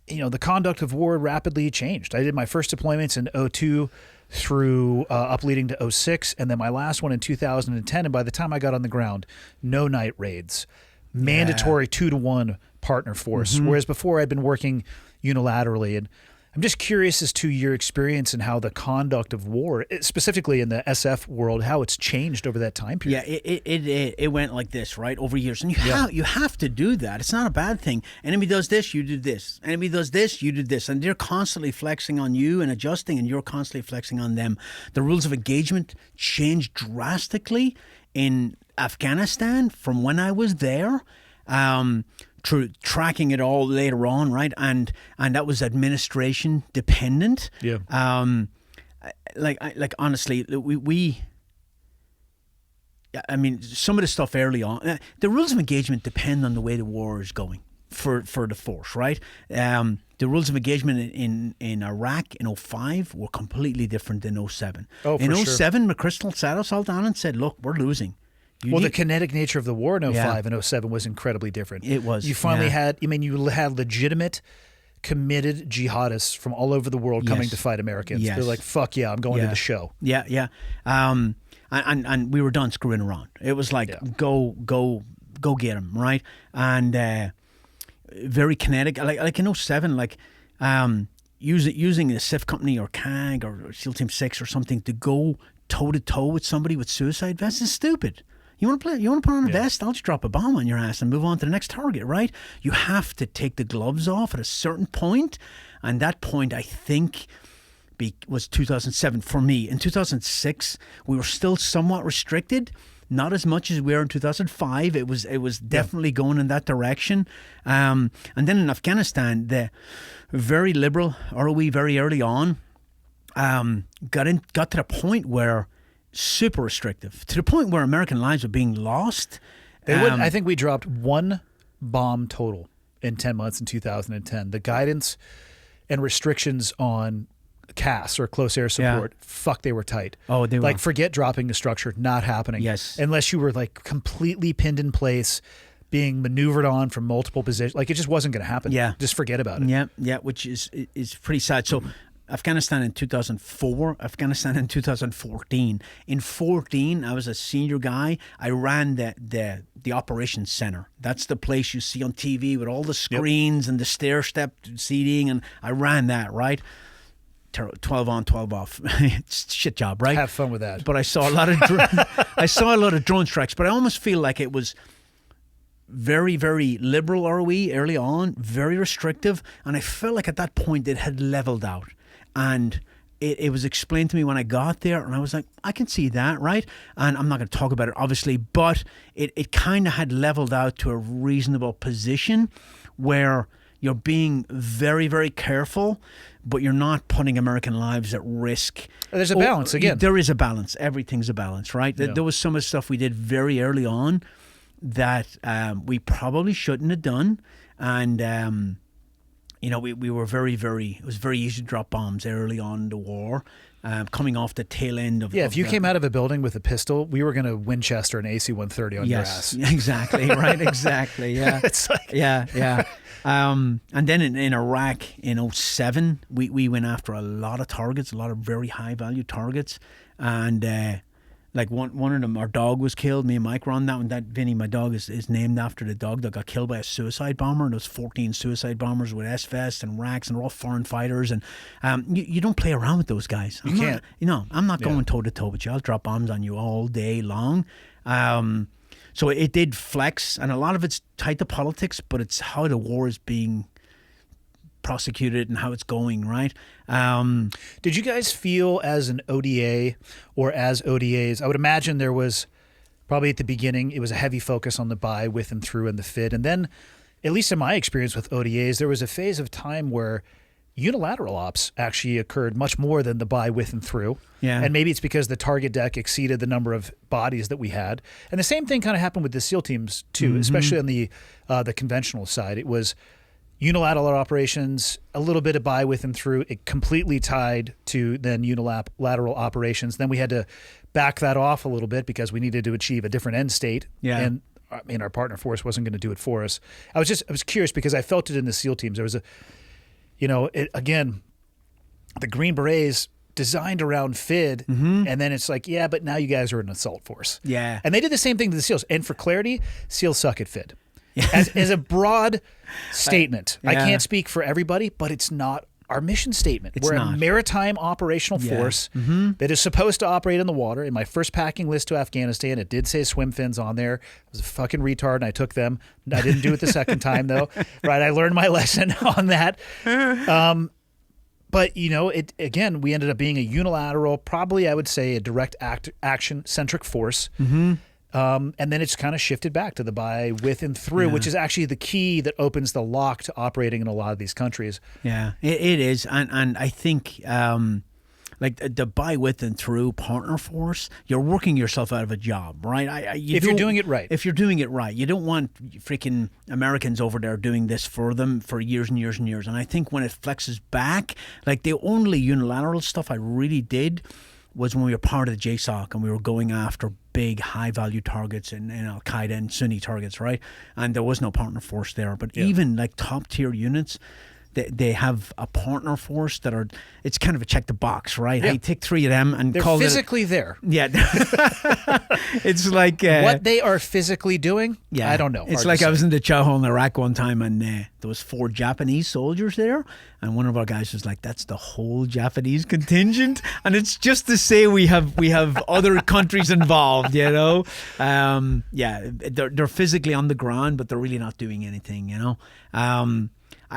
you know, the conduct of war rapidly changed. I did my first deployments in 2002 through up leading to 2006, and then my last one in 2010. And by the time I got on the ground, no night raids, mandatory 2-to-1 partner force. Mm-hmm. Whereas before I'd been working unilaterally, and I'm just curious as to your experience and how the conduct of war, specifically in the SF world, how it's changed over that time period. Yeah, it went like this, right, over years. And you have to do that. It's not a bad thing. Enemy does this, you do this. Enemy does this, you do this. And they're constantly flexing on you and adjusting, and you're constantly flexing on them. The rules of engagement changed drastically in Afghanistan from when I was there. Through tracking it all later on, right? And that was administration dependent. Yeah. Like honestly, I mean, some of the stuff early on, the rules of engagement depend on the way the war is going for the force, right? The rules of engagement in Iraq in 2005 were completely different than 2007. Oh, for in sure. 2007, McChrystal sat us all down and said, "Look, we're losing." The kinetic nature of the war in 2005 and 2007 was incredibly different. It was. You finally had, you had legitimate, committed jihadists from all over the world coming to fight Americans. Yes. They're like, fuck yeah, I'm going to the show. Yeah. And we were done screwing around. It was like, go get him, right? And very kinetic. Like in 2007, using a SIF company or CAG or SEAL Team 6 or something to go toe-to-toe with somebody with suicide vests is stupid. You want to put on a vest? I'll just drop a bomb on your ass and move on to the next target, right? You have to take the gloves off at a certain point, and that point, I think, was 2007 for me. In 2006, we were still somewhat restricted, not as much as we were in 2005. It was definitely going in that direction. And then in Afghanistan, the very liberal ROE very early on got to the point where super restrictive, to the point where American lives were being lost. I think we dropped one bomb total in 10 months in 2010. The guidance and restrictions on CAS or close air support, they were tight. Oh, they were. Like, forget dropping the structure, not happening. Yes. Unless you were like completely pinned in place, being maneuvered on from multiple positions. Like, it just wasn't going to happen. Yeah. Just forget about it. Yeah, which is pretty sad. So Afghanistan in 2004, Afghanistan in 2014. In 2014, I was a senior guy. I ran the operations center. That's the place you see on TV with all the screens and the stair-step seating, and I ran that, right? 12 on, 12 off. It's a shit job, right? Have fun with that. But I saw a lot of drone strikes, but I almost feel like it was very, very liberal ROE early on, very restrictive, and I felt like at that point it had leveled out. And it was explained to me when I got there, and I was like, I can see that, right? And I'm not going to talk about it, obviously, but it kind of had leveled out to a reasonable position where you're being very, very careful, but you're not putting American lives at risk. There's a balance, again. There is a balance. Everything's a balance, right? Yeah. There was some of the stuff we did very early on that we probably shouldn't have done. And we were very, very, it was very easy to drop bombs early on in the war, coming off the tail end of. Yeah, if you came out of a building with a pistol, we were going to Winchester an AC-130 on your ass. Exactly, right, exactly, yeah. It's like... Yeah. And then in Iraq in 2007, we went after a lot of targets, a lot of very high-value targets, and like one of them, our dog was killed. Me and Mike were on that one. That Vinny, my dog, is named after the dog that got killed by a suicide bomber. And those 14 suicide bombers with S-vests and racks, and they're all foreign fighters. And you don't play around with those guys. You can't. I'm not going toe-to-toe with you. I'll drop bombs on you all day long. So it did flex, and a lot of it's tied to politics, but it's how the war is being prosecuted and how it's going, right? Did you guys feel as an ODA or as ODAs? I would imagine there was probably at the beginning, it was a heavy focus on the buy, with and through, and the fit. And then, at least in my experience with ODAs, there was a phase of time where unilateral ops actually occurred much more than the buy, with, and through. Yeah. And maybe it's because the target deck exceeded the number of bodies that we had. And the same thing kind of happened with the SEAL teams too, especially on the conventional side. It was unilateral operations, a little bit of buy, with, and through. It completely tied to then unilateral operations. Then we had to back that off a little bit because we needed to achieve a different end state. Yeah. And I mean, our partner force wasn't going to do it for us. I was curious because I felt it in the SEAL teams. There was again, the Green Berets designed around FID, and then it's like, yeah, but now you guys are an assault force. Yeah. And they did the same thing to the SEALs. And for clarity, SEALs suck at FID. As a broad statement. I can't speak for everybody, but it's not our mission statement. It's We're not. a maritime operational force that is supposed to operate in the water. In my first packing list to Afghanistan, it did say swim fins on there. I was a fucking retard, and I took them. I didn't do it the second time, though. Right? I learned my lesson on that. But, you know, we ended up being a unilateral, probably I would say a direct action-centric force. And then it's kind of shifted back to the by, with, and through, which is actually the key that opens the lock to operating in a lot of these countries. Yeah, it is. And I think like the by, with, and through partner force, you're working yourself out of a job, right? If you're doing it right. If you're doing it right. You don't want freaking Americans over there doing this for them for years and years and years. And I think when it flexes back, like the only unilateral stuff I really did was when we were part of the JSOC and we were going after big, high-value targets in Al-Qaeda and Sunni targets, right? And there was no partner force there. But even like top-tier units, they have a partner force that are, it's kind of a check the box, right? Yeah. Hey, take 3 of them and They're call physically there. Yeah. It's like... what they are physically doing, I don't know. It's like I was in the chow hall in Iraq one time and there was 4 Japanese soldiers there. And one of our guys was like, that's the whole Japanese contingent. And it's just to say we have other countries involved, you know? They're physically on the ground, but they're really not doing anything, you know?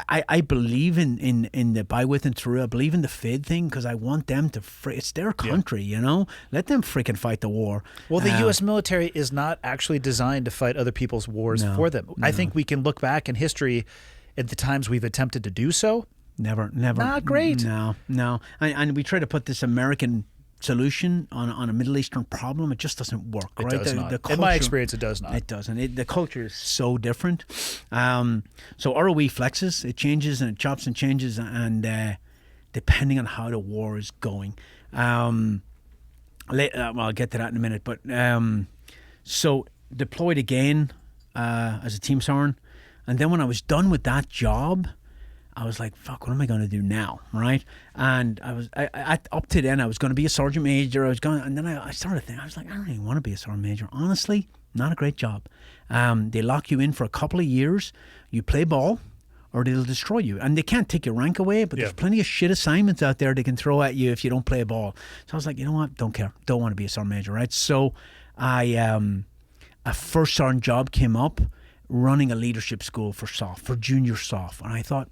I believe in the by, with, and through. I believe in the FID thing because I want them to. It's their country, you know. Let them freaking fight the war. Well, the U.S. military is not actually designed to fight other people's wars for them. I think we can look back in history at the times we've attempted to do so. Never. Not great. No. And we try to put this American solution on a Middle Eastern problem. It just doesn't work, right? It does not. The culture, in my experience, it does not. It doesn't. The culture is so different. So ROE flexes, it changes and it chops and changes, and depending on how the war is going. Well, I'll get to that in a minute. But so deployed again as a team sergeant, and then when I was done with that job, I was like, fuck, what am I going to do now, right? And I up to then, I was going to be a sergeant major. And then I started thinking, I was like, I don't even want to be a sergeant major. Honestly, not a great job. They lock you in for a couple of years. You play ball, or they'll destroy you. And they can't take your rank away, but there's plenty of shit assignments out there they can throw at you if you don't play ball. So I was like, you know what? Don't care. Don't want to be a sergeant major, right? So a first sergeant job came up running a leadership school for SOF, for junior SOF. And I thought,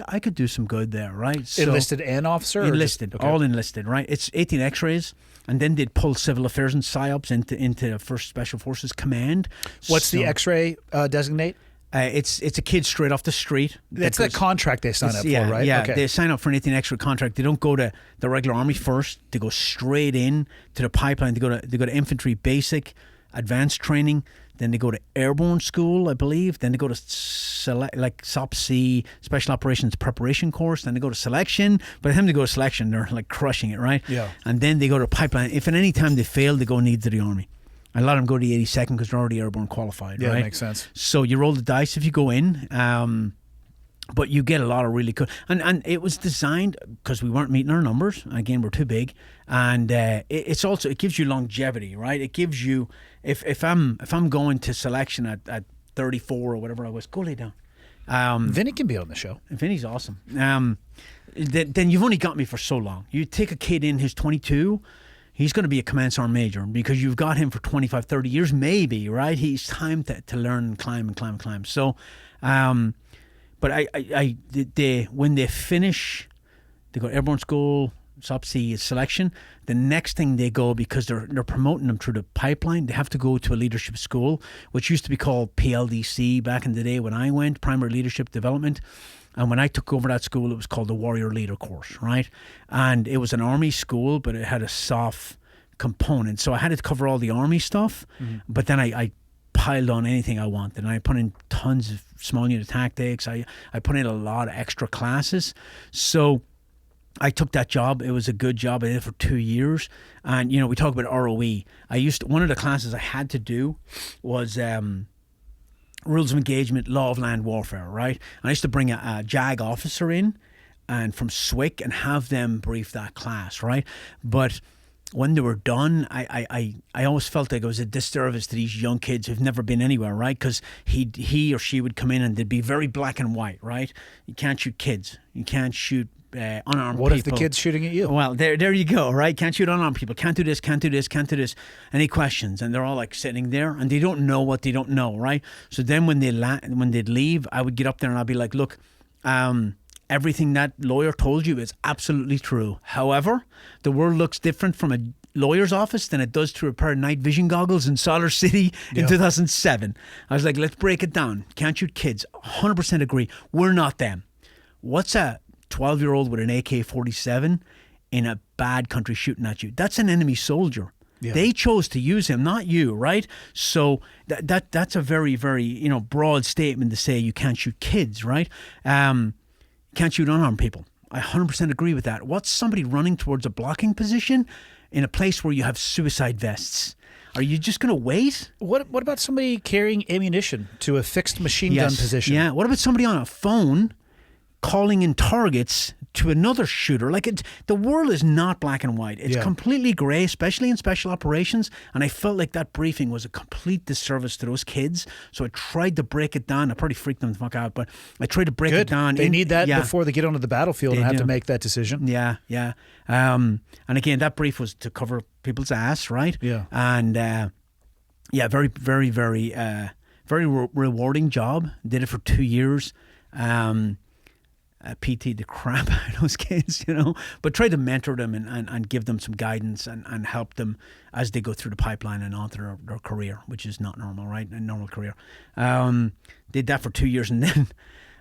I could do some good there, right? So, enlisted and officer? Enlisted, all enlisted, right? It's 18 X-rays, and then they'd pull civil affairs and PSYOPs into the 1st Special Forces Command. What's the X-ray designate? It's a kid straight off the street. That's the contract they sign up for, right? Yeah, okay. They sign up for an 18 X-ray contract. They don't go to the regular army first. They go straight in to the pipeline. They go to infantry basic, advanced training. Then they go to airborne school, I believe. Then they go to SOPC, Special Operations Preparation Course. Then they go to selection. By the time they go to selection, they're like crushing it, right? Yeah. And then they go to pipeline. If at any time they fail, they go needs of the army. A lot of them go to the 82nd because they're already airborne qualified, yeah, right? That makes sense. So you roll the dice if you go in. But you get a lot of really cool, and it was designed because we weren't meeting our numbers. Again, we're too big, and it's also, it gives you longevity, right? It gives you, if I'm going to selection at 34 or whatever I was, go lay down. Vinny can be on the show. Vinny's awesome. Then you've only got me for so long. You take a kid in who's 22. He's going to be a command sergeant major because you've got him for 25, 30 years, maybe, right? He's time to learn and climb. So, but when they finish, they go to airborne school, SOPC selection. The next thing they go, because they're promoting them through the pipeline, they have to go to a leadership school, which used to be called PLDC back in the day when I went, Primary Leadership Development. And when I took over that school, it was called the Warrior Leader Course, right? And it was an army school, but it had a SOF component. So I had to cover all the army stuff, but then I piled on anything I wanted. And I put in tons of small unit tactics. I put in a lot of extra classes. So I took that job. It was a good job. I did it for 2 years. And, you know, we talk about ROE. One of the classes I had to do was Rules of Engagement, Law of Land Warfare, right? And I used to bring a JAG officer in and from SWIC and have them brief that class, right? But when they were done, I always felt like it was a disservice to these young kids who've never been anywhere, right? Because he or she would come in and they'd be very black and white, right? You can't shoot kids. You can't shoot unarmed people. What if the kid's shooting at you? Well, there you go, right? Can't shoot unarmed people. Can't do this, can't do this, can't do this. Any questions? And they're all like sitting there and they don't know what they don't know, right? So then when they'd leave, I would get up there and I'd be like, look, everything that lawyer told you is absolutely true. However, the world looks different from a lawyer's office than it does through a pair of night vision goggles in Solder City in 2007. I was like, let's break it down. Can't shoot kids. 100% agree. We're not them. What's a 12-year-old with an AK-47 in a bad country shooting at you? That's an enemy soldier. Yeah. They chose to use him, not you, right? So that's a very, very broad statement to say you can't shoot kids, right? Can't shoot unarmed people. I 100% agree with that. What's somebody running towards a blocking position in a place where you have suicide vests? Are you just going to wait? What about somebody carrying ammunition to a fixed machine gun position? Yeah. What about somebody on a phone calling in targets to another shooter? The world is not black and white. It's completely grey, especially in special operations. And I felt like that briefing was a complete disservice to those kids. So I tried to break it down. I probably freaked them the fuck out, but I tried to break it down. They need that before they get onto the battlefield and have to make that decision. Yeah. And again, that brief was to cover people's ass, right? Yeah. And very, very, very, very rewarding job. Did it for 2 years. PT the crap out of those kids, but try to mentor them and give them some guidance and help them as they go through the pipeline and on to their career, which is not normal, right? A normal career. Did that for 2 years, and then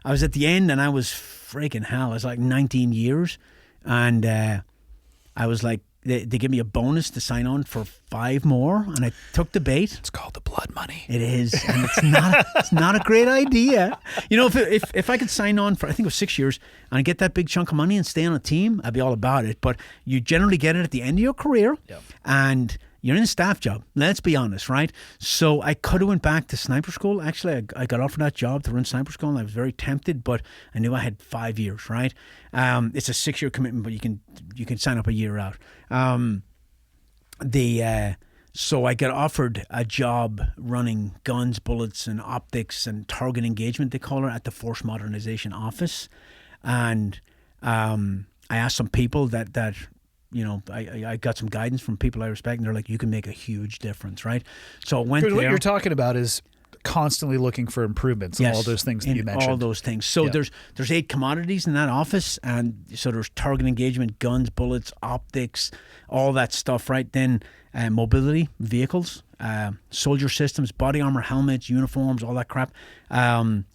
I was at the end and I was freaking hell. I was like 19 years, and I was like, they give me a bonus to sign on for 5 more, and I took the bait. It's called the blood money. It is, and it's not a great idea. If I could sign on for, I think it was 6 years, and get that big chunk of money and stay on a team, I'd be all about it. But you generally get it at the end of your career, and you're in a staff job. Let's be honest, right? So I could have went back to sniper school. Actually, I got offered that job to run sniper school, and I was very tempted, but I knew I had 5 years, right? It's a 6-year commitment, but you can sign up a year out. So I got offered a job running guns, bullets, and optics and target engagement, they call it, at the Force Modernization office. And I asked some people that I got some guidance from people I respect, and they're like, you can make a huge difference, right? So I went there. What you're talking about is constantly looking for improvements and all those things that you mentioned. All those things. So there's 8 commodities in that office, and so there's target engagement, guns, bullets, optics, all that stuff, right? Then mobility, vehicles, soldier systems, body armor, helmets, uniforms, all that crap.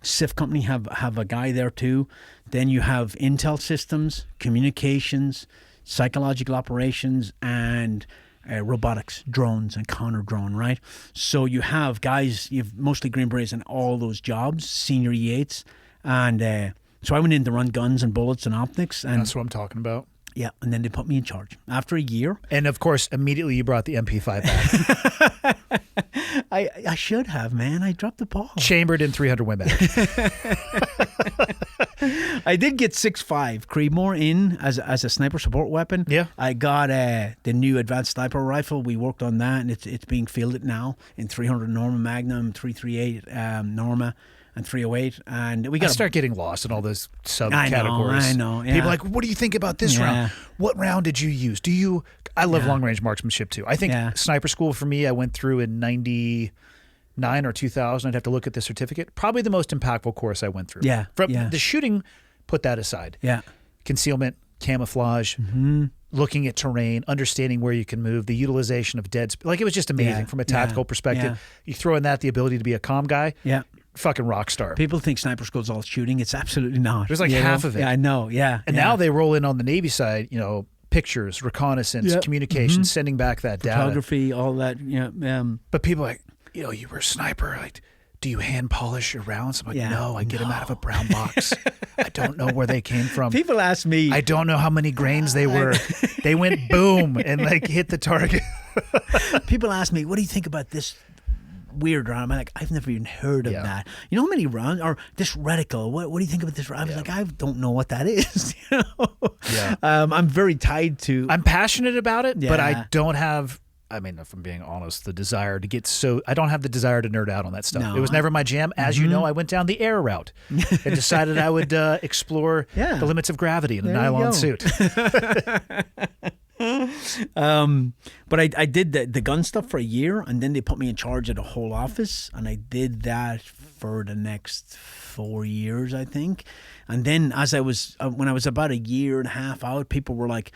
SIF company have a guy there too. Then you have intel systems, communications, psychological operations, and robotics, drones, and counter drone, right? So you have guys, you have mostly Green Berets in all those jobs, senior E8s. And so I went in to run guns and bullets and optics. And that's what I'm talking about. Yeah, and then they put me in charge after a year. And of course, immediately you brought the MP5 back. I should have, man. I dropped the ball. Chambered in 300 Win Mag. I did get 6.5 Creedmoor in as a sniper support weapon. Yeah. I got the new advanced sniper rifle. We worked on that, and it's being fielded now in 300 Norma Magnum, 338 Norma, and 308. And we got start getting lost in all those subcategories. I know. Yeah. People are like, what do you think about this round? What round did you use? I love long range marksmanship too. I think sniper school for me, I went through in 99 or 2000. I'd have to look at the certificate. Probably the most impactful course I went through. Yeah. The shooting, put that aside. Yeah. Concealment, camouflage, looking at terrain, understanding where you can move, the utilization of dead space. Like, it was just amazing from a tactical perspective. Yeah. You throw in that the ability to be a comm guy. Yeah. Fucking rock star. People think sniper school's all shooting. It's absolutely not. There's like half of it. Yeah, I know. Yeah. And now they roll in on the Navy side, pictures, reconnaissance, communication, sending back that data. Photography, all that. Yeah. But people are like, you were a sniper. Like, do you hand polish your rounds? I'm like, no, I get them out of a brown box. I don't know where they came from. People ask me. I don't know how many grains they were. They went boom and hit the target. People ask me, what do you think about this weird round? I'm like, I've never even heard of that. You know how many rounds? Or this reticle, what do you think about this round? I was like, I don't know what that is. I'm very tied to. I'm passionate about it, but I don't have I mean, if I'm being honest, the desire to get I don't have the desire to nerd out on that stuff. No, it was never my jam. As you know, I went down the air route and decided I would explore the limits of gravity in a nylon suit. But I did the gun stuff for a year, and then they put me in charge of the whole office, and I did that for the next 4 years, I think. And then when I was about a year and a half out, people were like,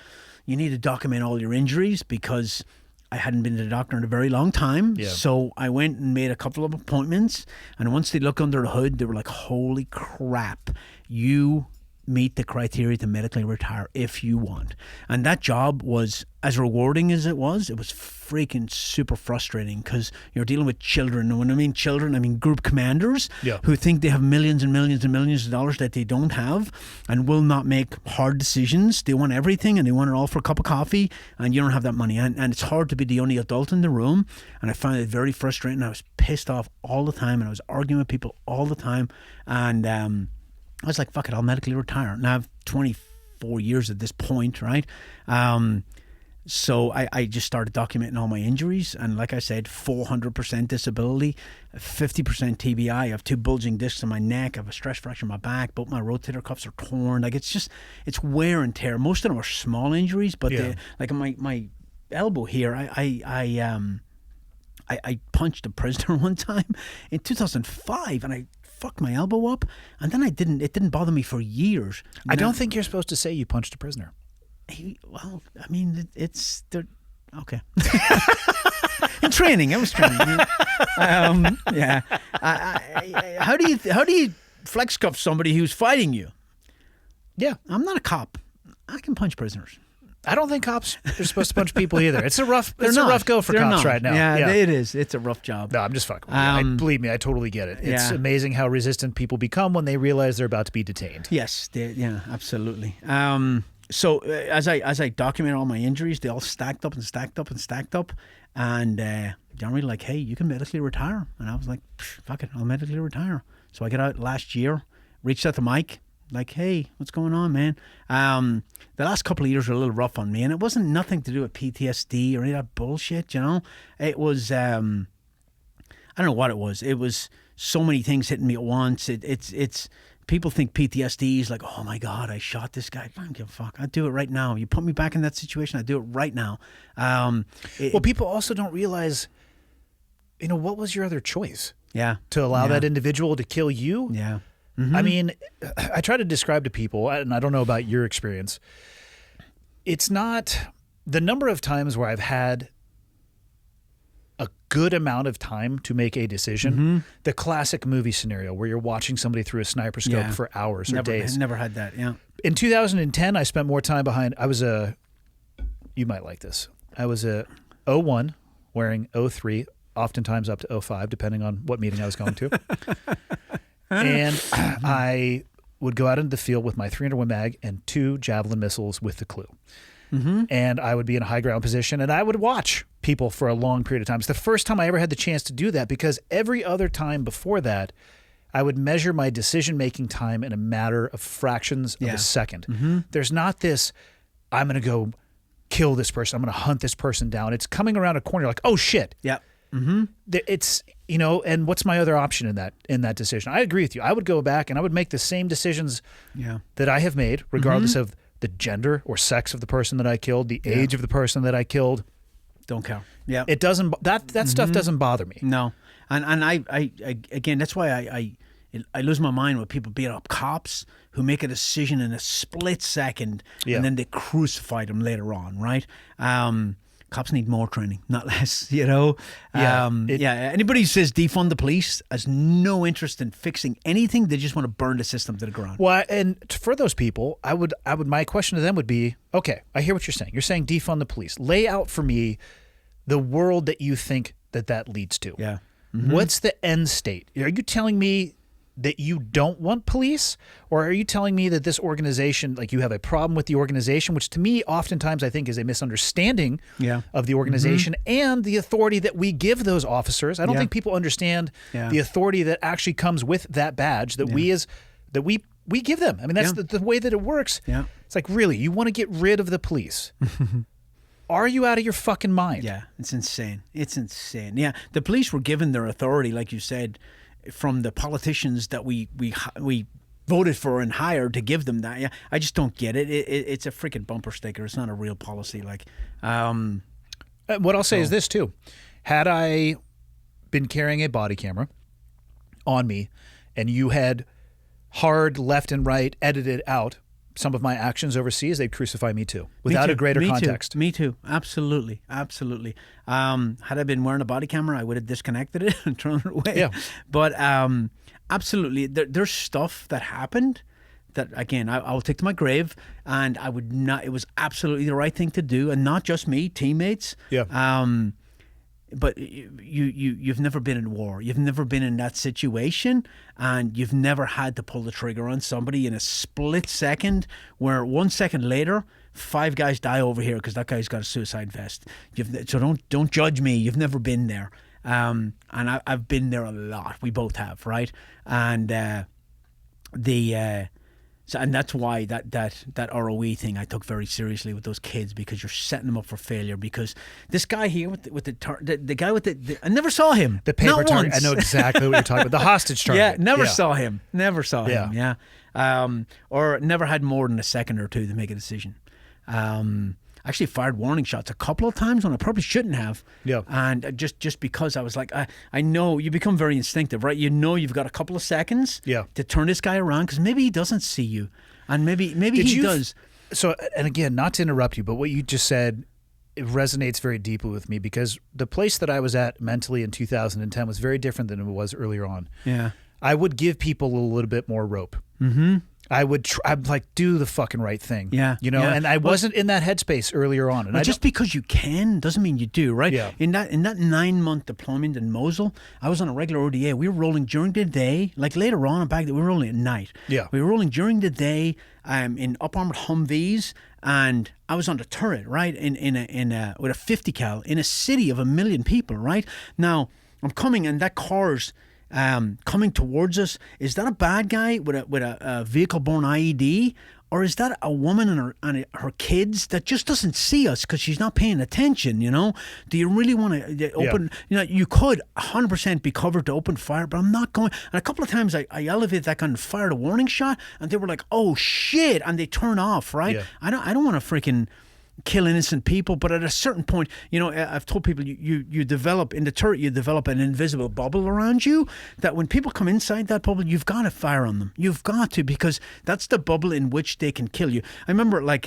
you need to document all your injuries, because I hadn't been to the doctor in a very long time. Yeah. So I went and made a couple of appointments, and once they looked under the hood, they were like, holy crap, you meet the criteria to medically retire if you want. And that job was as rewarding as it was freaking super frustrating, because you're dealing with children. And when I mean children, I mean group commanders who think they have millions and millions and millions of dollars that they don't have, and will not make hard decisions. They want everything, and they want it all for a cup of coffee, and you don't have that money. And it's hard to be the only adult in the room. And I found it very frustrating. I was pissed off all the time, and I was arguing with people all the time. And I was like, fuck it, I'll medically retire. Now I have 24 years at this point, right? So I just started documenting all my injuries. And like I said, 400% disability, 50% TBI. I have 2 bulging discs in my neck. I have a stress fracture in my back. Both my rotator cuffs are torn. Like, it's wear and tear. Most of them are small injuries, but like my elbow here, I punched a prisoner one time in 2005, and I fucked my elbow up, and then it didn't bother me for years. I don't think you're supposed to say you punched a prisoner. Well, I mean, okay. In training, I was training. Yeah. How do you flex cuff somebody who's fighting you? Yeah, I'm not a cop. I can punch prisoners. I don't think cops are supposed to punch people either. It's a rough go for cops right now. Yeah, it is. It's a rough job. No, I'm just fucking with you. Believe me, I totally get it. It's amazing how resistant people become when they realize they're about to be detained. Yes, absolutely. So as I document all my injuries, they all stacked up and stacked up and stacked up, and generally like, hey, you can medically retire. And I was like, fuck it, I'll medically retire. So I got out last year, reached out to Mike, like, hey, what's going on, man? The last couple of years were a little rough on me, and it wasn't nothing to do with PTSD or any of that bullshit, you know? It was, I don't know what it was. It was so many things hitting me at once. It's people think PTSD is like, oh my God, I shot this guy. I don't give a fuck. I'd do it right now. You put me back in that situation, I'd do it right now. Well, people also don't realize, what was your other choice? Yeah. To allow that individual to kill you? Yeah. Mm-hmm. I mean, I try to describe to people, and I don't know about your experience, it's not the number of times where I've had a good amount of time to make a decision. The classic movie scenario where you're watching somebody through a sniper scope for hours or days. Never had that, yeah. In 2010, I spent more time you might like this. I was a 01 wearing 03, oftentimes up to 05, depending on what meeting I was going to. And I would go out into the field with my 301 mag and 2 Javelin missiles with the Clue. And I would be in a high ground position, and I would watch people for a long period of time. It's the first time I ever had the chance to do that, because every other time before that, I would measure my decision-making time in a matter of fractions of a second. There's not this, I'm going to go kill this person, I'm going to hunt this person down. It's coming around a corner like, oh shit. Yeah. It's, and what's my other option in that decision? I agree with you. I would go back and I would make the same decisions that I have made, regardless of the gender or sex of the person that I killed, the age of the person that I killed. Don't count. Yeah. It doesn't, that stuff doesn't bother me. No. And I again, that's why I lose my mind with people being up cops who make a decision in a split second and then they crucify them later on, right? Cops need more training, not less, Anybody who says defund the police has no interest in fixing anything. They just want to burn the system to the ground. Well, and for those people, my question to them would be, okay, I hear what you're saying. You're saying defund the police. Lay out for me the world that you think that leads to. Yeah. What's the end state? Are you telling me that you don't want police, or are you telling me that this organization, like you have a problem with the organization, which to me oftentimes I think is a misunderstanding of the organization and the authority that we give those officers. I don't think people understand the authority that actually comes with that badge that we give them. I mean, that's the way that it works. Yeah. It's like, really, you want to get rid of the police? Are you out of your fucking mind? Yeah, it's insane. It's insane. Yeah, the police were given their authority, like you said, from the politicians that we voted for and hired to give them that. Yeah, I just don't get it. It's a freaking bumper sticker. It's not a real policy. Like, what I'll say is this too: had I been carrying a body camera on me, and you had hard left and right edited out some of my actions overseas, they'd crucify me too, without a greater context. Me too. Absolutely. Had I been wearing a body camera, I would have disconnected it and thrown it away. Yeah. But absolutely, there's stuff that happened that, again, I'll take to my grave, and I would not. It was absolutely the right thing to do, and not just me, teammates. Yeah. But you've never been in war. You've never been in that situation, and you've never had to pull the trigger on somebody in a split second where 1 second later, 5 guys die over here because that guy's got a suicide vest. So don't judge me. You've never been there. And I've been there a lot. We both have, right? And and that's why that ROE thing I took very seriously with those kids, because you're setting them up for failure. Because this guy here with the guy with the I never saw him. The paper Not target. once. I know exactly what you're talking about. The hostage target. Yeah, never saw him. Never saw him. Yeah. Or never had more than a second or two to make a decision. Actually fired warning shots a couple of times when I probably shouldn't have. Yeah. And just because I was like, I know you become very instinctive, right? You know you've got a couple of seconds to turn this guy around, because maybe he doesn't see you. And maybe he does. So, and again, not to interrupt you, but what you just said, it resonates very deeply with me, because the place that I was at mentally in 2010 was very different than it was earlier on. Yeah. I would give people a little bit more rope. Mm-hmm. I'd like, do the fucking right thing. Yeah. You know, and I wasn't in that headspace earlier on. And just because you can doesn't mean you do, right? Yeah. In that 9-month deployment in Mosul, I was on a regular ODA. We were rolling during the day, like later on back, we were rolling at night. Yeah. We were rolling during the day in up-armored Humvees, and I was on the turret, right? With a 50 cal in a city of 1 million people, right? Now, I'm coming, and that car's coming towards us. Is that a bad guy with a vehicle-borne IED, or is that a woman and her kids that just doesn't see us because she's not paying attention? You know, do you really want to open? You know, you could 100% be covered to open fire, but I'm not going. And a couple of times I elevated that gun and fired a warning shot, and they were like, "Oh shit!" and they turn off. Right? Yeah. I don't want to freaking kill innocent people, but at a certain point, you know, I've told people you develop in the turret, you develop an invisible bubble around you that when people come inside that bubble, you've got to fire on them. You've got to, because that's the bubble in which they can kill you. I remember what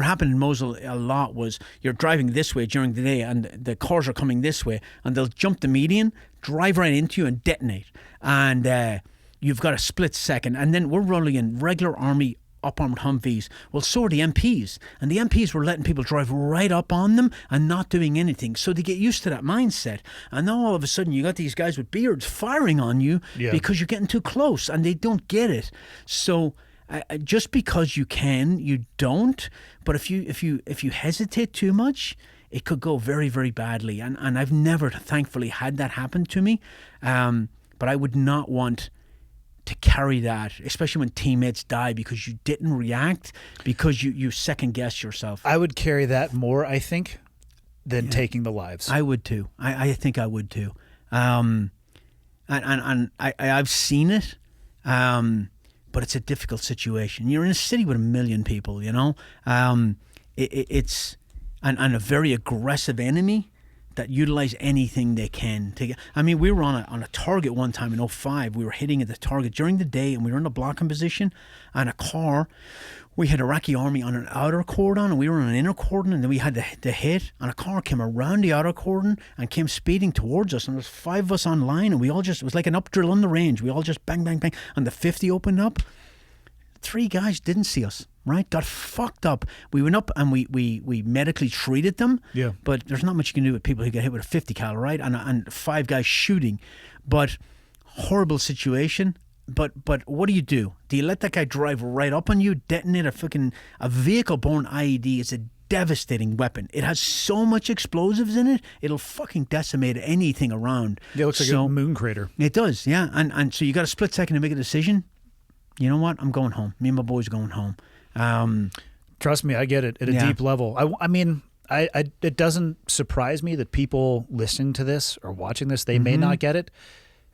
happened in Mosul a lot was you're driving this way during the day and the cars are coming this way, and they'll jump the median, drive right into you and detonate. And you've got a split second. And then we're rolling in regular army up-armored Humvees. Well, so are the MPs. And the MPs were letting people drive right up on them and not doing anything. So they get used to that mindset. And now all of a sudden you got these guys with beards firing on you because you're getting too close, and they don't get it. So just because you can, you don't. But if you hesitate too much, it could go very, very badly. And I've never, thankfully, had that happen to me. But I would not want to carry that, especially when teammates die because you didn't react, because you second guess yourself. I would carry that more, I think, than taking the lives. I would too. I think I would too. And I've seen it, but it's a difficult situation. You're in a city with 1 million people, you know. It's a very aggressive enemy that utilize anything they can to get. I mean, we were on a target one time in 2005. We were hitting at the target during the day, and we were in a blocking position, and a car. We had Iraqi army on an outer cordon, and we were on an inner cordon, and then we had the hit, and a car came around the outer cordon and came speeding towards us, and there was 5 of us on line, and we all just, it was like an up drill on the range. We all just bang, bang, bang, and the 50 opened up. 3 guys didn't see us, right? Got fucked up. We went up and we medically treated them. Yeah. But there's not much you can do with people who get hit with a 50 cal, right? And 5 guys shooting. But horrible situation. But what do? Do you let that guy drive right up on you, detonate a vehicle-borne IED? Is a devastating weapon. It has so much explosives in it, it'll fucking decimate anything around. Yeah, it looks like a moon crater. It does, yeah. And so you got a split second to make a decision. You know what? I'm going home. Me and my boys are going home. Trust me, I get it at a deep level. I mean, it doesn't surprise me that people listening to this or watching this, they may not get it.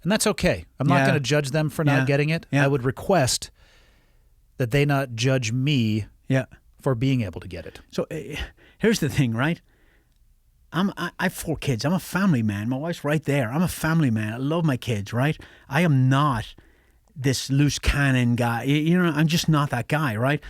And that's okay. I'm not going to judge them for not getting it. I would request that they not judge me for being able to get it. So here's the thing, right? I have 4 kids. I'm a family man. My wife's right there. I'm a family man. I love my kids, right? I am not this loose cannon guy. I'm just not that guy, right?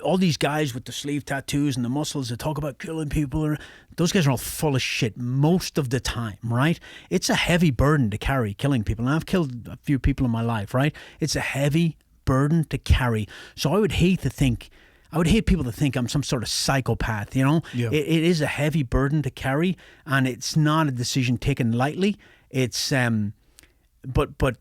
All these guys with the sleeve tattoos and the muscles that talk about killing people, those guys are all full of shit most of the time, right? It's a heavy burden to carry, killing people. And I've killed a few people in my life, right? It's a heavy burden to carry. So I would hate people to think I'm some sort of psychopath, Yeah. It is a heavy burden to carry, and it's not a decision taken lightly. It's but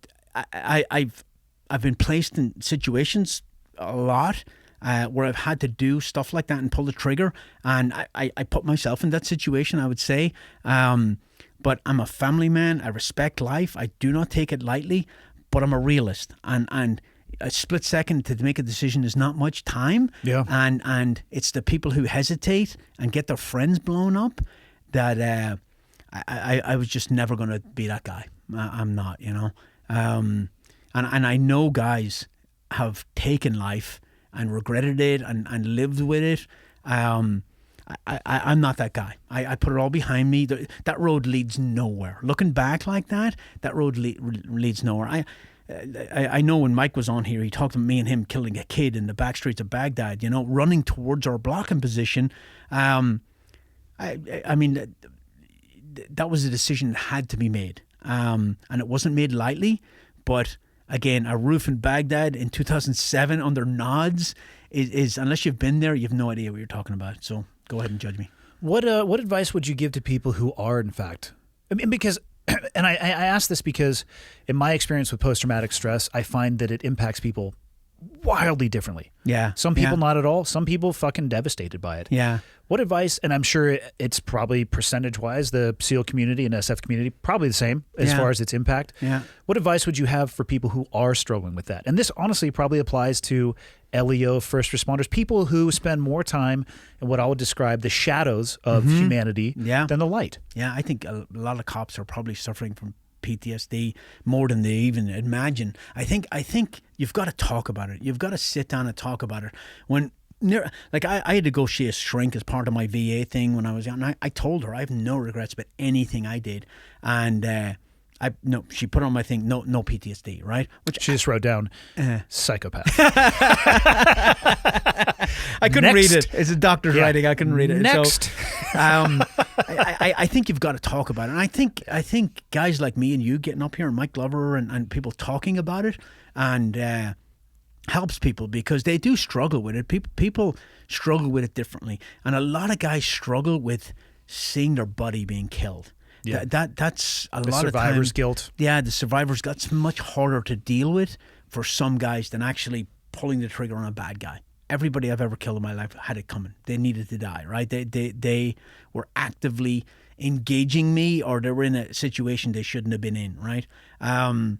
I've been placed in situations a lot where I've had to do stuff like that and pull the trigger, and I put myself in that situation, I would say. But I'm a family man. I respect life. I do not take it lightly, but I'm a realist, and a split second to make a decision is not much time. Yeah. And it's the people who hesitate and get their friends blown up that I was just never going to be that guy. I'm not, And I know guys have taken life and regretted it and lived with it. I'm not that guy. I put it all behind me. That road leads nowhere. Looking back like that road leads nowhere. I know when Mike was on here, he talked about me and him killing a kid in the back streets of Baghdad, running towards our blocking position. I mean, that was a decision that had to be made. And it wasn't made lightly, but again, a roof in Baghdad in 2007 under nods is unless you've been there, you have no idea what you're talking about. So go ahead and judge me. What advice would you give to people who are, in fact, because, and I ask this because in my experience with post-traumatic stress, I find that it impacts people wildly differently. Yeah. Some people not at all. Some people fucking devastated by it. Yeah. What advice, and I'm sure it's probably percentage-wise, the SEAL community and SF community, probably the same as far as its impact. Yeah. What advice would you have for people who are struggling with that? And this honestly probably applies to LEO, first responders, people who spend more time in what I would describe the shadows of humanity than the light. Yeah, I think a lot of cops are probably suffering from PTSD more than they even imagine. I think you've got to talk about it. You've got to sit down and talk about it. I had to go see a shrink as part of my VA thing when I was young. And I told her I have no regrets about anything I did, and she put on my thing no PTSD, right? Which she just wrote down psychopath. I couldn't read it. It's a doctor's writing. I couldn't read it. Next. So, I think you've got to talk about it. And I think guys like me and you getting up here and Mike Glover and people talking about it and helps people because they do struggle with it. People struggle with it differently. And a lot of guys struggle with seeing their buddy being killed. Yeah. That's a the lot of survivor's time, guilt. Yeah, the survivor's guilt. It's much harder to deal with for some guys than actually pulling the trigger on a bad guy. Everybody I've ever killed in my life had it coming. They needed to die, right? They were actively engaging me, or they were in a situation they shouldn't have been in, right? I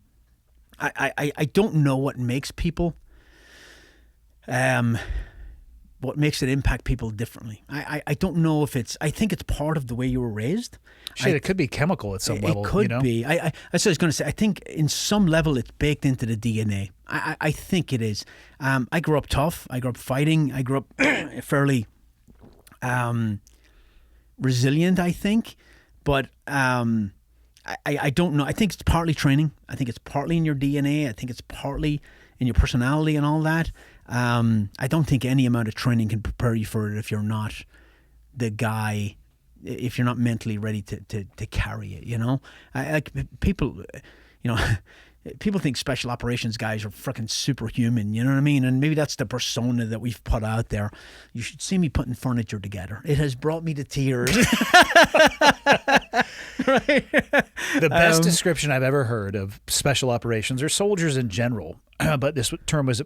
don't know what makes people, what makes it impact people differently. I don't know if I think it's part of the way you were raised. Shit, it could be chemical at some level. It could be. That's what I was going to say. I think in some level it's baked into the DNA. I think it is. I grew up tough. I grew up fighting. I grew up fairly resilient, I think. But I don't know. I think it's partly training. I think it's partly in your DNA. I think it's partly in your personality and all that. I don't think any amount of training can prepare you for it if you're not the guy, if you're not mentally ready to carry it, like people, people think special operations guys are fucking superhuman, you know what I mean? And maybe that's the persona that we've put out there. You should see me putting furniture together. It has brought me to tears. Right? The best description I've ever heard of special operations or soldiers in general, but this term was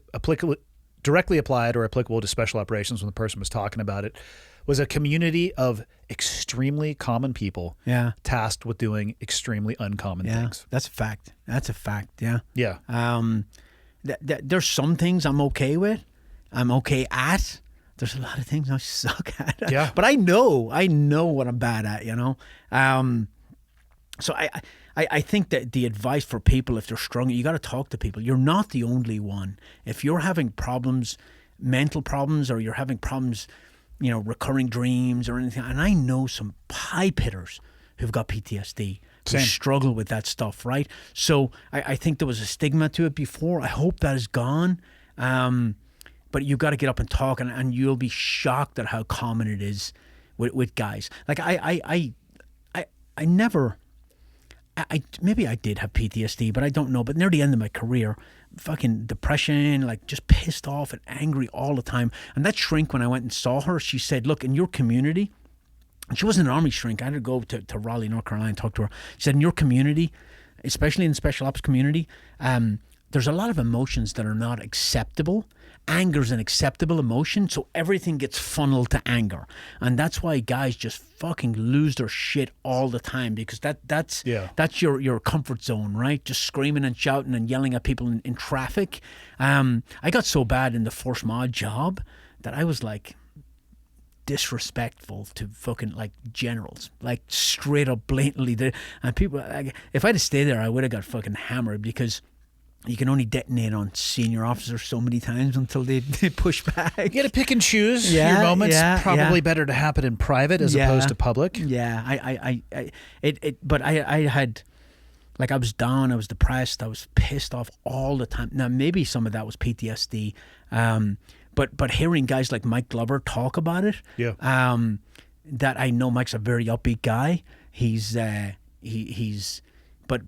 directly applied or applicable to special operations when the person was talking about it, was a community of extremely common people tasked with doing extremely uncommon things. That's a fact. That's a fact, yeah. Yeah. There's some things I'm okay with. I'm okay at. there's a lot of things I suck at. Yeah. But I know what I'm bad at, you know. So I think that the advice for people, if they're struggling, you got to talk to people. You're not the only one. If you're having problems, mental problems, or you're having problems, you know, recurring dreams or anything, and I know some pipe hitters who've got PTSD, who struggle with that stuff, right? So I think there was a stigma to it before. I hope that is gone. But you got to get up and talk, and you'll be shocked at how common it is with guys. Like I never. Maybe I did have PTSD, but I don't know. But near the end of my career, fucking depression, like just pissed off and angry all the time. And that shrink, when I went and saw her, she said, look, in your community, and she wasn't an army shrink. I had to go to Raleigh, North Carolina, and talk to her. She said, in your community, especially in the special ops community, there's a lot of emotions that are not acceptable. Anger is an acceptable emotion, so everything gets funneled to anger. And that's why guys just fucking lose their shit all the time, because that's your comfort zone, right? Just screaming and shouting and yelling at people in traffic. I got so bad in the Force Mod job that I was like disrespectful to fucking like generals, like straight up blatantly. And people, like, if I'd have stayed there, I would have got fucking hammered, because you can only detonate on senior officers so many times until they push back. You got to pick and choose your moments. Probably better to happen in private as opposed to public. Yeah, but I had, like, I was down, I was depressed, I was pissed off all the time. Now maybe some of that was PTSD, but hearing guys like Mike Glover talk about it, that I know Mike's a very upbeat guy.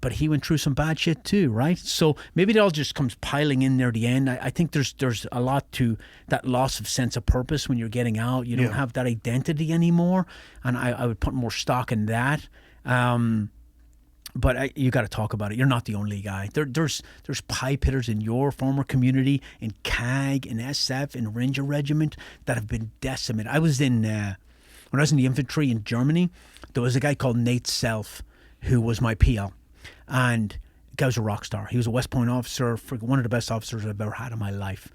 But he went through some bad shit too, right? So maybe it all just comes piling in near the end. I think there's a lot to that loss of sense of purpose when you're getting out. You don't have that identity anymore, and I would put more stock in that. But you got to talk about it. You're not the only guy. There's pipe hitters in your former community, in CAG, in SF, in Ranger Regiment, that have been decimated. I was when I was in the infantry in Germany, there was a guy called Nate Self who was my PL. And the guy was a rock star. He was a West Point officer, one of the best officers I've ever had in my life.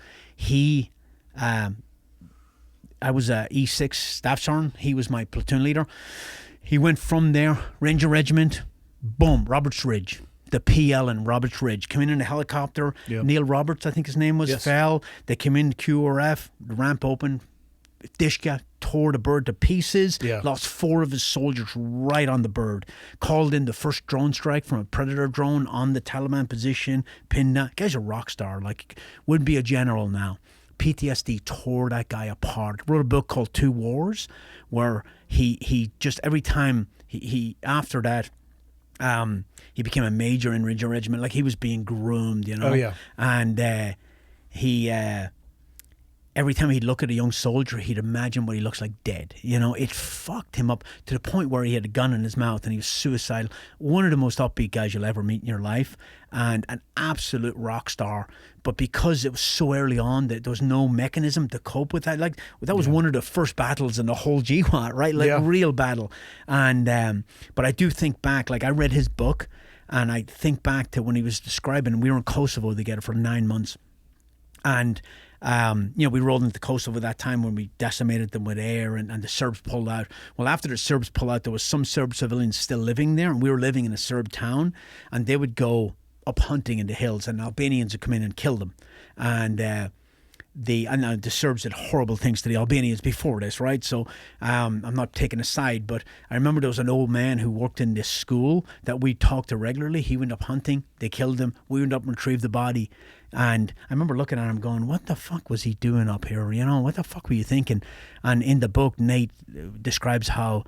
I was a E6 staff sergeant. He was my platoon leader. He went from there, Ranger Regiment, boom, Roberts Ridge. The PL in Roberts Ridge. Came in a helicopter. Yep. Neil Roberts, I think his name was, fell. They came in QRF, the ramp open. Dishka tore the bird to pieces, lost 4 of his soldiers right on the bird, called in the first drone strike from a Predator drone on the Taliban position, pinned that. Guy's a rock star, like, would be a general now. PTSD tore that guy apart. Wrote a book called Two Wars, where he just, every time he after that, he became a major in Ranger Regiment, like he was being groomed, you know. And every time he'd look at a young soldier, he'd imagine what he looks like dead. You know, it fucked him up to the point where he had a gun in his mouth and he was suicidal. One of the most upbeat guys you'll ever meet in your life, and an absolute rock star. But because it was so early on that there was no mechanism to cope with that, like that was one of the first battles in the whole GWAT, right? Like real battle. And but I do think back, like I read his book, and I think back to when he was describing, we were in Kosovo together for 9 months, and we rolled into Kosovo that time when we decimated them with air, and the Serbs pulled out. Well, after the Serbs pulled out, there was some Serb civilians still living there, and we were living in a Serb town, and they would go up hunting in the hills, and Albanians would come in and kill them. And the Serbs did horrible things to the Albanians before this, right? So I'm not taking a side, but I remember there was an old man who worked in this school that we talked to regularly. He went up hunting, they killed him, we went up and retrieved the body. And I remember looking at him going, what the fuck was he doing up here? You know, what the fuck were you thinking? And in the book, Nate describes how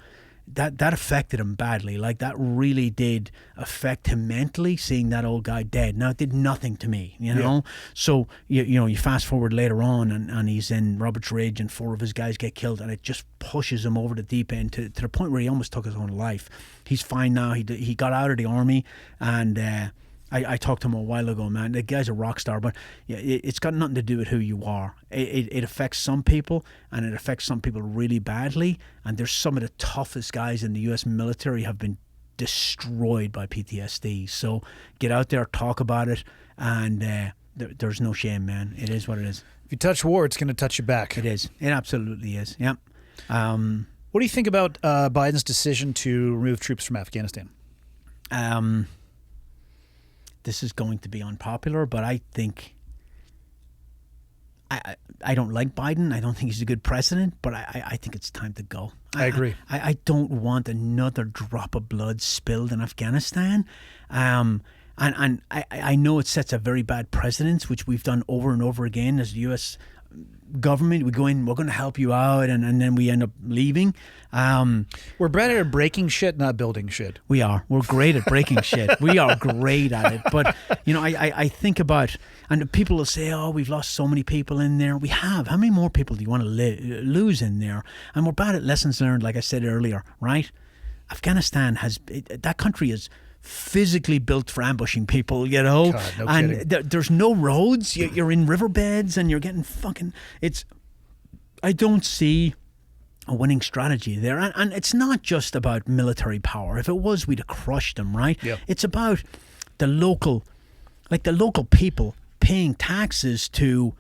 that affected him badly. Like, that really did affect him mentally, seeing that old guy dead. Now, it did nothing to me, you know? So, you fast forward later on, and he's in Roberts Ridge, and 4 of his guys get killed, and it just pushes him over the deep end to the point where he almost took his own life. He's fine now. He got out of the army, and I talked to him a while ago, man. The guy's a rock star, but it's got nothing to do with who you are. It affects some people, and it affects some people really badly. And there's some of the toughest guys in the U.S. military have been destroyed by PTSD. So get out there, talk about it, and there's no shame, man. It is what it is. If you touch war, it's going to touch you back. It is. It absolutely is. Yeah. What do you think about Biden's decision to remove troops from Afghanistan? This is going to be unpopular, but I think I don't like Biden. I don't think he's a good president, but I think it's time to go. I agree. I don't want another drop of blood spilled in Afghanistan. And I know it sets a very bad precedence, which we've done over and over again as the U.S. government. We go in, we're going to help you out, and then we end up leaving. We're better at breaking shit, not building shit. We are. We're great at breaking shit. We are great at it. But, I think about, and people will say, oh, we've lost so many people in there. We have. How many more people do you want to lose in there? And we're bad at lessons learned, like I said earlier, right? Afghanistan that country is physically built for ambushing people, God, no and kidding. there's no roads. You're in riverbeds and you're getting fucking. I don't see a winning strategy there, and it's not just about military power. If it was, we'd have crushed them, right? Yeah. It's about the local people paying taxes to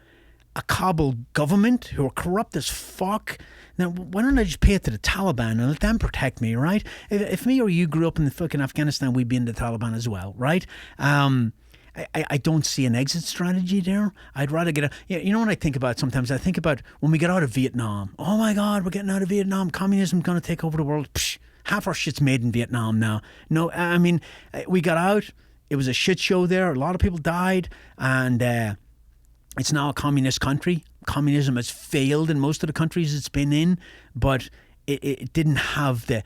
a Kabul government who are corrupt as fuck. Now, why don't I just pay it to the Taliban and let them protect me, right? If me or you grew up in the fucking Afghanistan, we'd be in the Taliban as well, right? I don't see an exit strategy there. I'd rather get you know what I think about sometimes? I think about when we get out of Vietnam. Oh my God, we're getting out of Vietnam. Communism's going to take over the world. Psh, half our shit's made in Vietnam now. No, I mean, we got out. It was a shit show there. A lot of people died, and it's now a communist country. Communism has failed in most of the countries it's been in, but it didn't have the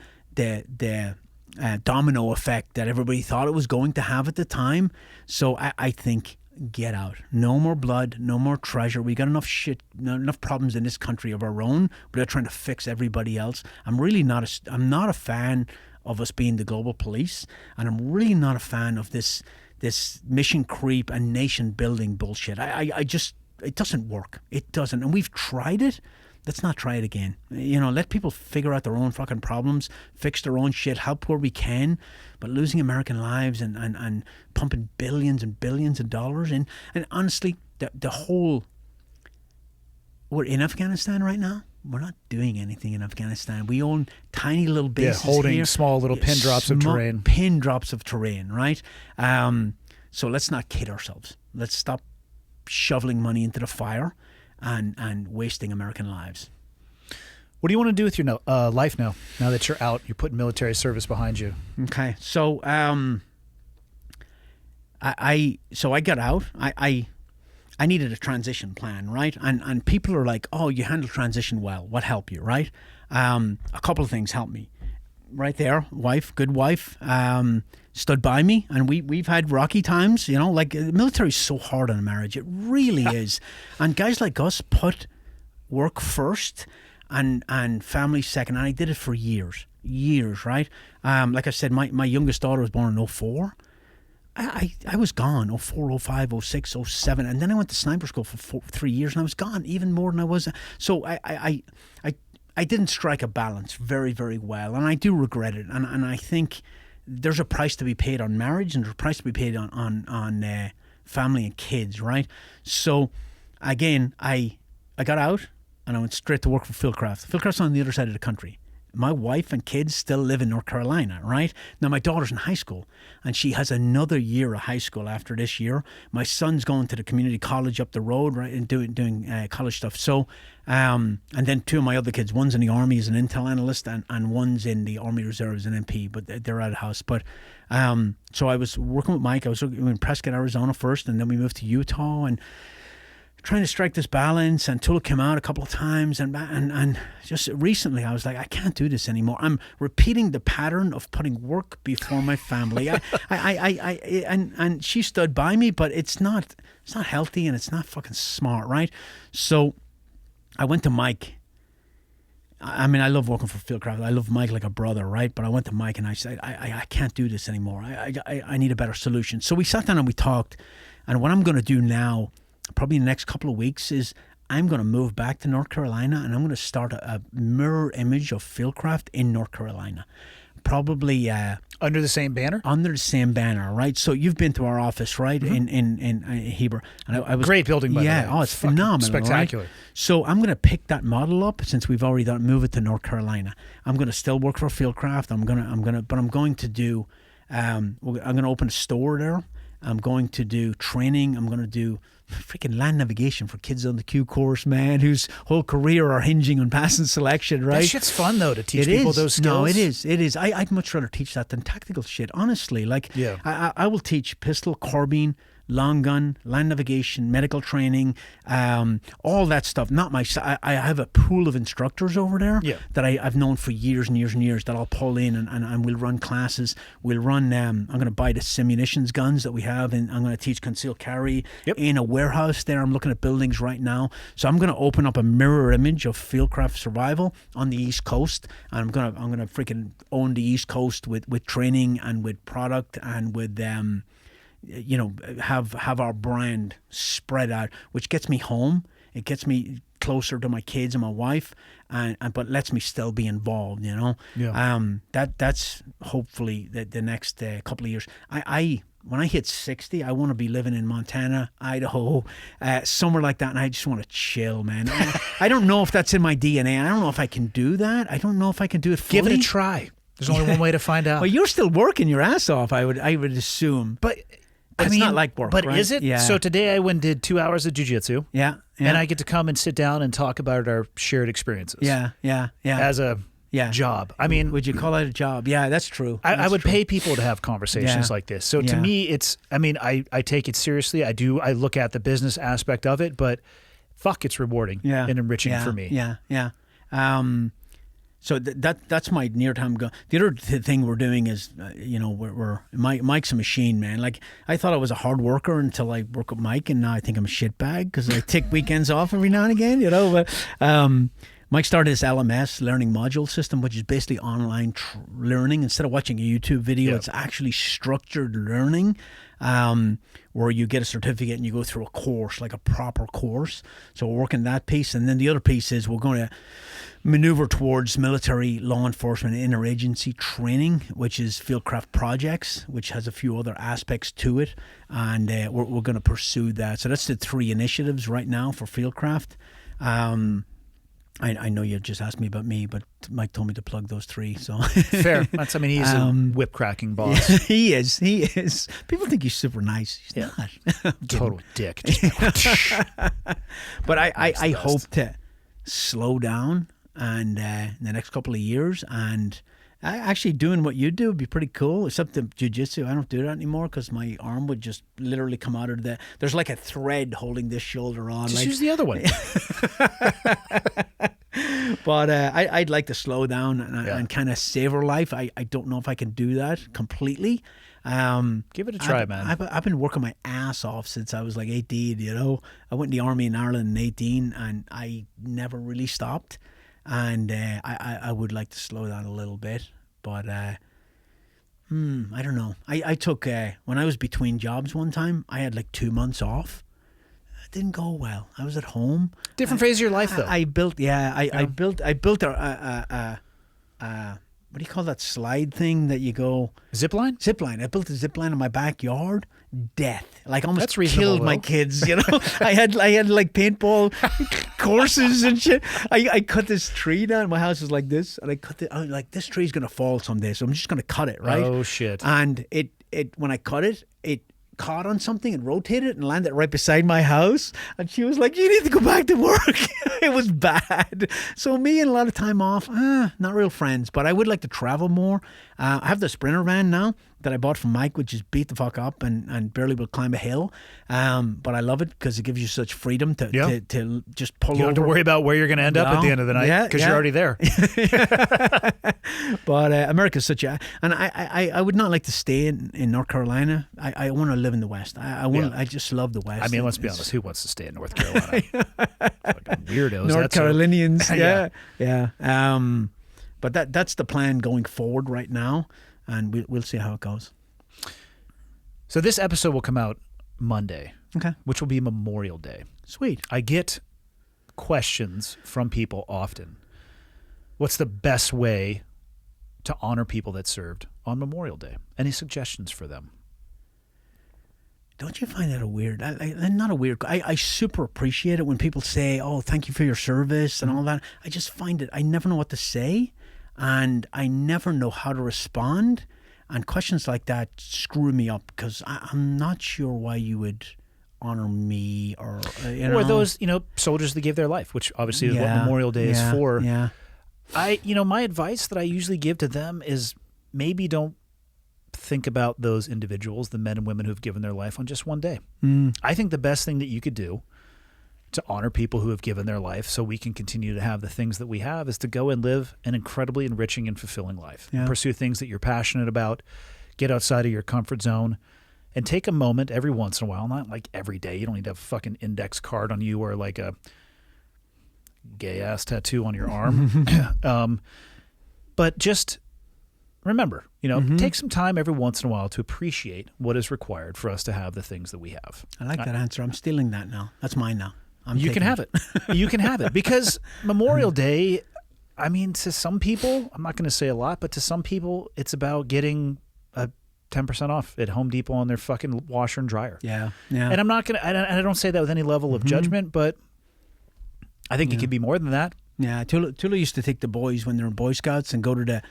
domino effect that everybody thought it was going to have at the time. So I think get out. No more blood, no more treasure. We got enough shit, enough problems in this country of our own. We're trying to fix everybody else. I'm not a fan of us being the global police, and I'm really not a fan of this mission creep and nation building bullshit. It doesn't work. It doesn't. And we've tried it. Let's not try it again. Let people figure out their own fucking problems, fix their own shit, help where we can. But losing American lives and pumping billions and billions of dollars in. And honestly, we're in Afghanistan right now. We're not doing anything in Afghanistan. We own tiny little bases holding here. small little pin drops of terrain. Pin drops of terrain, right? So let's not kid ourselves. Let's stop shoveling money into the fire and wasting American lives. What do you want to do with your life now that you're out? You're putting military service behind you. Okay, so I got out. I needed a transition plan, right? And people are like, oh, you handle transition well. What helped you, right? A couple of things helped me. Right there, good wife, stood by me, and we've had rocky times, like the military's so hard on a marriage. It really is. And guys like us put work first and family second, and I did it for years, right? Like I said, my youngest daughter was born in 2004. I was gone 2004, 2005, 2006, 2007, and then I went to sniper school for 3 years, and I was gone even more than I was. So I didn't strike a balance very, very well, and I do regret it. And I think there's a price to be paid on marriage, and there's a price to be paid on family and kids, right? So again, I got out and I went straight to work for Philcraft. Philcraft's on the other side of the country. My wife and kids still live in North Carolina, right? Now, my daughter's in high school, and she has another year of high school after this year. My son's going to the community college up the road, right, and doing college stuff. So, and then two of my other kids, one's in the Army as an intel analyst, and one's in the Army Reserve as an MP, but they're out of house. But so I was working with Mike. I was in Prescott, Arizona first, and then we moved to Utah, and trying to strike this balance, and Tula came out a couple of times, and just recently I was like, I can't do this anymore. I'm repeating the pattern of putting work before my family. And she stood by me, but it's not healthy, and it's not fucking smart, right? So I went to Mike. I mean, I love working for Fieldcraft. I love Mike like a brother, right? But I went to Mike and I said, I can't do this anymore. I need a better solution. So we sat down and we talked, and what I'm going to do now, probably in the next couple of weeks, is I'm going to move back to North Carolina, and I'm going to start a mirror image of Fieldcraft in North Carolina. probably Under the same banner? under the same banner, right? So you've been to our office, right, in Heber, and I was Great building, by the way. yeah, oh, it's Fucking phenomenal, spectacular. right? So I'm going to pick that model up since we've already done move it to North Carolina. I'm going to still work for Fieldcraft. I'm going to do. I'm going to open a store there. I'm going to do training. I'm going to do freaking land navigation for kids on the Q course, man, whose whole career are hinging on passing selection, right? That shit's fun, though, to teach people those skills. No, it is. It is. I'd much rather teach that than tactical shit, honestly. Like, Yeah. I will teach pistol, carbine, long gun, land navigation, medical training, all that stuff. Not my. I have a pool of instructors over there that I've known for years and years and years that I'll pull in and we'll run classes. We'll run. I'm going to buy the simunitions guns that we have, and I'm going to teach concealed carry in a warehouse there. I'm looking at buildings right now, so I'm going to open up a mirror image of Fieldcraft survival on the East Coast, and I'm going to freaking own the East Coast with training and with product and with have our brand spread out, which gets me home. It gets me closer to my kids and my wife, and but lets me still be involved. That's hopefully the next couple of years. When I hit 60, I want to be living in Montana, Idaho, somewhere like that, and I just want to chill, man. I don't know if that's in my DNA. I don't know if I can do that. I don't know if I can do it fully. Give it a try. There's only one way to find out. Well, you're still working your ass off, I would assume. But it's not like work, but right? is it? Yeah. So today I went and did 2 hours of jiu-jitsu. Yeah. And I get to come and sit down and talk about our shared experiences. Yeah. As a job. I mean, would you call it a job? Yeah, that's true. I would pay people to have conversations like this. So to me, it's, I mean, I take it seriously. I look at the business aspect of it, but fuck, it's rewarding and enriching for me. Yeah. So that's my near-term goal. The other thing we're doing is, Mike's a machine, man. Like, I thought I was a hard worker until I work with Mike, and now I think I'm a shitbag because I take weekends off every now and again, But Mike started this LMS, learning module system, which is basically online learning. Instead of watching a YouTube video, it's actually structured learning, where you get a certificate and you go through a course, like a proper course. So we're working that piece. And then the other piece is we're going to maneuver towards military law enforcement and interagency training, which is Fieldcraft Projects, which has a few other aspects to it. And we're going to pursue that. So that's the 3 initiatives right now for Fieldcraft. I know you just asked me about me, but Mike told me to plug those 3. So fair. He's a whip cracking boss. Yeah, he is. People think he's super nice. He's not. Total dick. But I hope to slow down and in the next couple of years, and actually doing what you do would be pretty cool. Except the jiu-jitsu, I don't do that anymore because my arm would just literally come out of there's like a thread holding this shoulder on. Just use the other one. But I'd like to slow down and kind of savor life. I don't know if I can do that completely. Give it a try, man. I've been working my ass off since I was like 18, I went in the army in Ireland in 18 and I never really stopped. And I would like to slow down a little bit, but I don't know. I took, when I was between jobs one time, I had like 2 months off. It didn't go well. I was at home. Different phase of your life, though. I built a what do you call that slide thing that you go? Zip line? Zip line. I built a zip line in my backyard. Death. Like almost killed my kids, I had like paintball courses and shit. I cut this tree down. My house was like this, and I was like, this tree's gonna fall someday, so I'm just gonna cut it, right? Oh shit. And it when I cut it caught on something and rotated and landed right beside my house. And she was like, you need to go back to work. It was bad. So me and a lot of time off, not real friends, but I would like to travel more. I have the Sprinter van now that I bought from Mike, which is beat the fuck up and barely will climb a hill. But I love it because it gives you such freedom to just pull over. You don't have to worry about where you're going to end up at the end of the night because you're already there. But America's such a... And I would not like to stay in North Carolina. I want to live in the West. I just love the West. I mean, let's be honest. Who wants to stay in North Carolina? Fucking weirdos. North Carolinians. Yeah. But that's the plan going forward right now. And we'll see how it goes. So this episode will come out Monday, which will be Memorial Day. Sweet. I get questions from people often. What's the best way to honor people that served on Memorial Day? Any suggestions for them? Don't you find that a weird? Not a weird. I super appreciate it when people say, "Oh, thank you for your service" and all that. I just find it. I never know what to say, and I never know how to respond. And questions like that screw me up because I'm not sure why you would honor me or or those soldiers that gave their life, which obviously is what Memorial Day is for. Yeah. My advice that I usually give to them is maybe don't think about those individuals, the men and women who've given their life on just one day. I think the best thing that you could do to honor people who have given their life so we can continue to have the things that we have is to go and live an incredibly enriching and fulfilling life. Yeah. Pursue things that you're passionate about, get outside of your comfort zone, and take a moment every once in a while, not like every day. You don't need to have a fucking index card on you or like a gay-ass tattoo on your arm. But just remember, take some time every once in a while to appreciate what is required for us to have the things that we have. I like that answer. I'm stealing that now. That's mine now. You can have it. You can have it. Because Memorial Day, I mean, to some people, I'm not going to say a lot, but to some people, it's about getting a 10% off at Home Depot on their fucking washer and dryer. Yeah. And I'm not going to, I don't say that with any level of judgment, but I think it could be more than that. Yeah. Tula used to take the boys when they're in Boy Scouts and go to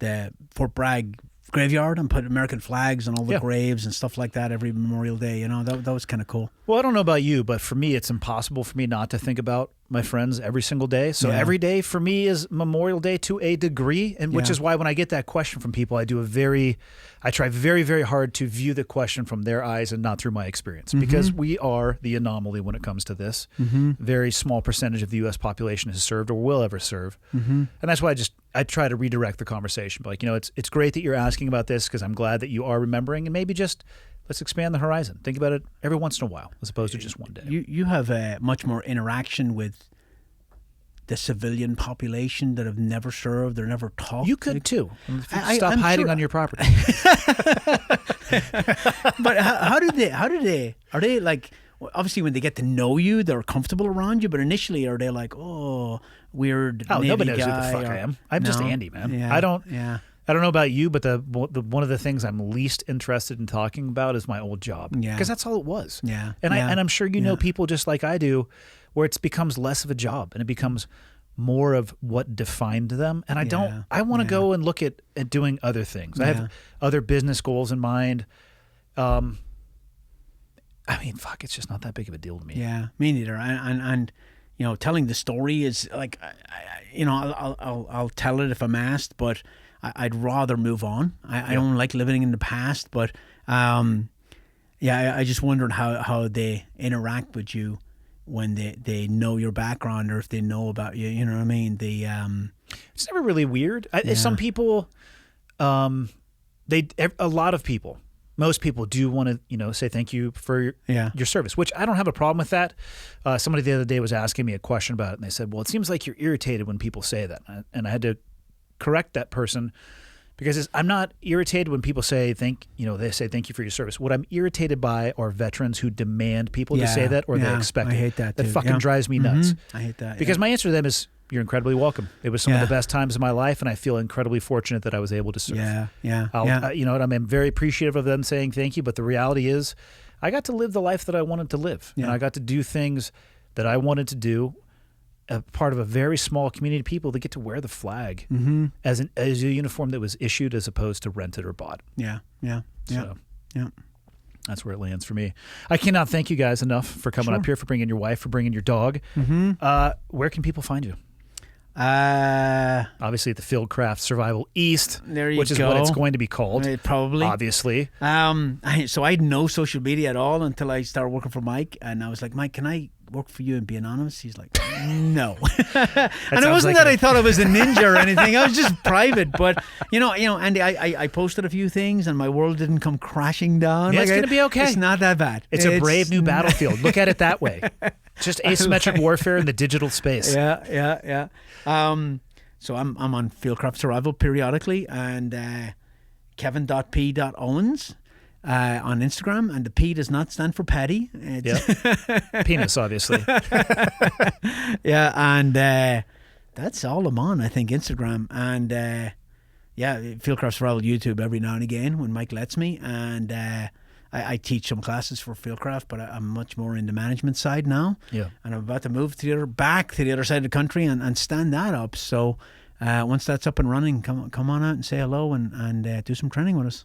the Fort Bragg graveyard and put American flags on all the graves and stuff like that every Memorial Day. That was kind of cool. Well, I don't know about you, but for me, it's impossible for me not to think about my friends every single day. So every day for me is Memorial Day to a degree, and which is why when I get that question from people, I try very, very hard to view the question from their eyes and not through my experience, because we are the anomaly when it comes to this. Very small percentage of the U.S. population has served or will ever serve, and that's why I try to redirect the conversation. Like, it's great that you're asking about this because I'm glad that you are remembering, and maybe just let's expand the horizon. Think about it every once in a while as opposed to just one day. You have much more interaction with the civilian population that have never served or never talked. You could too. Stop hiding on your property. But how do they? Are they like? Obviously, when they get to know you, they're comfortable around you. But initially, are they like, oh, weird? Oh, Navy nobody knows guy, who the fuck I am. I'm just Andy, man. Yeah, I don't know about you, but the one of the things I'm least interested in talking about is my old job. Yeah. Because that's all it was. Yeah. And I'm sure you know people just like I do, where it becomes less of a job and it becomes more of what defined them. And I want to go and look at doing other things. I have other business goals in mind. I mean, fuck, it's just not that big of a deal to me. Yeah, me neither. And telling the story is like, I'll tell it if I'm asked, but I'd rather move on. I don't like living in the past, but I just wondered how they interact with you when they know your background or if they know about you. You know what I mean? It's never really weird. Some people, a lot of people. Most people do want to, say thank you for your service, which I don't have a problem with that. Somebody the other day was asking me a question about it, and they said, well, it seems like you're irritated when people say that. And I had to correct that person because I'm not irritated when people say they say thank you for your service. What I'm irritated by are veterans who demand people to say that or they expect it. I hate that too. That fucking drives me nuts. I hate that. Because my answer to them is, you're incredibly welcome. It was some of the best times of my life, and I feel incredibly fortunate that I was able to serve. I'm very appreciative of them saying thank you, but the reality is I got to live the life that I wanted to live, and I got to do things that I wanted to do, a part of a very small community of people that get to wear the flag as a uniform that was issued as opposed to rented or bought. Yeah. That's where it lands for me. I cannot thank you guys enough for coming up here, for bringing your wife, for bringing your dog. Where can people find you? Obviously at the Fieldcraft Survival East, which is what it's going to be called. Probably. Obviously. So I had no social media at all until I started working for Mike, and I was like, Mike, can I work for you and be anonymous? He's like, no. And it wasn't that I thought I was a ninja or anything. I was just private. But Andy, I posted a few things and my world didn't come crashing down. Yeah, it's going to be okay. It's not that bad. It's a brave new battlefield. Look at it that way. Just asymmetric warfare in the digital space. Yeah. So I'm on Fieldcraft Survival periodically, and Kevin.p.Owens on Instagram, and the P does not stand for petty. Penis, obviously. And that's all I'm on, I think, Instagram. And yeah, Fieldcraft Survival YouTube every now and again when Mike lets me, and I teach some classes for Fieldcraft, but I'm much more in the management side now. Yeah. And I'm about to move back to the other side of the country and stand that up. So once that's up and running, come on out and say hello and do some training with us.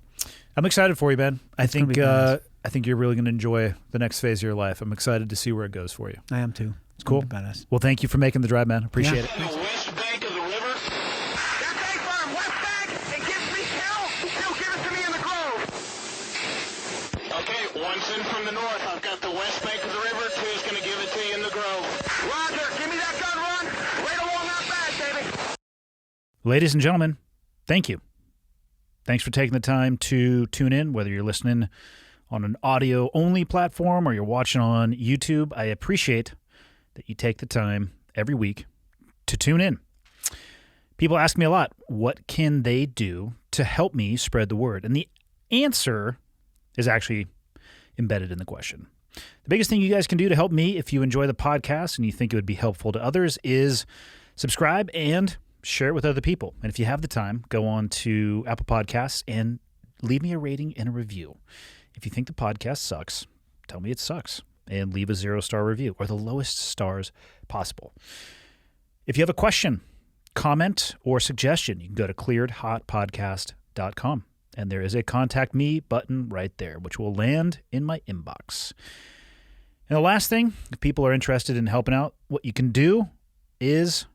I'm excited for you, man. I It's gonna think be nice. I think you're really going to enjoy the next phase of your life. I'm excited to see where it goes for you. I am too. It's Cool. gonna be badass. Well, thank you for making the drive, man. Appreciate it. The west bank of the river. That's A firm, west bank. It gives me Hill. Hill, give it to me in the grove. Okay, one's in from the north. I've got the west bank of the river. Two's going to give it to you in the grove. Roger, give me that gun run. Right along that bag, baby. Ladies and gentlemen, thank you. Thanks for taking the time to tune in, whether you're listening on an audio-only platform or you're watching on YouTube. I appreciate that you take the time every week to tune in. People ask me a lot, what can they do to help me spread the word? And the answer is actually embedded in the question. The biggest thing you guys can do to help me, if you enjoy the podcast and you think it would be helpful to others, is subscribe and share it with other people. And if you have the time, go on to Apple Podcasts and leave me a rating and a review. If you think the podcast sucks, tell me it sucks and leave a 0-star review or the lowest stars possible. If you have a question, comment, or suggestion, you can go to clearedhotpodcast.com. And there is a contact me button right there, which will land in my inbox. And the last thing, if people are interested in helping out, what you can do is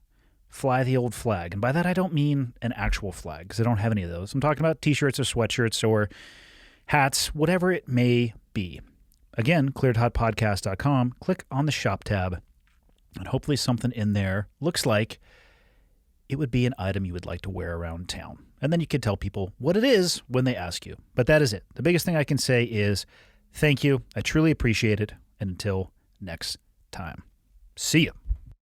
fly the old flag. And by that, I don't mean an actual flag, because I don't have any of those. I'm talking about t-shirts or sweatshirts or hats, whatever it may be. Again, clearedhotpodcast.com. Click on the shop tab, and hopefully something in there looks like it would be an item you would like to wear around town. And then you can tell people what it is when they ask you. But that is it. The biggest thing I can say is thank you. I truly appreciate it. And until next time, see you.